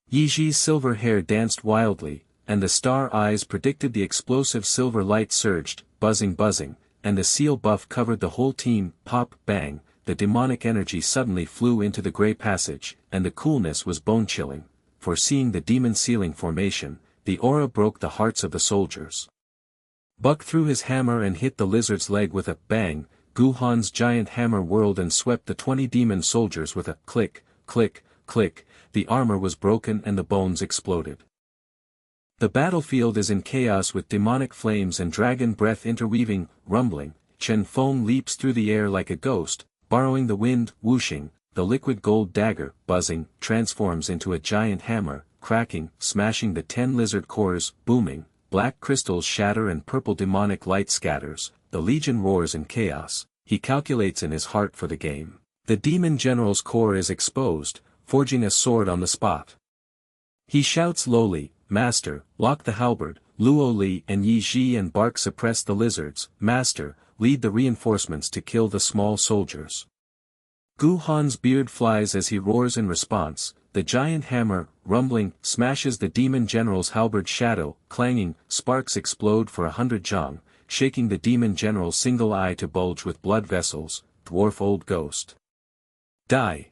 Ye Zhi's silver hair danced wildly, and the star eyes predicted the explosive silver light surged, buzzing, and the seal buff covered the whole team, pop, bang, the demonic energy suddenly flew into the grey passage, and the coolness was bone-chilling, for seeing the demon sealing formation, the aura broke the hearts of the soldiers. Buck threw his hammer and hit the lizard's leg with a bang. Gu Han's giant hammer whirled and swept the 20 demon soldiers with a click, click, click. The armor was broken and the bones exploded. The battlefield is in chaos with demonic flames and dragon breath interweaving, rumbling. Chen Feng leaps through the air like a ghost, borrowing the wind, whooshing. The liquid gold dagger, buzzing, transforms into a giant hammer, cracking, smashing the 10 lizard cores, booming. Black crystals shatter and purple demonic light scatters, the legion roars in chaos. He calculates in his heart for the game. The demon general's core is exposed, forging a sword on the spot. He shouts lowly, "Master, lock the halberd." Luo Li and Ye Zhi and Bark suppress the lizards. "Master, lead the reinforcements to kill the small soldiers." Gu Han's beard flies as he roars in response. The giant hammer, rumbling, smashes the demon general's halberd shadow, clanging, sparks explode for 100 zhang, shaking the demon general's single eye to bulge with blood vessels, dwarf old ghost. Die.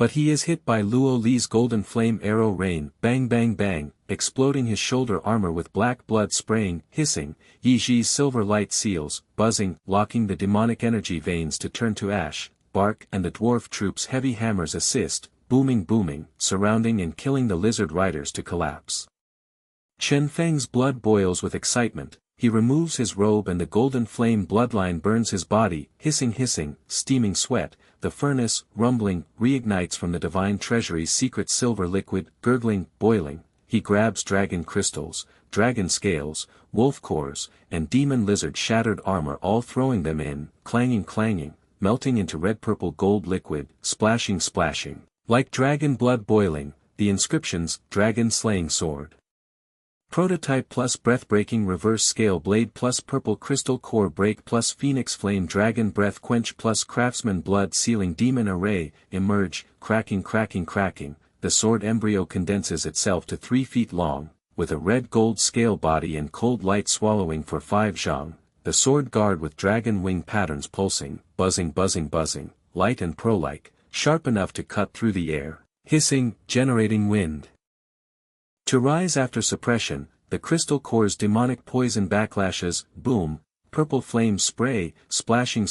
But he is hit by Luo Li's golden flame arrow rain, bang bang bang, exploding his shoulder armor with black blood spraying, hissing, Ye Zhi's silver light seals, buzzing, locking the demonic energy veins to turn to ash, bark and the dwarf troops' heavy hammers assist, booming booming, surrounding and killing the lizard riders to collapse. Chen Feng's blood boils with excitement, he removes his robe and the golden flame bloodline burns his body, hissing, steaming sweat, the furnace, rumbling, reignites from the divine treasury's secret silver liquid, gurgling, boiling, he grabs dragon crystals, dragon scales, wolf cores, and demon lizard shattered armor all throwing them in, clanging, melting into red-purple gold liquid, splashing, like dragon blood boiling, the inscriptions, dragon slaying sword. Prototype plus breath-breaking reverse scale blade plus purple crystal core break plus phoenix flame dragon breath quench plus craftsman blood sealing demon array, emerge, cracking, the sword embryo condenses itself to 3 feet long, with a red gold scale body and cold light swallowing for 5 zhang, the sword guard with dragon wing patterns pulsing, buzzing, light and pro-like, sharp enough to cut through the air, hissing, generating wind. To rise after suppression, the crystal core's demonic poison backlashes, boom, purple flame spray, splashing,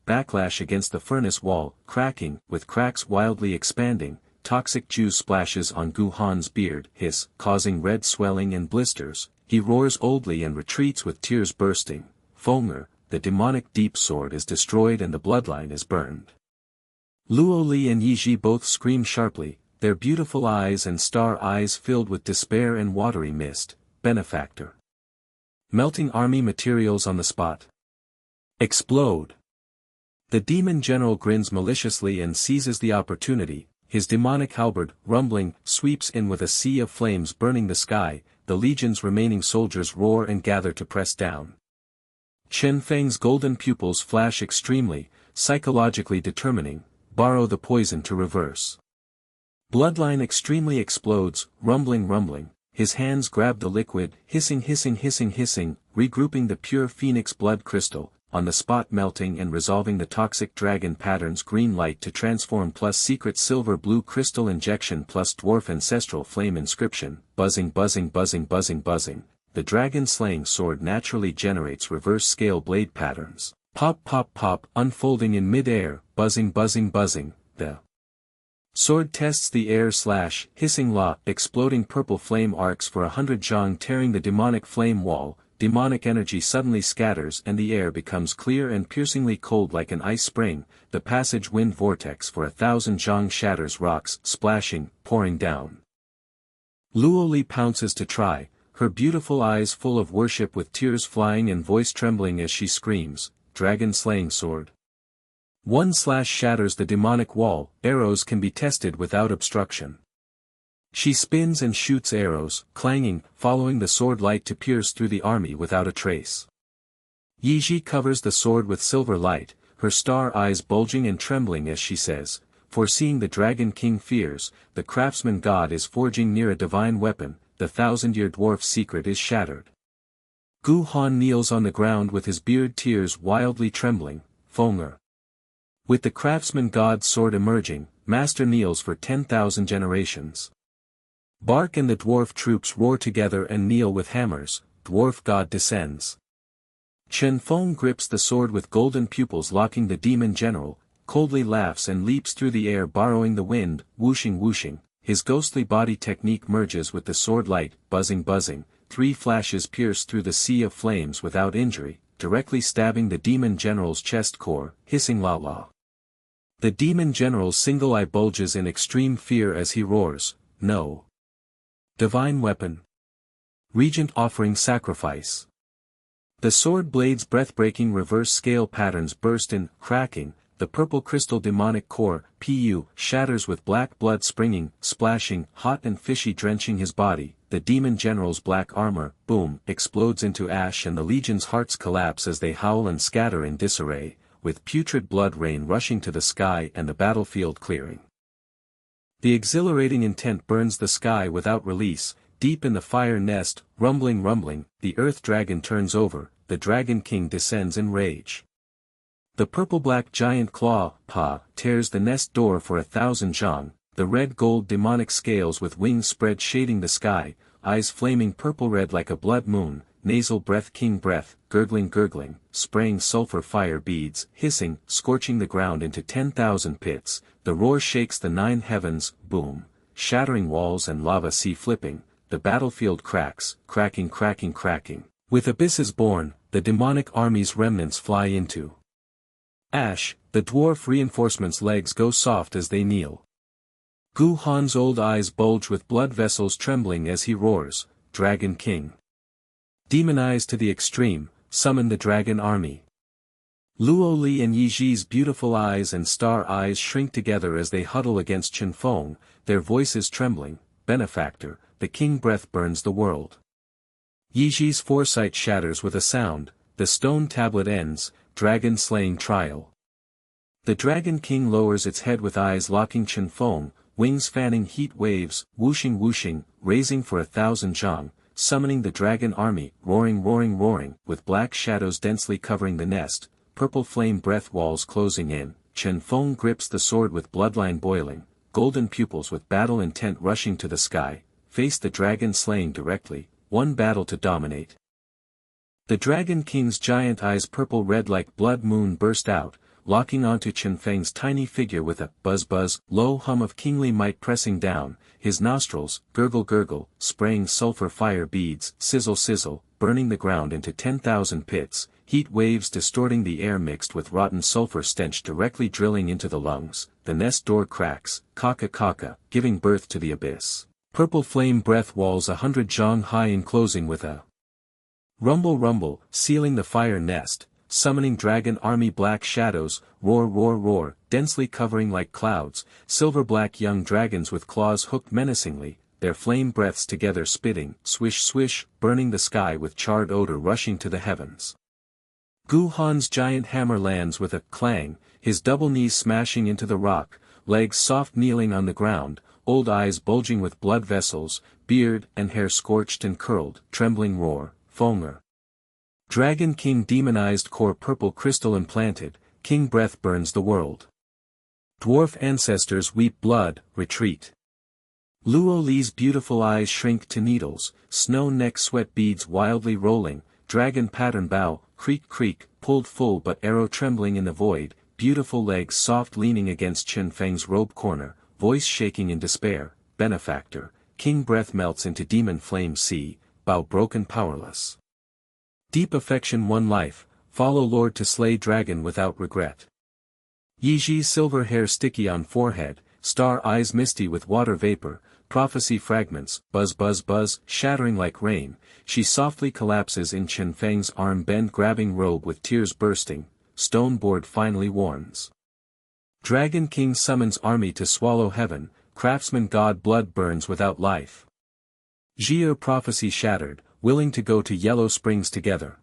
backlash against the furnace wall, cracking, with cracks wildly expanding, toxic juice splashes on Gu Han's beard, hiss, causing red swelling and blisters, he roars oldly and retreats with tears bursting, Fonger, the demonic deep sword is destroyed and the bloodline is burned. Luo Li and Ye Zhi both scream sharply, their beautiful eyes and star eyes filled with despair and watery mist, benefactor. Melting army materials on the spot. Explode. The demon general grins maliciously and seizes the opportunity, his demonic halberd, rumbling, sweeps in with a sea of flames burning the sky, the legion's remaining soldiers roar and gather to press down. Chen Feng's golden pupils flash extremely, psychologically determining, borrow the poison to reverse. Bloodline extremely explodes, rumbling, his hands grab the liquid, hissing, regrouping the pure phoenix blood crystal, on the spot melting and resolving the toxic dragon pattern's green light to transform plus secret silver blue crystal injection plus dwarf ancestral flame inscription, buzzing, the dragon slaying sword naturally generates reverse scale blade patterns, pop, unfolding in mid-air, buzzing, the sword tests the air / hissing law, exploding purple flame arcs for 100 zhang tearing the demonic flame wall, demonic energy suddenly scatters and the air becomes clear and piercingly cold like an ice spring, the passage wind vortex for 1,000 zhang shatters rocks, splashing, pouring down. Luo Li pounces to try, her beautiful eyes full of worship with tears flying and voice trembling as she screams, dragon slaying sword. 1 / shatters the demonic wall, arrows can be tested without obstruction. She spins and shoots arrows, clanging, following the sword light to pierce through the army without a trace. Ye Zhi covers the sword with silver light, her star eyes bulging and trembling as she says, foreseeing the Dragon King fears, the Craftsman God is forging near a divine weapon, the 1,000-year dwarf secret is shattered. Gu Han kneels on the ground with his beard tears wildly trembling, Fonger. With the Craftsman God sword emerging, Master kneels for 10,000 generations. Bark and the dwarf troops roar together and kneel with hammers, dwarf god descends. Chen Feng grips the sword with golden pupils locking the demon general, coldly laughs and leaps through the air borrowing the wind, whooshing, his ghostly body technique merges with the sword light, buzzing, 3 flashes pierce through the sea of flames without injury, directly stabbing the demon general's chest core, hissing la. The demon general's single eye bulges in extreme fear as he roars, no. Divine weapon. Regent offering sacrifice. The sword blade's breath-breaking reverse scale patterns burst in, cracking, the purple crystal demonic core, Pu, shatters with black blood springing, splashing, hot and fishy drenching his body, the demon general's black armor, boom, explodes into ash and the legion's hearts collapse as they howl and scatter in disarray, with putrid blood rain rushing to the sky and the battlefield clearing. The exhilarating intent burns the sky without release, deep in the fire nest, rumbling, the earth dragon turns over, the Dragon King descends in rage. The purple-black giant claw, paw, tears the nest door for 1,000 zhang, the red-gold demonic scales with wings spread shading the sky, eyes flaming purple-red like a blood moon, nasal breath king breath, gurgling, spraying sulfur fire beads, hissing, scorching the ground into 10,000 pits, the roar shakes the 9 heavens, boom, shattering walls and lava sea flipping, the battlefield cracks, cracking. With abysses born, the demonic army's remnants fly into ash, the dwarf reinforcements' legs go soft as they kneel. Gu Han's old eyes bulge with blood vessels trembling as he roars, Dragon King. Demonized to the extreme, summon the dragon army. Luo Li and Ye Zhi's beautiful eyes and star eyes shrink together as they huddle against Chen Feng, their voices trembling, benefactor, the king breath burns the world. Ye Zhi's foresight shatters with a sound, the stone tablet ends, dragon slaying trial. The Dragon King lowers its head with eyes locking Chen Feng, wings fanning heat waves, whooshing, raising for 1,000 zhang, summoning the dragon army, roaring, with black shadows densely covering the nest, purple flame breath walls closing in, Chen Feng grips the sword with bloodline boiling, golden pupils with battle intent rushing to the sky, face the dragon slaying directly, one battle to dominate. The Dragon King's giant eyes purple-red like blood moon burst out, locking onto Chen Feng's tiny figure with a buzz, low hum of kingly might pressing down, his nostrils, gurgle, spraying sulfur fire beads, sizzle, burning the ground into 10,000 pits, heat waves distorting the air mixed with rotten sulfur stench directly drilling into the lungs, the nest door cracks, kaka, giving birth to the abyss. Purple flame breath walls 100 zhang high enclosing with a rumble, sealing the fire nest, summoning dragon army black shadows, roar, densely covering like clouds, silver-black young dragons with claws hooked menacingly, their flame breaths together spitting, swish, burning the sky with charred odor rushing to the heavens. Gu Han's giant hammer lands with a clang, his double knees smashing into the rock, legs soft kneeling on the ground, old eyes bulging with blood vessels, beard and hair scorched and curled, trembling roar, Fonger. Dragon King demonized core purple crystal implanted, king breath burns the world. Dwarf ancestors weep blood, retreat. Luo Li's beautiful eyes shrink to needles, snow neck sweat beads wildly rolling, dragon pattern bow, creak, pulled full but arrow trembling in the void, beautiful legs soft leaning against Chen Feng's robe corner, voice shaking in despair, benefactor, king breath melts into demon flame sea, bow broken powerless. Deep affection one life, follow Lord to slay dragon without regret. Ye Zhi's silver hair sticky on forehead, star eyes misty with water vapor, prophecy fragments, buzz, shattering like rain, she softly collapses in Chen Feng's arm bend grabbing robe with tears bursting, stone board finally warns. Dragon King summons army to swallow heaven, Craftsman God blood burns without life. Zhi prophecy shattered, willing to go to Yellow Springs together.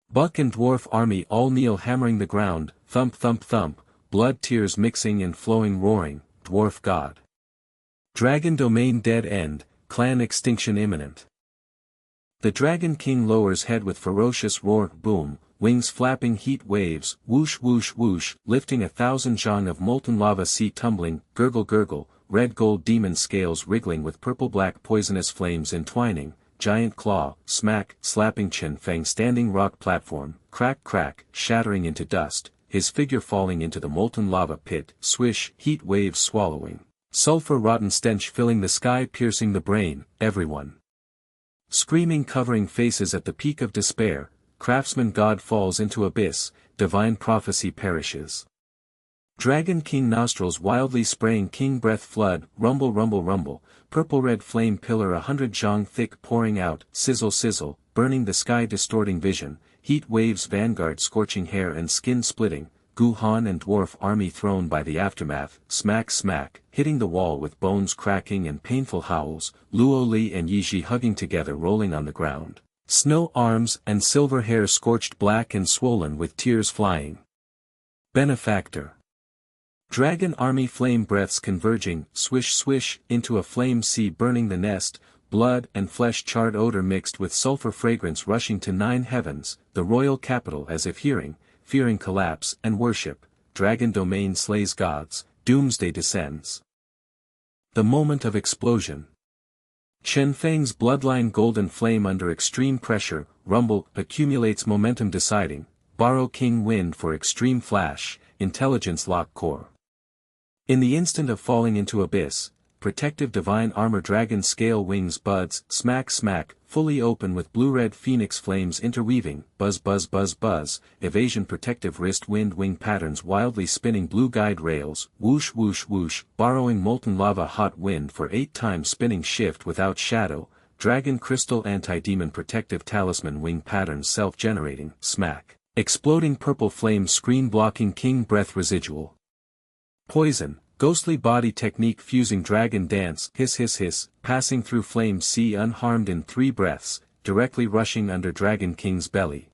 Buck and dwarf army all kneel hammering the ground, thump, blood tears mixing and flowing roaring, dwarf god. Dragon domain dead end, clan extinction imminent. The Dragon King lowers head with ferocious roar, boom, wings flapping heat waves, whoosh, lifting 1,000 zhang of molten lava sea tumbling, gurgle, red gold demon scales wriggling with purple-black poisonous flames entwining, giant claw, smack, slapping Chen Feng standing rock platform, crack, shattering into dust, his figure falling into the molten lava pit, swish, heat waves swallowing, sulfur rotten stench filling the sky piercing the brain, everyone screaming covering faces at the peak of despair, Craftsman God falls into abyss, divine prophecy perishes. Dragon King nostrils wildly spraying king breath flood, rumble, purple-red flame pillar 100 zhang thick pouring out, sizzle, burning the sky distorting vision, heat waves vanguard scorching hair and skin splitting, Gu Han and dwarf army thrown by the aftermath, smack, hitting the wall with bones cracking and painful howls, Luo Li and Ye Zhi hugging together rolling on the ground, snow arms and silver hair scorched black and swollen with tears flying. Benefactor. Dragon army flame breaths converging, swish, into a flame sea burning the nest, blood and flesh charred odor mixed with sulfur fragrance rushing to 9 heavens, the royal capital as if hearing, fearing collapse and worship, dragon domain slays gods, doomsday descends. The moment of explosion. Chen Feng's bloodline golden flame under extreme pressure, rumble, accumulates momentum deciding, borrow king wind for extreme flash, intelligence lock core. In the instant of falling into abyss, protective divine armor dragon scale wings buds, smack smack, fully open with blue-red phoenix flames interweaving, buzz buzz buzz buzz, evasion protective wrist wind wing patterns wildly spinning blue guide rails, whoosh whoosh whoosh, borrowing molten lava hot wind for 8 times spinning shift without shadow, dragon crystal anti-demon protective talisman wing patterns self-generating, smack, exploding purple flame screen blocking king breath residual. Poison. Ghostly body technique fusing dragon dance, hiss hiss hiss, passing through flame sea unharmed in 3 breaths, directly rushing under dragon king's belly.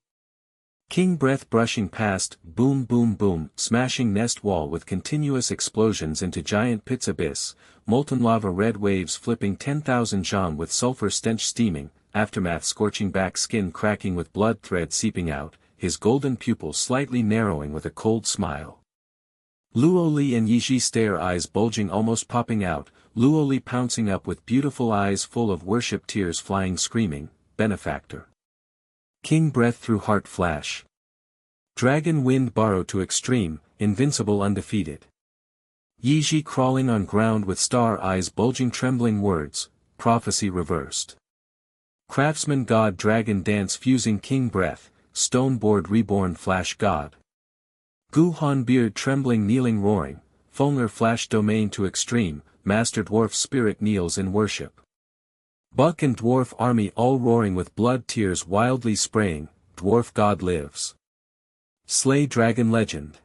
King breath brushing past, boom boom boom, smashing nest wall with continuous explosions into giant pits abyss, molten lava red waves flipping 10,000 zhang with sulfur stench steaming, aftermath scorching back skin cracking with blood thread seeping out, his golden pupils slightly narrowing with a cold smile. Luo Li and Ye Zhi stare eyes bulging almost popping out, Luo Li pouncing up with beautiful eyes full of worship tears flying screaming, benefactor. King breath through heart flash. Dragon wind borrow to extreme, invincible undefeated. Ye Zhi crawling on ground with star eyes bulging trembling words, prophecy reversed. Craftsman God dragon dance fusing king breath, stone board reborn flash god. Gu Han beard trembling kneeling roaring, Feng'er flash domain to extreme, master dwarf spirit kneels in worship. Buck and dwarf army all roaring with blood tears wildly spraying, dwarf god lives. Slay dragon legend.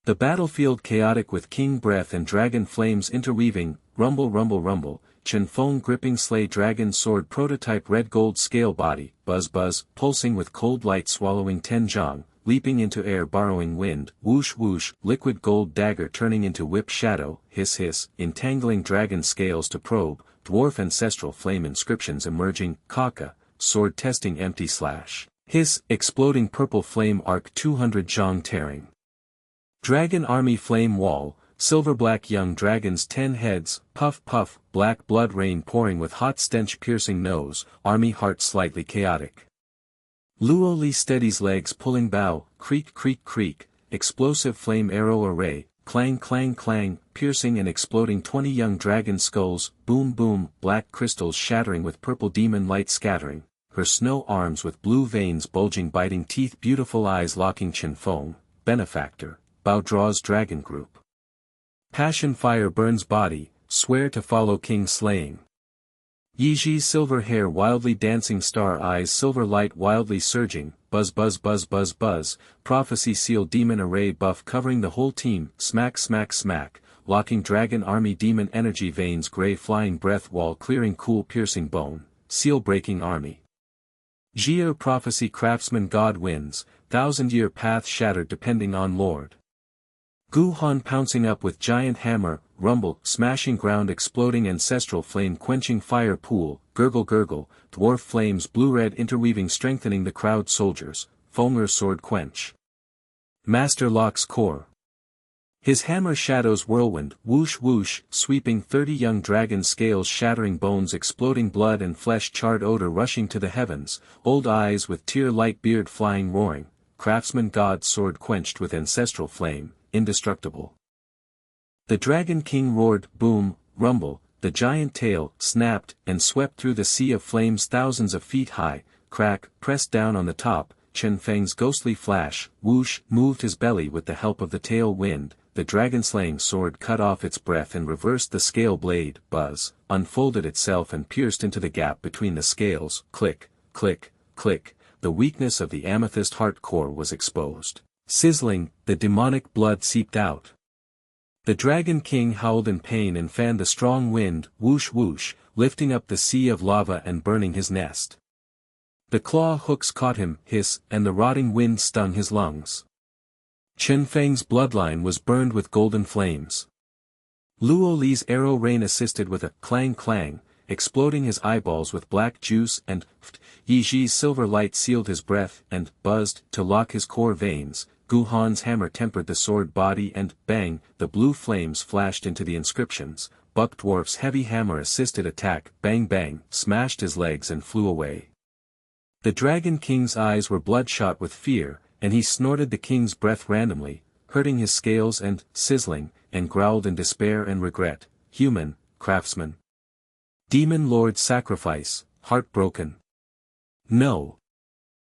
The battlefield chaotic with king breath and dragon flames interweaving, rumble rumble rumble, Chen Feng gripping slay dragon sword prototype red gold scale body, buzz buzz, pulsing with cold light swallowing 10 zhang. Leaping into air borrowing wind, whoosh whoosh, liquid gold dagger turning into whip shadow, hiss hiss, entangling dragon scales to probe, dwarf ancestral flame inscriptions emerging, kaka, sword testing empty slash, hiss, exploding purple flame arc 200 zhang tearing. Dragon army flame wall, silver black young dragons 10 heads, puff puff, black blood rain pouring with hot stench piercing nose, army heart slightly chaotic. Luo Li steadies legs pulling bow, creak creak creak, explosive flame arrow array, clang clang clang, piercing and exploding 20 young dragon skulls, boom boom, black crystals shattering with purple demon light scattering, her snow arms with blue veins bulging biting teeth beautiful eyes locking Chen Feng, benefactor, bow draws dragon group. Passion fire burns body, swear to follow king slaying. Ye Zhi's silver hair wildly dancing star eyes silver light wildly surging, buzz buzz buzz buzz buzz, prophecy seal demon array buff covering the whole team, smack smack smack, locking dragon army demon energy veins gray flying breath wall clearing cool piercing bone, seal breaking army. Zhi prophecy craftsman God wins, 1,000-year path shattered depending on Lord. Gu Han pouncing up with giant hammer, rumble, smashing ground exploding ancestral flame quenching fire pool, gurgle gurgle, dwarf flames blue-red interweaving strengthening the crowd soldiers, Feng'er sword quench. Master locks core. His hammer shadows whirlwind, whoosh whoosh, sweeping 30 young dragon scales shattering bones exploding blood and flesh charred odor rushing to the heavens, old eyes with tear light beard flying roaring, craftsman God sword quenched with ancestral flame, indestructible. The dragon king roared, boom, rumble, the giant tail snapped and swept through the sea of flames thousands of feet high, crack, pressed down on the top, Chen Feng's ghostly flash, whoosh, moved his belly with the help of the tail wind, the dragon-slaying sword cut off its breath and reversed the scale blade, buzz, unfolded itself and pierced into the gap between the scales, click, click, click, the weakness of the amethyst heart core was exposed. Sizzling, the demonic blood seeped out. The dragon king howled in pain and fanned the strong wind, whoosh whoosh, lifting up the sea of lava and burning his nest. The claw hooks caught him, hiss, and the rotting wind stung his lungs. Chen Feng's bloodline was burned with golden flames. Luo Li's arrow rain assisted with a clang clang, exploding his eyeballs with black juice, and Ye Zhi's silver light sealed his breath and buzzed to lock his core veins. Gu Han's hammer tempered the sword body and, bang, the blue flames flashed into the inscriptions. Buck Dwarf's heavy hammer assisted attack, bang bang, smashed his legs and flew away. The Dragon King's eyes were bloodshot with fear, and he snorted the king's breath randomly, hurting his scales and, sizzling, and growled in despair and regret. Human, craftsman. Demon Lord sacrifice, heartbroken. No.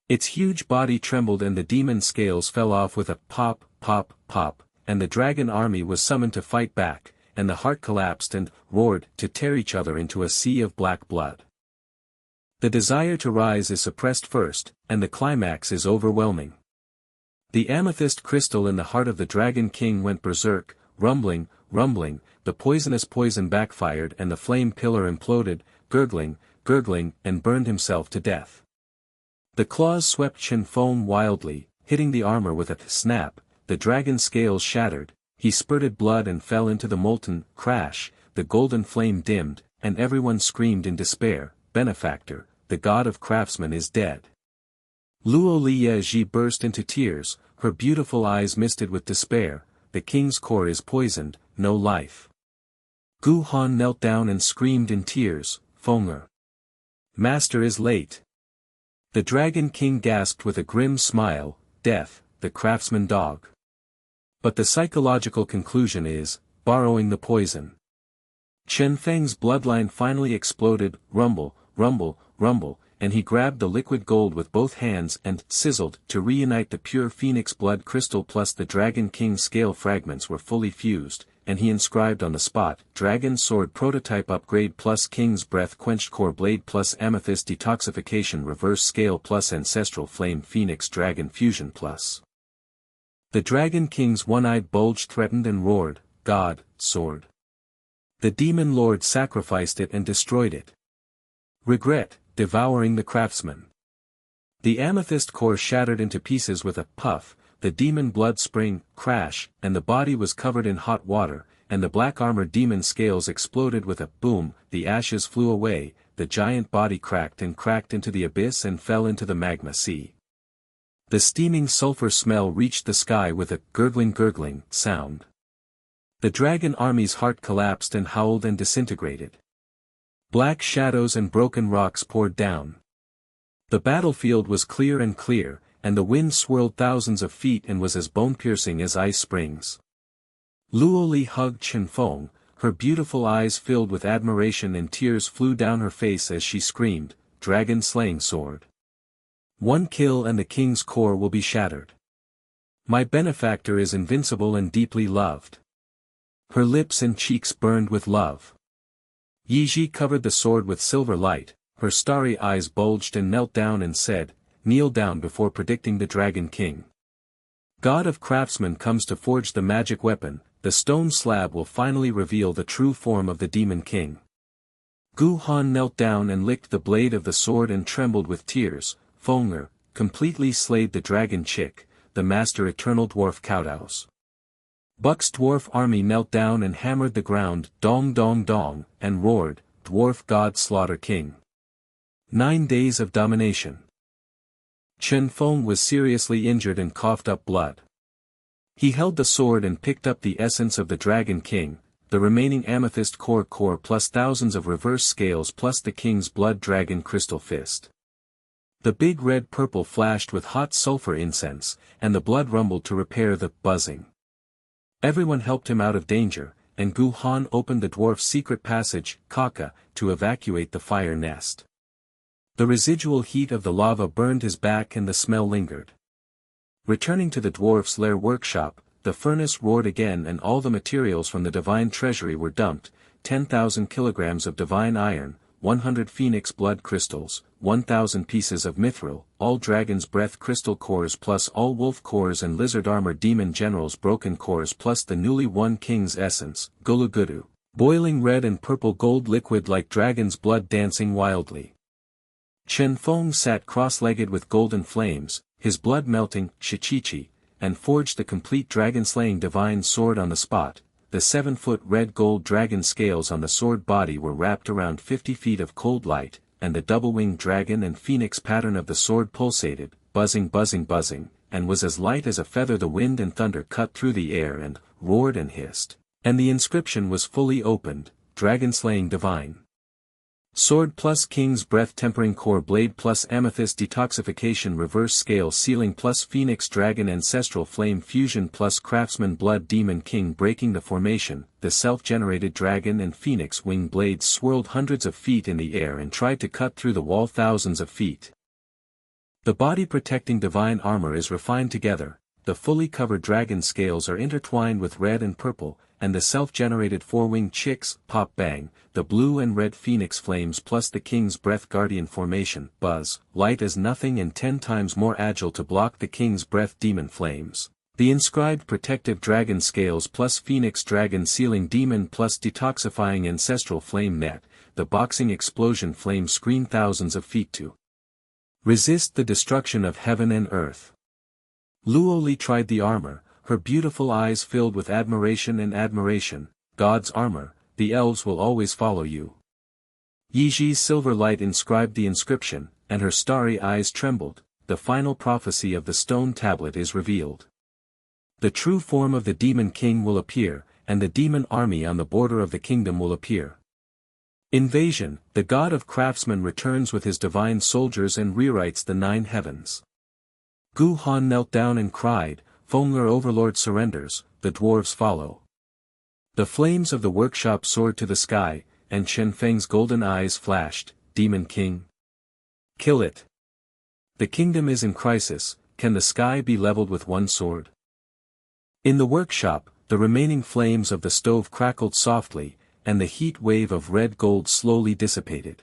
Its huge body trembled and the demon scales fell off with a pop, pop, pop, and the dragon army was summoned to fight back, and the heart collapsed and roared to tear each other into a sea of black blood. The desire to rise is suppressed first, and the climax is overwhelming. The amethyst crystal in the heart of the Dragon King went berserk, rumbling, rumbling, the poisonous poison backfired and the flame pillar imploded, gurgling, gurgling, and burned himself to death. The claws swept Chen Feng wildly, hitting the armor with a snap, the dragon's scales shattered, he spurted blood and fell into the molten crash, the golden flame dimmed, and everyone screamed in despair, benefactor, the God of Craftsman is dead. Luo Li Ye Zhi burst into tears, her beautiful eyes misted with despair, the king's core is poisoned, no life. Gu Han knelt down and screamed in tears, Fenger. Master is late. The Dragon King gasped with a grim smile, death, the craftsman dog. But the psychological conclusion is, borrowing the poison. Chen Feng's bloodline finally exploded, rumble, rumble, rumble, and he grabbed the liquid gold with both hands and sizzled to reunite the pure phoenix blood crystal plus the Dragon King's scale fragments were fully fused, and he inscribed on the spot, Dragon Sword Prototype Upgrade plus King's Breath Quenched Core Blade plus Amethyst Detoxification Reverse Scale plus Ancestral Flame Phoenix Dragon Fusion plus. The Dragon King's one-eyed bulge threatened and roared, God, sword. The Demon Lord sacrificed it and destroyed it. Regret, devouring the craftsman. The amethyst core shattered into pieces with a puff, the demon blood spring, crash, and the body was covered in hot water, and the black armor demon scales exploded with a boom, the ashes flew away, the giant body cracked into the abyss and fell into the magma sea. The steaming sulfur smell reached the sky with a gurgling sound. The dragon army's heart collapsed and howled and disintegrated. Black shadows and broken rocks poured down. The battlefield was clear, and the wind swirled thousands of feet and was as bone-piercing as ice springs. Luo Li hugged Chen Feng, her beautiful eyes filled with admiration and tears flew down her face as she screamed, Dragon-slaying sword. One kill and the king's core will be shattered. My benefactor is invincible and deeply loved. Her lips and cheeks burned with love. Ye Zhi covered the sword with silver light, her starry eyes bulged and knelt down and said, kneel down before predicting the Dragon King. God of Craftsman comes to forge the magic weapon, the stone slab will finally reveal the true form of the Demon King. Gu Han knelt down and licked the blade of the sword and trembled with tears, Fenger, completely slayed the dragon chick, the master eternal dwarf kowtows. Buck's dwarf army knelt down and hammered the ground, dong dong dong, and roared, Dwarf God Slaughter King. 9 days of domination. Chen Feng was seriously injured and coughed up blood. He held the sword and picked up the essence of the Dragon King, the remaining amethyst core plus thousands of reverse scales plus the king's blood dragon crystal fist. The big red purple flashed with hot sulfur incense, and the blood rumbled to repair the buzzing. Everyone helped him out of danger, and Gu Han opened the dwarf's secret passage, Kaka, to evacuate the fire nest. The residual heat of the lava burned his back and the smell lingered. Returning to the dwarf's lair workshop, the furnace roared again and all the materials from the divine treasury were dumped, 10,000 kilograms of divine iron, 100 phoenix blood crystals, 1,000 pieces of mithril, all dragon's breath crystal cores plus all wolf cores and lizard armor demon general's broken cores plus the newly won king's essence, gulugudu, boiling red and purple gold liquid like dragon's blood dancing wildly. Chen Feng sat cross-legged with golden flames, his blood melting, shichichi, and forged the complete dragon-slaying divine sword on the spot. the 7-foot red-gold dragon scales on the sword body were wrapped around 50 feet of cold light, and the double-winged dragon and phoenix pattern of the sword pulsated, buzzing, and was as light as a feather. The wind and thunder cut through the air and roared and hissed, and the inscription was fully opened, dragon-slaying divine. Sword plus King's Breath Tempering Core Blade plus Amethyst Detoxification Reverse Scale Sealing plus Phoenix Dragon Ancestral Flame Fusion plus Craftsman Blood Demon King Breaking the Formation. The self-generated dragon and phoenix wing blades swirled hundreds of feet in the air and tried to cut through the wall thousands of feet. The body-protecting divine armor is refined together, the fully covered dragon scales are intertwined with red and purple, and the self-generated four-winged chicks, pop bang, the blue and red phoenix flames plus the King's Breath Guardian Formation, buzz, light as nothing and 10 times more agile to block the King's Breath Demon Flames. The inscribed protective dragon scales plus Phoenix Dragon Sealing Demon plus Detoxifying Ancestral Flame Net, the boxing explosion flame screen thousands of feet to resist the destruction of heaven and earth. Luo Li tried the armor, her beautiful eyes filled with admiration and admiration. God's armor, the elves will always follow you. Ye Zhi's silver light inscribed the inscription, and her starry eyes trembled. The final prophecy of the stone tablet is revealed. The true form of the demon king will appear, and the demon army on the border of the kingdom will appear. Invasion, the God of Craftsman returns with his divine soldiers and rewrites the 9 heavens. Gu Han knelt down and cried, Feng'er Overlord surrenders, the dwarves follow. The flames of the workshop soared to the sky, and Chen Feng's golden eyes flashed, Demon King. Kill it. The kingdom is in crisis, can the sky be leveled with one sword? In the workshop, the remaining flames of the stove crackled softly, and the heat wave of red gold slowly dissipated.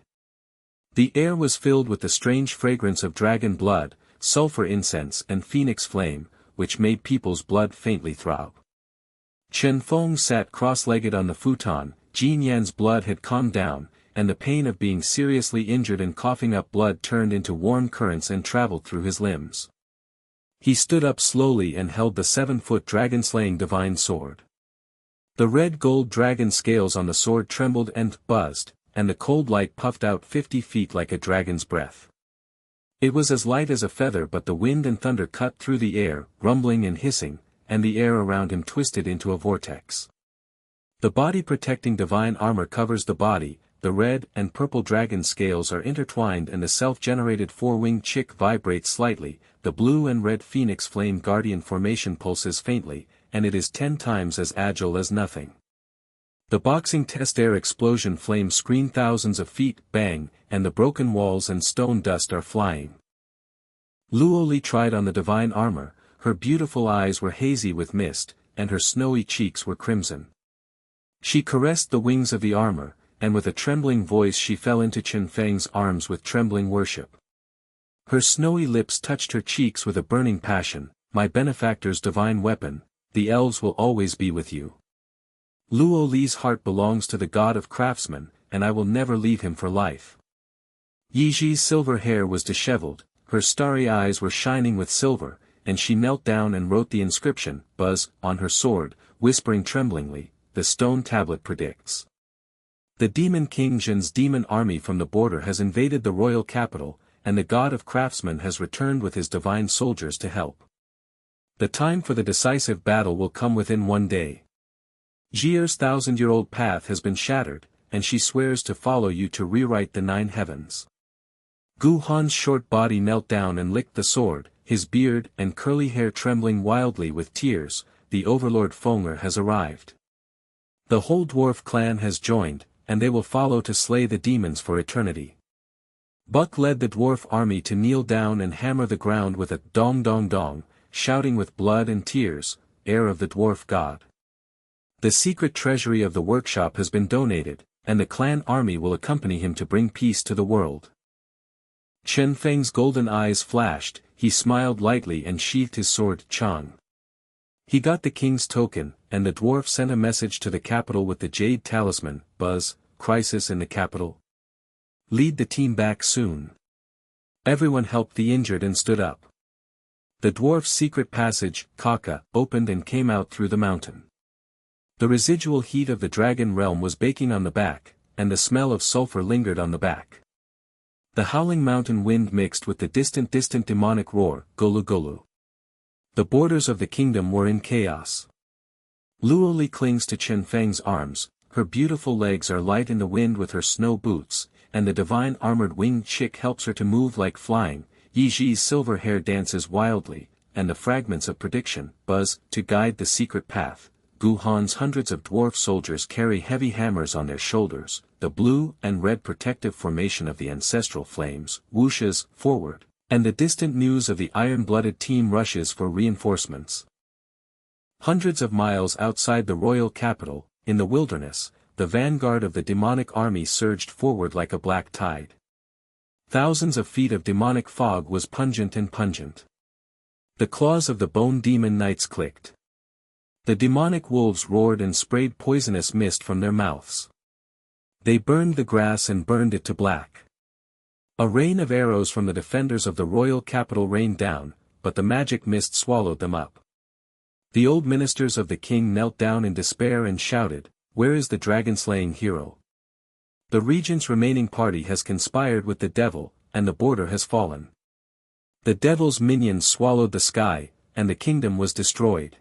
The air was filled with the strange fragrance of dragon blood, sulfur incense and phoenix flame, which made people's blood faintly throb. Chen Feng sat cross-legged on the futon. Jin Yan's blood had calmed down, and the pain of being seriously injured and coughing up blood turned into warm currents and traveled through his limbs. He stood up slowly and held the 7-foot dragon-slaying divine sword. The red gold dragon scales on the sword trembled and buzzed, and the cold light puffed out 50 feet like a dragon's breath. It was as light as a feather, but the wind and thunder cut through the air, rumbling and hissing, and the air around him twisted into a vortex. The body-protecting divine armor covers the body, the red and purple dragon scales are intertwined and the self-generated four-winged chick vibrates slightly, the blue and red phoenix flame guardian formation pulses faintly, and it is 10 times as agile as nothing. The boxing test air explosion flames screen thousands of feet, bang, and the broken walls and stone dust are flying. Luo Li tried on the divine armor, her beautiful eyes were hazy with mist, and her snowy cheeks were crimson. She caressed the wings of the armor, and with a trembling voice she fell into Chen Feng's arms with trembling worship. Her snowy lips touched her cheeks with a burning passion, my benefactor's divine weapon, the elves will always be with you. Luo Li's heart belongs to the God of Craftsman, and I will never leave him for life. Ye Zhi's silver hair was disheveled, her starry eyes were shining with silver, and she knelt down and wrote the inscription, Buzz, on her sword, whispering tremblingly, the stone tablet predicts. The demon King Zhen's demon army from the border has invaded the royal capital, and the God of Craftsman has returned with his divine soldiers to help. The time for the decisive battle will come within 1 day. Zhi's 1,000-year-old path has been shattered, and she swears to follow you to rewrite the 9 heavens. Gu Han's short body knelt down and licked the sword, his beard and curly hair trembling wildly with tears. The overlord Feng'er has arrived. The whole dwarf clan has joined, and they will follow to slay the demons for eternity. Buck led the dwarf army to kneel down and hammer the ground with a dong dong dong, shouting with blood and tears, heir of the dwarf god. The secret treasury of the workshop has been donated, and the clan army will accompany him to bring peace to the world. Chen Feng's golden eyes flashed, he smiled lightly and sheathed his sword, Chang. He got the king's token, and the dwarf sent a message to the capital with the jade talisman, Buzz, crisis in the capital. Lead the team back soon. Everyone helped the injured and stood up. The dwarf's secret passage, Kaka, opened and came out through the mountain. The residual heat of the dragon realm was baking on the back, and the smell of sulfur lingered on the back. The howling mountain wind mixed with the distant demonic roar, golu golu. The borders of the kingdom were in chaos. Luo Li clings to Chen Feng's arms, her beautiful legs are light in the wind with her snow boots, and the divine armored winged chick helps her to move like flying. Ye Zhi's silver hair dances wildly, and the fragments of prediction buzz to guide the secret path. Gu Han's hundreds of dwarf soldiers carry heavy hammers on their shoulders, the blue and red protective formation of the ancestral flames whooshes forward, and the distant news of the iron-blooded team rushes for reinforcements. Hundreds of miles outside the royal capital, in the wilderness, the vanguard of the demonic army surged forward like a black tide. Thousands of feet of demonic fog was pungent and pungent. The claws of the bone demon knights clicked. The demonic wolves roared and sprayed poisonous mist from their mouths. They burned the grass and burned it to black. A rain of arrows from the defenders of the royal capital rained down, but the magic mist swallowed them up. The old ministers of the king knelt down in despair and shouted, "Where is the dragon-slaying hero? The regent's remaining party has conspired with the devil, and the border has fallen. The devil's minions swallowed the sky, and the kingdom was destroyed."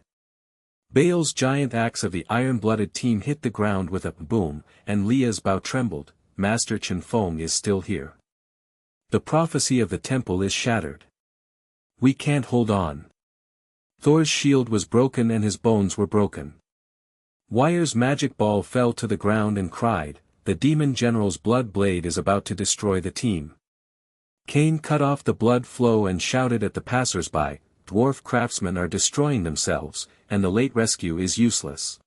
Baal's giant axe of the iron-blooded team hit the ground with a boom, and Leah's bow trembled. Master Chen Feng is still here. The prophecy of the temple is shattered. We can't hold on. Thor's shield was broken and his bones were broken. Wire's magic ball fell to the ground and cried, "The demon general's blood blade is about to destroy the team." Cain cut off the blood flow and shouted at the passers-by, "Dwarf craftsmen are destroying themselves, and the late rescue is useless."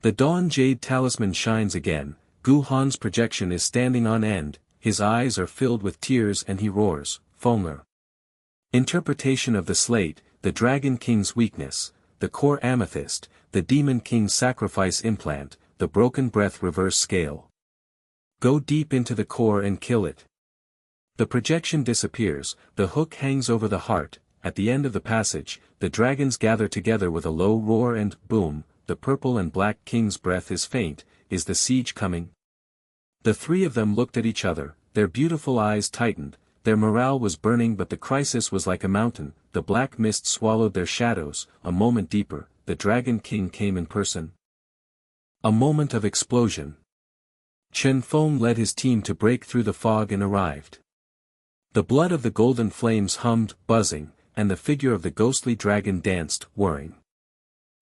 The dawn jade talisman shines again. Gu Han's projection is standing on end, his eyes are filled with tears and he roars, "Fenger." Interpretation of the slate, the dragon king's weakness, the core amethyst, the demon king's sacrifice implant, the broken breath reverse scale. Go deep into the core and kill it. The projection disappears, the hook hangs over the heart. At the end of the passage, the dragons gather together with a low roar and, boom, the purple and black king's breath is faint. Is the siege coming? The three of them looked at each other, their beautiful eyes tightened, their morale was burning but the crisis was like a mountain. The black mist swallowed their shadows. A moment deeper, the dragon king came in person. A moment of explosion. Chen Feng led his team to break through the fog and arrived. The blood of the golden flames hummed, buzzing, and the figure of the ghostly dragon danced, whirring.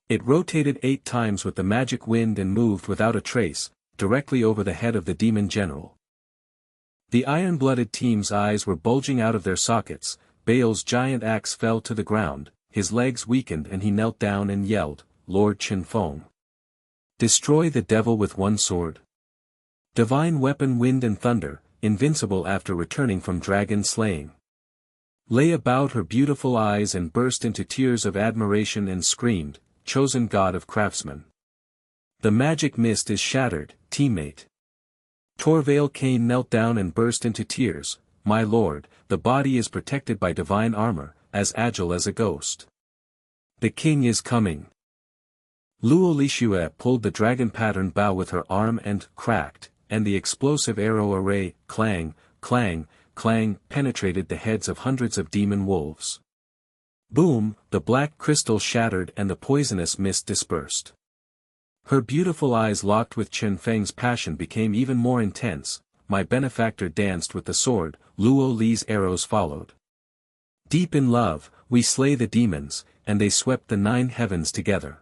It rotated 8 times with the magic wind and moved without a trace, directly over the head of the demon general. The iron-blooded team's eyes were bulging out of their sockets. Baal's giant axe fell to the ground, his legs weakened and he knelt down and yelled, "Lord Chen Feng. Destroy the devil with one sword. Divine weapon wind and thunder, invincible after returning from dragon slaying." Leah bowed her beautiful eyes and burst into tears of admiration and screamed, "Chosen God of Craftsman. The magic mist is shattered, teammate." Torvale Cain knelt down and burst into tears, "My lord, the body is protected by divine armor, as agile as a ghost. The king is coming." Luo Li pulled the dragon pattern bow with her arm and cracked, and the explosive arrow array, clang, clang, clang, penetrated the heads of hundreds of demon wolves. Boom, the black crystal shattered and the poisonous mist dispersed. Her beautiful eyes locked with Chen Feng's passion became even more intense. My benefactor danced with the sword, Luo Li's arrows followed. Deep in love, we slay the demons, and they swept the 9 heavens together.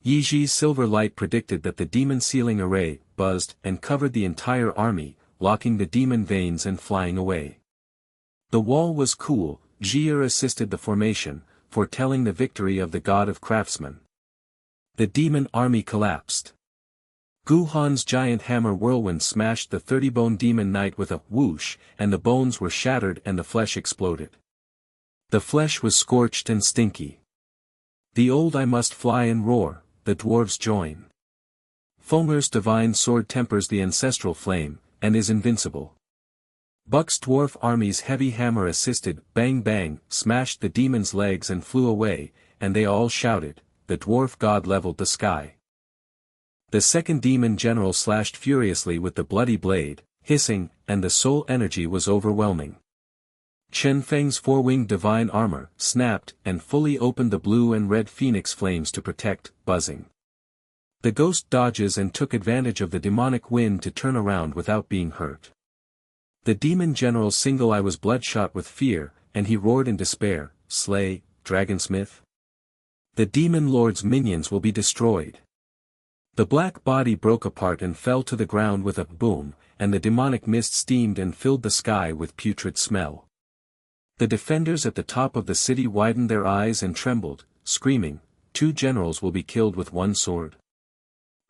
Ye Zhi's silver light predicted that the demon sealing array buzzed and covered the entire army, locking the demon veins and flying away. The wall was cool. Zhi assisted the formation, foretelling the victory of the God of Craftsman. The demon army collapsed. Gu Han's giant hammer whirlwind smashed the 30-bone demon knight with a whoosh, and the bones were shattered and the flesh exploded. The flesh was scorched and stinky. The old I must fly and roar, the dwarves join. Fenger's divine sword tempers the ancestral flame, and is invincible. Buck's dwarf army's heavy hammer assisted, bang bang, smashed the demon's legs and flew away, and they all shouted, the dwarf god leveled the sky. The second demon general slashed furiously with the bloody blade, hissing, and the soul energy was overwhelming. Chen Feng's four-winged divine armor snapped and fully opened the blue and red phoenix flames to protect, buzzing. The ghost dodges and took advantage of the demonic wind to turn around without being hurt. The demon general's single eye was bloodshot with fear, and he roared in despair, "Slay, dragonsmith! The demon lord's minions will be destroyed." The black body broke apart and fell to the ground with a boom, and the demonic mist steamed and filled the sky with putrid smell. The defenders at the top of the city widened their eyes and trembled, screaming, "Two generals will be killed with one sword."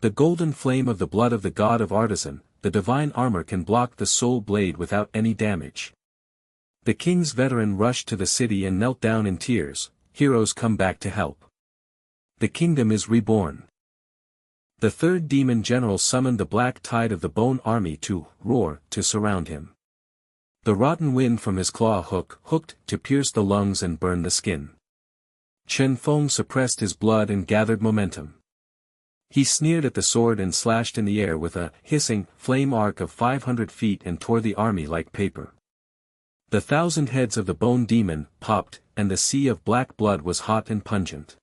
The golden flame of the blood of the god of Artisan, the divine armor can block the soul blade without any damage. The king's veteran rushed to the city and knelt down in tears, "Heroes come back to help. The kingdom is reborn." The third demon general summoned the black tide of the bone army to roar to surround him. The rotten wind from his claw hooked to pierce the lungs and burn the skin. Chen Feng suppressed his blood and gathered momentum. He sneered at the sword and slashed in the air with a hissing flame arc of 500 feet and tore the army like paper. The 1,000 heads of the bone demon popped, and the sea of black blood was hot and pungent.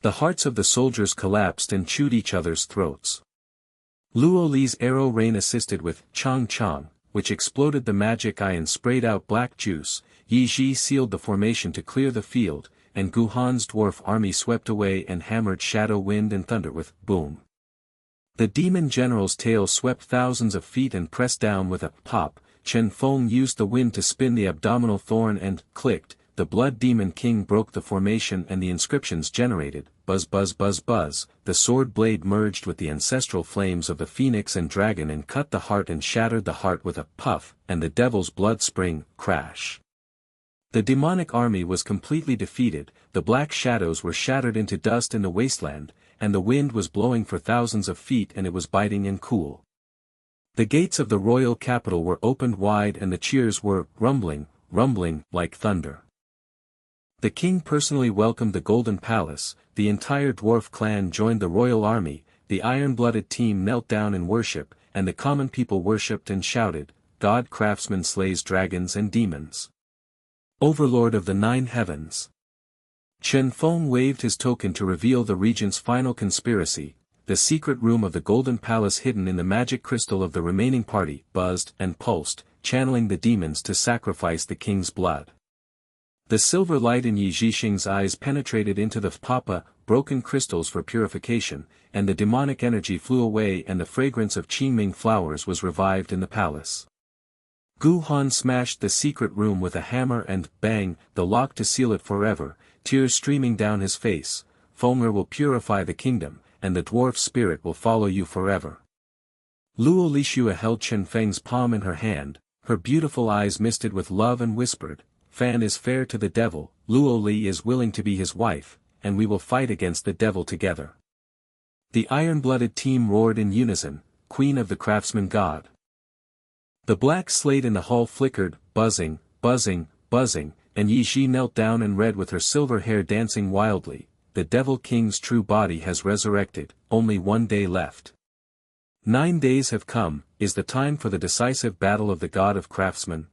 The hearts of the soldiers collapsed and chewed each other's throats. Luo Li's arrow rain assisted with Chang, which exploded the magic eye and sprayed out black juice. Ye Zhi sealed the formation to clear the field, and Guhan's dwarf army swept away and hammered shadow wind and thunder with boom. The demon general's tail swept thousands of feet and pressed down with a pop. Chen Feng used the wind to spin the abdominal thorn and clicked. The blood demon king broke the formation and the inscriptions generated, buzz buzz buzz buzz. The sword blade merged with the ancestral flames of the phoenix and dragon and cut the heart and shattered the heart with a puff, and the devil's blood spring, crash. The demonic army was completely defeated, the black shadows were shattered into dust in the wasteland, and the wind was blowing for thousands of feet and it was biting and cool. The gates of the royal capital were opened wide and the cheers were rumbling like thunder. The king personally welcomed the Golden Palace, the entire dwarf clan joined the royal army, the iron-blooded team knelt down in worship, and the common people worshipped and shouted, "God Craftsman slays dragons and demons. Overlord of the 9 heavens." Chen Feng waved his token to reveal the regent's final conspiracy. The secret room of the Golden Palace hidden in the magic crystal of the remaining party buzzed and pulsed, channeling the demons to sacrifice the king's blood. The silver light in Ye Zhixing's eyes penetrated into the broken crystals for purification, and the demonic energy flew away and the fragrance of Qingming flowers was revived in the palace. Gu Han smashed the secret room with a hammer and, bang, the lock to seal it forever, tears streaming down his face. "Fenger will purify the kingdom, and the dwarf spirit will follow you forever." Luo Li held Chen Feng's palm in her hand, her beautiful eyes misted with love and whispered, "Fan is fair to the devil, Luo Li is willing to be his wife, and we will fight against the devil together." The iron-blooded team roared in unison, "Queen of the Craftsman God." The black slate in the hall flickered, buzzing, and Ye Zhi knelt down and read with her silver hair dancing wildly, "The Devil King's true body has resurrected, only 1 day left. 9 days have come, is the time for the decisive battle of the God of Craftsman."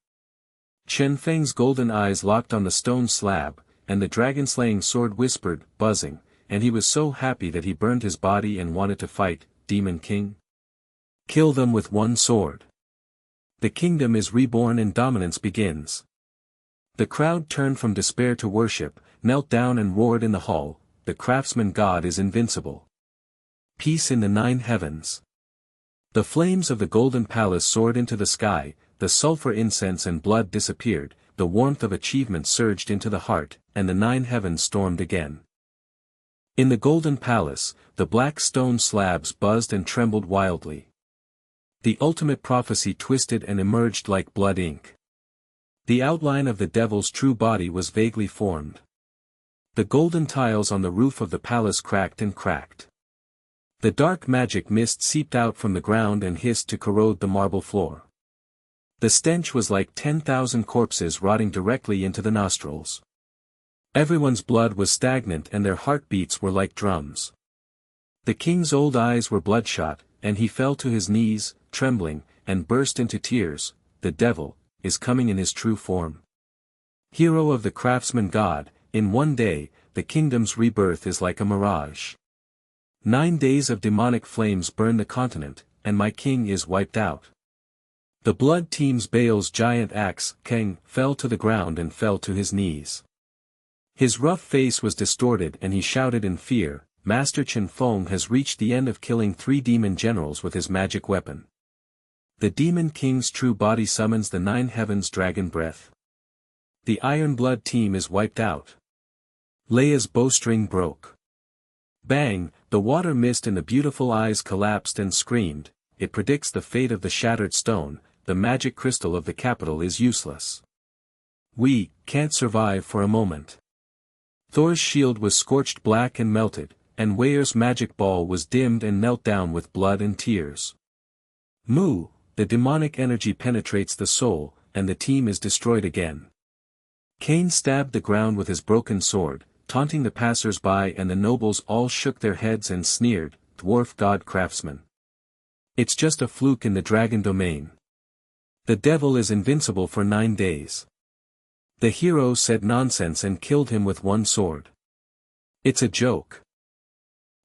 Chen Feng's golden eyes locked on the stone slab, and the dragon-slaying sword whispered, buzzing, and he was so happy that he burned his body and wanted to fight, Demon King. Kill them with one sword. The kingdom is reborn and dominance begins. The crowd turned from despair to worship, knelt down and roared in the hall, "The Craftsman God is invincible. Peace in the 9 heavens." The flames of the Golden Palace soared into the sky, the sulfur incense and blood disappeared, the warmth of achievement surged into the heart, and the 9 heavens stormed again. In the Golden Palace, the black stone slabs buzzed and trembled wildly. The ultimate prophecy twisted and emerged like blood ink. The outline of the devil's true body was vaguely formed. The golden tiles on the roof of the palace cracked and cracked. The dark magic mist seeped out from the ground and hissed to corrode the marble floor. The stench was like 10,000 corpses rotting directly into the nostrils. Everyone's blood was stagnant and their heartbeats were like drums. The king's old eyes were bloodshot, and he fell to his knees, trembling, and burst into tears. The devil is coming in his true form. Hero of the Craftsman God, in one day, the kingdom's rebirth is like a mirage. 9 days of demonic flames burn the continent, and my king is wiped out. The blood team's Baal's giant axe, Kang, fell to the ground and fell to his knees. His rough face was distorted and he shouted in fear, Master Chen Feng has reached the end of killing 3 demon generals with his magic weapon. The demon king's true body summons the 9 heavens' dragon breath. The Iron Blood team is wiped out. Leia's bowstring broke. Bang, the water mist in the beautiful eyes collapsed and screamed, it predicts the fate of the shattered stone, the magic crystal of the capital is useless. We can't survive for a moment. Thor's shield was scorched black and melted, and Weir's magic ball was dimmed and knelt down with blood and tears. Moo, the demonic energy penetrates the soul, and the team is destroyed again. Cain stabbed the ground with his broken sword, taunting the passers-by, and the nobles all shook their heads and sneered, Dwarf God Craftsman. It's just a fluke in the dragon domain. The devil is invincible for 9 days. The hero said nonsense and killed him with one sword. It's a joke.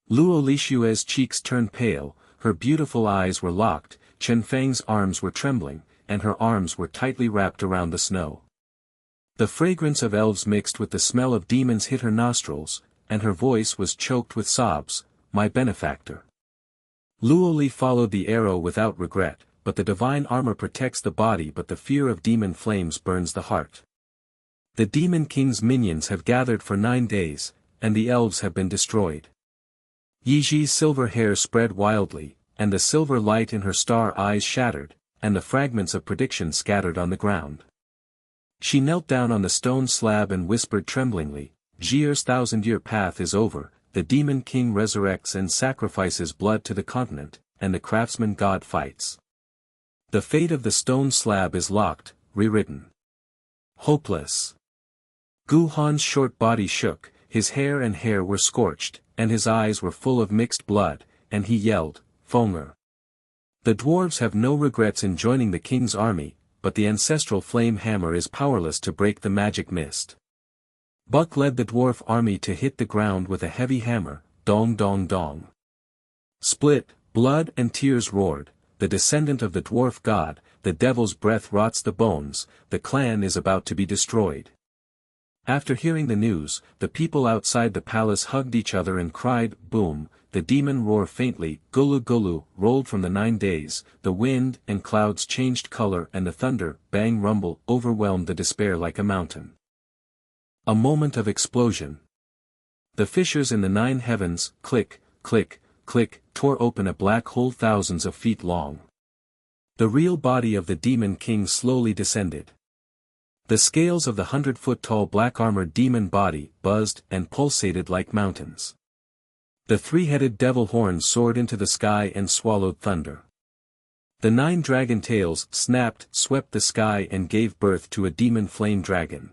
Luo Li's cheeks turned pale, her beautiful eyes were locked, Chen Feng's arms were trembling, and her arms were tightly wrapped around the snow. The fragrance of elves mixed with the smell of demons hit her nostrils, and her voice was choked with sobs, my benefactor. Luo Li followed the arrow without regret, but the divine armor protects the body but the fear of demon flames burns the heart. The demon king's minions have gathered for 9 days, and the elves have been destroyed. Ye Zhi's silver hair spread wildly, and the silver light in her star eyes shattered, and the fragments of prediction scattered on the ground. She knelt down on the stone slab and whispered tremblingly, Zhi's 1000-year path is over, the demon king resurrects and sacrifices blood to the continent, and the Craftsman God fights. The fate of the stone slab is locked, rewritten. Hopeless. Gu Han's short body shook, his hair and hair were scorched, and his eyes were full of mixed blood, and he yelled, Fenger. The dwarves have no regrets in joining the king's army, but the ancestral flame hammer is powerless to break the magic mist. Buck led the dwarf army to hit the ground with a heavy hammer, dong dong dong. Split, blood and tears roared, the descendant of the dwarf god, the devil's breath rots the bones, the clan is about to be destroyed. After hearing the news, the people outside the palace hugged each other and cried, boom, the demon roar faintly, gulu gulu, rolled from the 9 days, the wind and clouds changed color and the thunder, bang rumble, overwhelmed the despair like a mountain. A moment of explosion. The fissures in the 9 heavens, click, click, click, tore open a black hole thousands of feet long. The real body of the demon king slowly descended. The scales of the 100-foot-tall black-armored demon body buzzed and pulsated like mountains. The 3-headed devil horns soared into the sky and swallowed thunder. The 9 dragon tails snapped, swept the sky and gave birth to a demon flame dragon.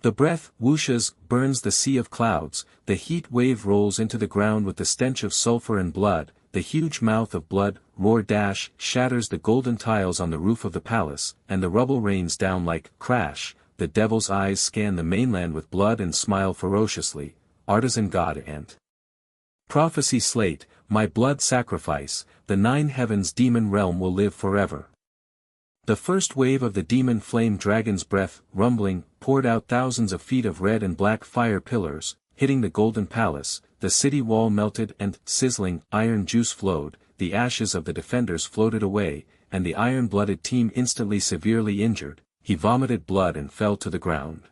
The breath whooshes, burns the sea of clouds, the heat wave rolls into the ground with the stench of sulfur and blood, the huge mouth of blood, roar dash, shatters the golden tiles on the roof of the palace, and the rubble rains down like, crash, the devil's eyes scan the mainland with blood and smile ferociously, Artisan God and Prophecy slate, my blood sacrifice, the 9 heavens demon realm will live forever. The first wave of the demon flame dragon's breath, rumbling, poured out thousands of feet of red and black fire pillars, hitting the golden palace, the city wall melted and, sizzling, iron juice flowed, the ashes of the defenders floated away, and the iron-blooded team instantly severely injured, he vomited blood and fell to the ground.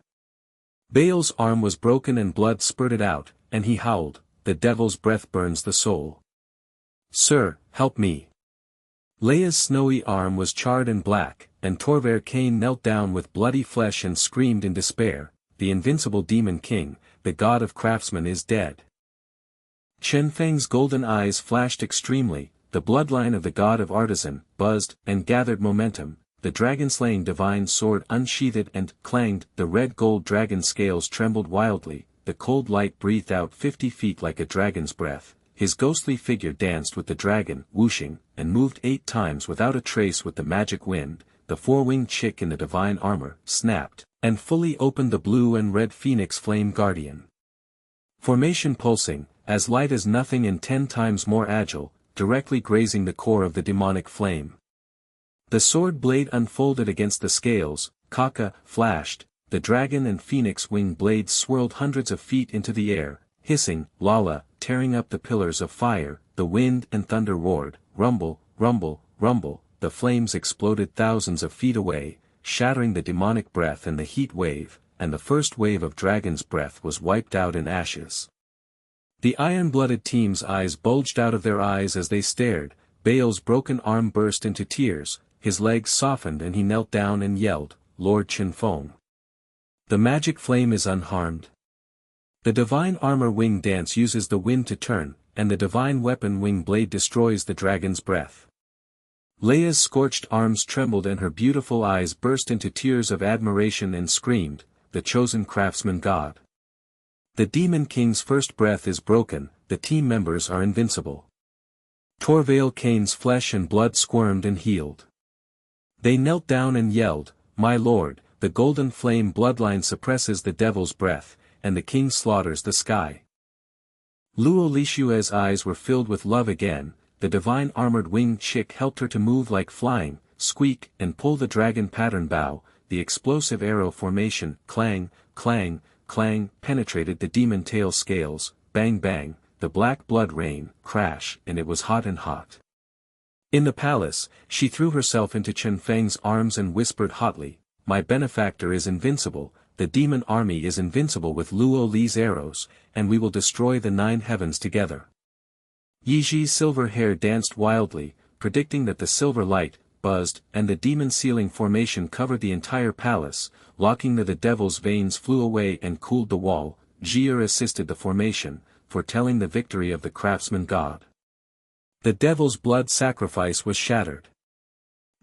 Baal's arm was broken and blood spurted out, and he howled, the devil's breath burns the soul. Sir, help me. Leia's snowy arm was charred and black, and Torver Cain knelt down with bloody flesh and screamed in despair, the invincible demon king, the god of craftsmen is dead. Chen Feng's golden eyes flashed extremely, the bloodline of the god of artisan, buzzed, and gathered momentum, the dragon-slaying divine sword unsheathed and clanged, the red-gold dragon scales trembled wildly, the cold light breathed out 50 feet like a dragon's breath, his ghostly figure danced with the dragon, whooshing, and moved 8 times without a trace with the magic wind. The 4-winged chick in the divine armor snapped, and fully opened the blue and red phoenix flame guardian. Formation pulsing, as light as nothing and 10 times more agile, directly grazing the core of the demonic flame. The sword blade unfolded against the scales, Kaka flashed, the dragon and phoenix wing blades swirled hundreds of feet into the air, hissing, Lala, tearing up the pillars of fire. The wind and thunder roared, rumble, rumble, rumble, the flames exploded thousands of feet away, shattering the demonic breath and the heat wave, and the first wave of dragon's breath was wiped out in ashes. The iron-blooded team's eyes bulged out of their eyes as they stared. Baal's broken arm burst into tears, his legs softened and he knelt down and yelled, Lord Chen Feng. The magic flame is unharmed. The divine armor wing dance uses the wind to turn, and the divine weapon wing blade destroys the dragon's breath. Leia's scorched arms trembled and her beautiful eyes burst into tears of admiration and screamed, the chosen craftsman God. The demon king's first breath is broken, the team members are invincible. Torvale Kane's flesh and blood squirmed and healed. They knelt down and yelled, My lord, the golden flame bloodline suppresses the devil's breath, and the king slaughters the sky. Luo Li's eyes were filled with love again. The divine armored winged chick helped her to move like flying, squeak and pull the dragon pattern bow. The explosive arrow formation, clang, clang, clang, penetrated the demon tail scales, bang bang, the black blood rain, crash, and it was hot and hot. In the palace, she threw herself into Chen Feng's arms and whispered hotly, My benefactor is invincible, the demon army is invincible with Luo Li's arrows, and we will destroy the 9 heavens together. Ye Zhi's silver hair danced wildly, predicting that the silver light, buzzed, and the demon ceiling formation covered the entire palace, locking the devil's veins flew away and cooled the wall. Zhi assisted the formation, foretelling the victory of the Craftsman God. The devil's blood sacrifice was shattered.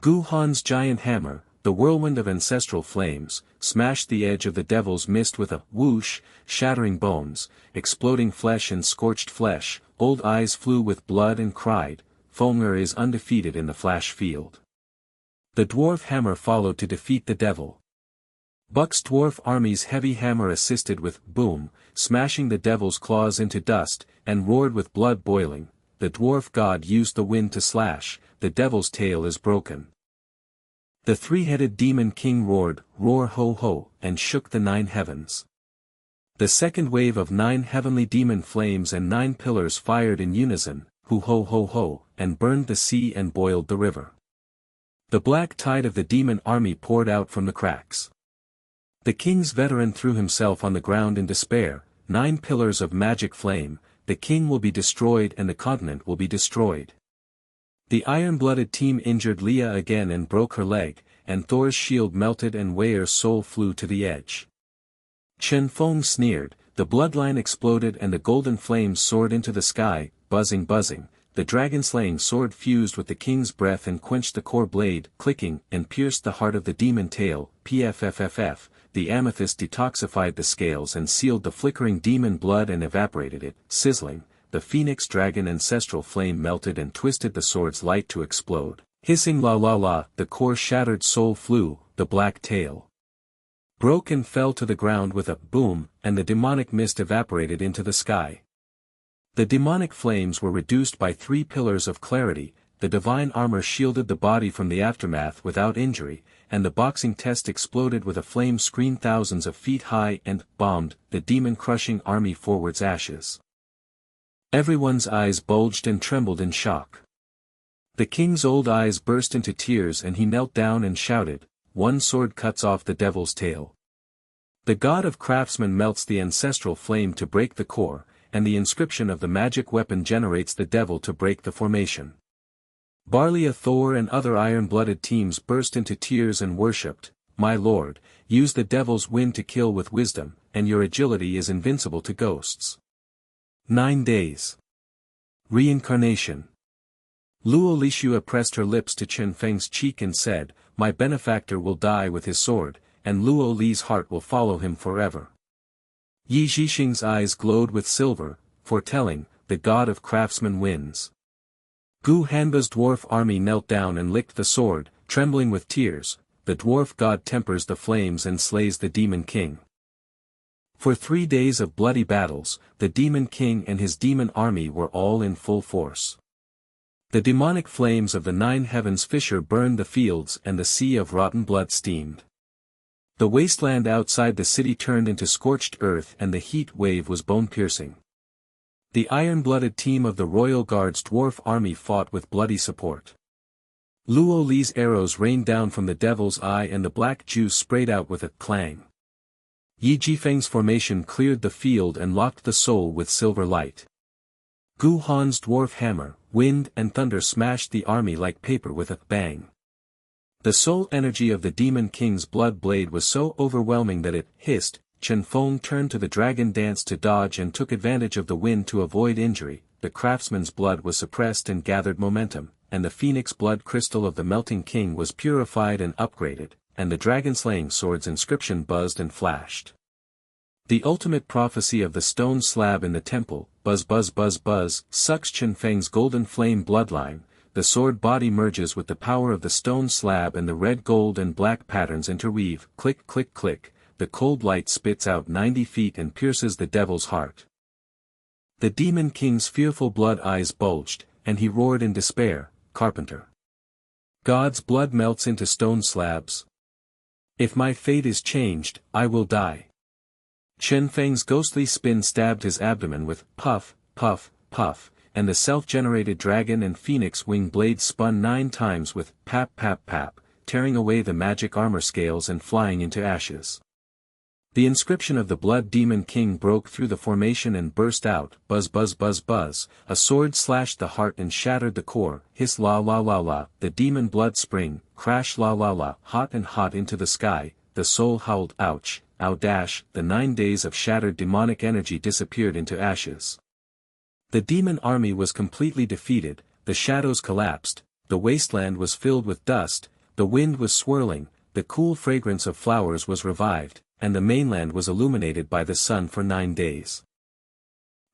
Gu Han's giant hammer, the whirlwind of ancestral flames, smashed the edge of the devil's mist with a whoosh, shattering bones, exploding flesh and scorched flesh. Old eyes flew with blood and cried, Fenger is undefeated in the flash field. The dwarf hammer followed to defeat the devil. Buck's dwarf army's heavy hammer assisted with boom, smashing the devil's claws into dust, and roared with blood boiling. The dwarf god used the wind to slash, the devil's tail is broken. The 3-headed demon king roared, roar ho ho, and shook the 9 heavens. The second wave of 9 heavenly demon flames and 9 pillars fired in unison, hu ho ho ho, and burned the sea and boiled the river. The black tide of the demon army poured out from the cracks. The king's veteran threw himself on the ground in despair. 9 pillars of magic flame, the king will be destroyed and the continent will be destroyed. The iron-blooded team injured Leah again and broke her leg, and Thor's shield melted and Weir's soul flew to the edge. Chen Feng sneered, the bloodline exploded and the golden flames soared into the sky, buzzing buzzing. The dragon-slaying sword fused with the king's breath and quenched the core blade, clicking, and pierced the heart of the demon tail. Pfffff, the amethyst detoxified the scales and sealed the flickering demon blood and evaporated it, sizzling. The phoenix dragon ancestral flame melted and twisted the sword's light to explode. Hissing la la la, the core shattered soul flew, the black tail broke and fell to the ground with a boom, and the demonic mist evaporated into the sky. The demonic flames were reduced by 3 pillars of clarity. The divine armor shielded the body from the aftermath without injury, and the boxing test exploded with a flame screen thousands of feet high and bombed the demon-crushing army forwards ashes. Everyone's eyes bulged and trembled in shock. The king's old eyes burst into tears and he knelt down and shouted, One sword cuts off the devil's tail. The God of Craftsman melts the ancestral flame to break the core, and the inscription of the magic weapon generates the devil to break the formation. Barlia Thor and other iron-blooded teams burst into tears and worshipped, My lord, use the devil's wind to kill with wisdom, and your agility is invincible to ghosts. 9 days. Reincarnation. Luo Li pressed her lips to Chen Feng's cheek and said, My benefactor will die with his sword, and Luo Li's heart will follow him forever. Ye Zhixing's eyes glowed with silver, foretelling, the God of Craftsman wins. Gu Hanba's dwarf army knelt down and licked the sword, trembling with tears. The dwarf god tempers the flames and slays the demon king. For 3 days of bloody battles, the demon king and his demon army were all in full force. The demonic flames of the 9 heavens fissure burned the fields and the sea of rotten blood steamed. The wasteland outside the city turned into scorched earth and the heat wave was bone-piercing. The iron-blooded team of the Royal Guard's dwarf army fought with bloody support. Luo Li's arrows rained down from the devil's eye and the black juice sprayed out with a clang. Ye Zhi formation cleared the field and locked the soul with silver light. Gu Han's dwarf hammer, wind and thunder smashed the army like paper with a bang. The soul energy of the demon king's blood blade was so overwhelming that it hissed. Chen Feng turned to the dragon dance to dodge and took advantage of the wind to avoid injury. The craftsman's blood was suppressed and gathered momentum, and the phoenix blood crystal of the melting king was purified and upgraded, and the dragon-slaying sword's inscription buzzed and flashed. The ultimate prophecy of the stone slab in the temple, buzz buzz buzz buzz, sucks Chen Feng's golden flame bloodline. The sword body merges with the power of the stone slab and the red gold and black patterns interweave. Click click click, the cold light spits out 90 feet and pierces the devil's heart. The demon king's fearful blood eyes bulged, and he roared in despair, "Carpenter! God's blood melts into stone slabs. If my fate is changed, I will die." Chen Feng's ghostly spin stabbed his abdomen with puff, puff, puff, and the self-generated dragon and phoenix wing blades spun 9 times with pap pap pap, tearing away the magic armor scales and flying into ashes. The inscription of the blood demon king broke through the formation and burst out, buzz buzz buzz buzz, a sword slashed the heart and shattered the core, hiss la la la la, the demon blood spring, crash la la la, hot and hot into the sky, the soul howled ouch, ow dash, the 9 days of shattered demonic energy disappeared into ashes. The demon army was completely defeated, the shadows collapsed, the wasteland was filled with dust, the wind was swirling, the cool fragrance of flowers was revived, and the mainland was illuminated by the sun for 9 days.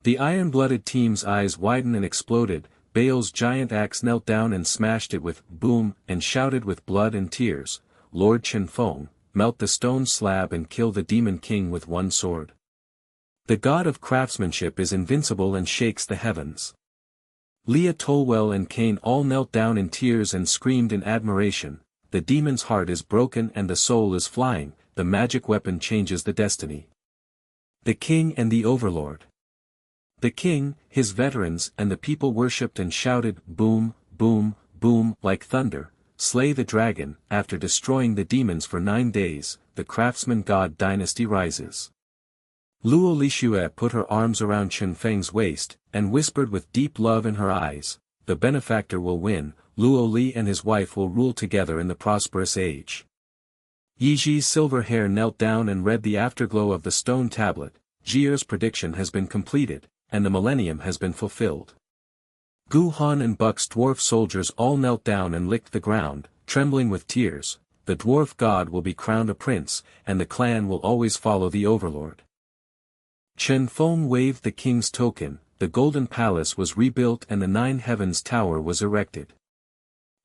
The iron-blooded team's eyes widened and exploded. Baal's giant axe knelt down and smashed it with boom, and shouted with blood and tears, "Lord Chen Feng, melt the stone slab and kill the demon king with one sword. The god of craftsmanship is invincible and shakes the heavens." Leah Tolwell and Cain all knelt down in tears and screamed in admiration, "The demon's heart is broken and the soul is flying, the magic weapon changes the destiny." The king and the overlord. The king, his veterans and the people worshipped and shouted, "Boom, boom, boom," like thunder, "Slay the dragon." After destroying the demons for 9 days, the Craftsman God dynasty rises. Luo Li put her arms around Chen Feng's waist, and whispered with deep love in her eyes, "The benefactor will win, Luo Li and his wife will rule together in the prosperous age." Ye Zhi's silver hair knelt down and read the afterglow of the stone tablet. Zhi's prediction has been completed, and the millennium has been fulfilled. Gu Han and Buck's dwarf soldiers all knelt down and licked the ground, trembling with tears. The dwarf god will be crowned a prince, and the clan will always follow the overlord. Chen Feng waved the king's token, the golden palace was rebuilt and the 9 heavens tower was erected.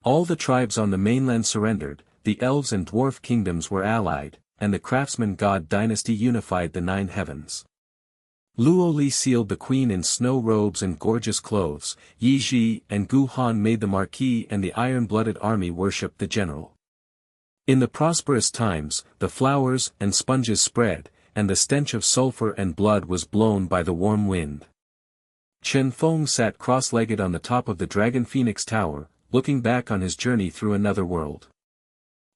All the tribes on the mainland surrendered, the elves and dwarf kingdoms were allied, and the Craftsman God dynasty unified the 9 heavens. Luo Li sealed the queen in snow robes and gorgeous clothes. Ye Zhi and Gu Han made the marquis and the iron-blooded army worshipped the general. In the prosperous times, the flowers and sponges spread, and the stench of sulfur and blood was blown by the warm wind. Chen Feng sat cross-legged on the top of the Dragon Phoenix Tower, looking back on his journey through another world.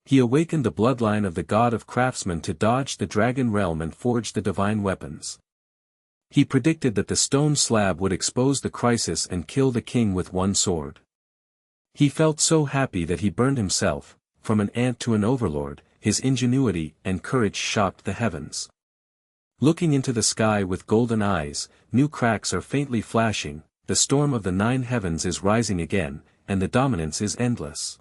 He awakened the bloodline of the God of Craftsman to dodge the dragon realm and forge the divine weapons. He predicted that the stone slab would expose the crisis and kill the king with one sword. He felt so happy that he burned himself. From an ant to an overlord, his ingenuity and courage shocked the heavens. Looking into the sky with golden eyes, new cracks are faintly flashing, the storm of the 9 heavens is rising again, and the dominance is endless.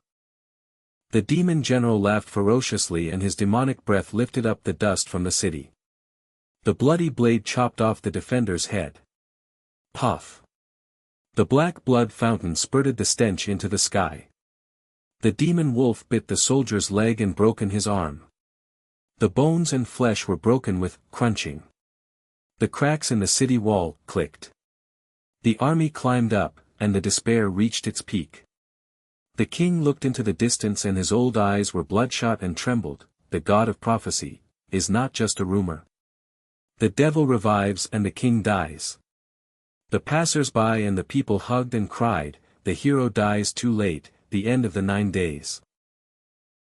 The demon general laughed ferociously and his demonic breath lifted up the dust from the city. The bloody blade chopped off the defender's head. Puff! The black blood fountain spurted the stench into the sky. The demon wolf bit the soldier's leg and broken his arm. The bones and flesh were broken with crunching. The cracks in the city wall clicked. The army climbed up, and the despair reached its peak. The king looked into the distance and his old eyes were bloodshot and trembled. The god of prophecy is not just a rumor. The devil revives and the king dies. The passers-by and the people hugged and cried, the hero dies too late, the end of the 9 days.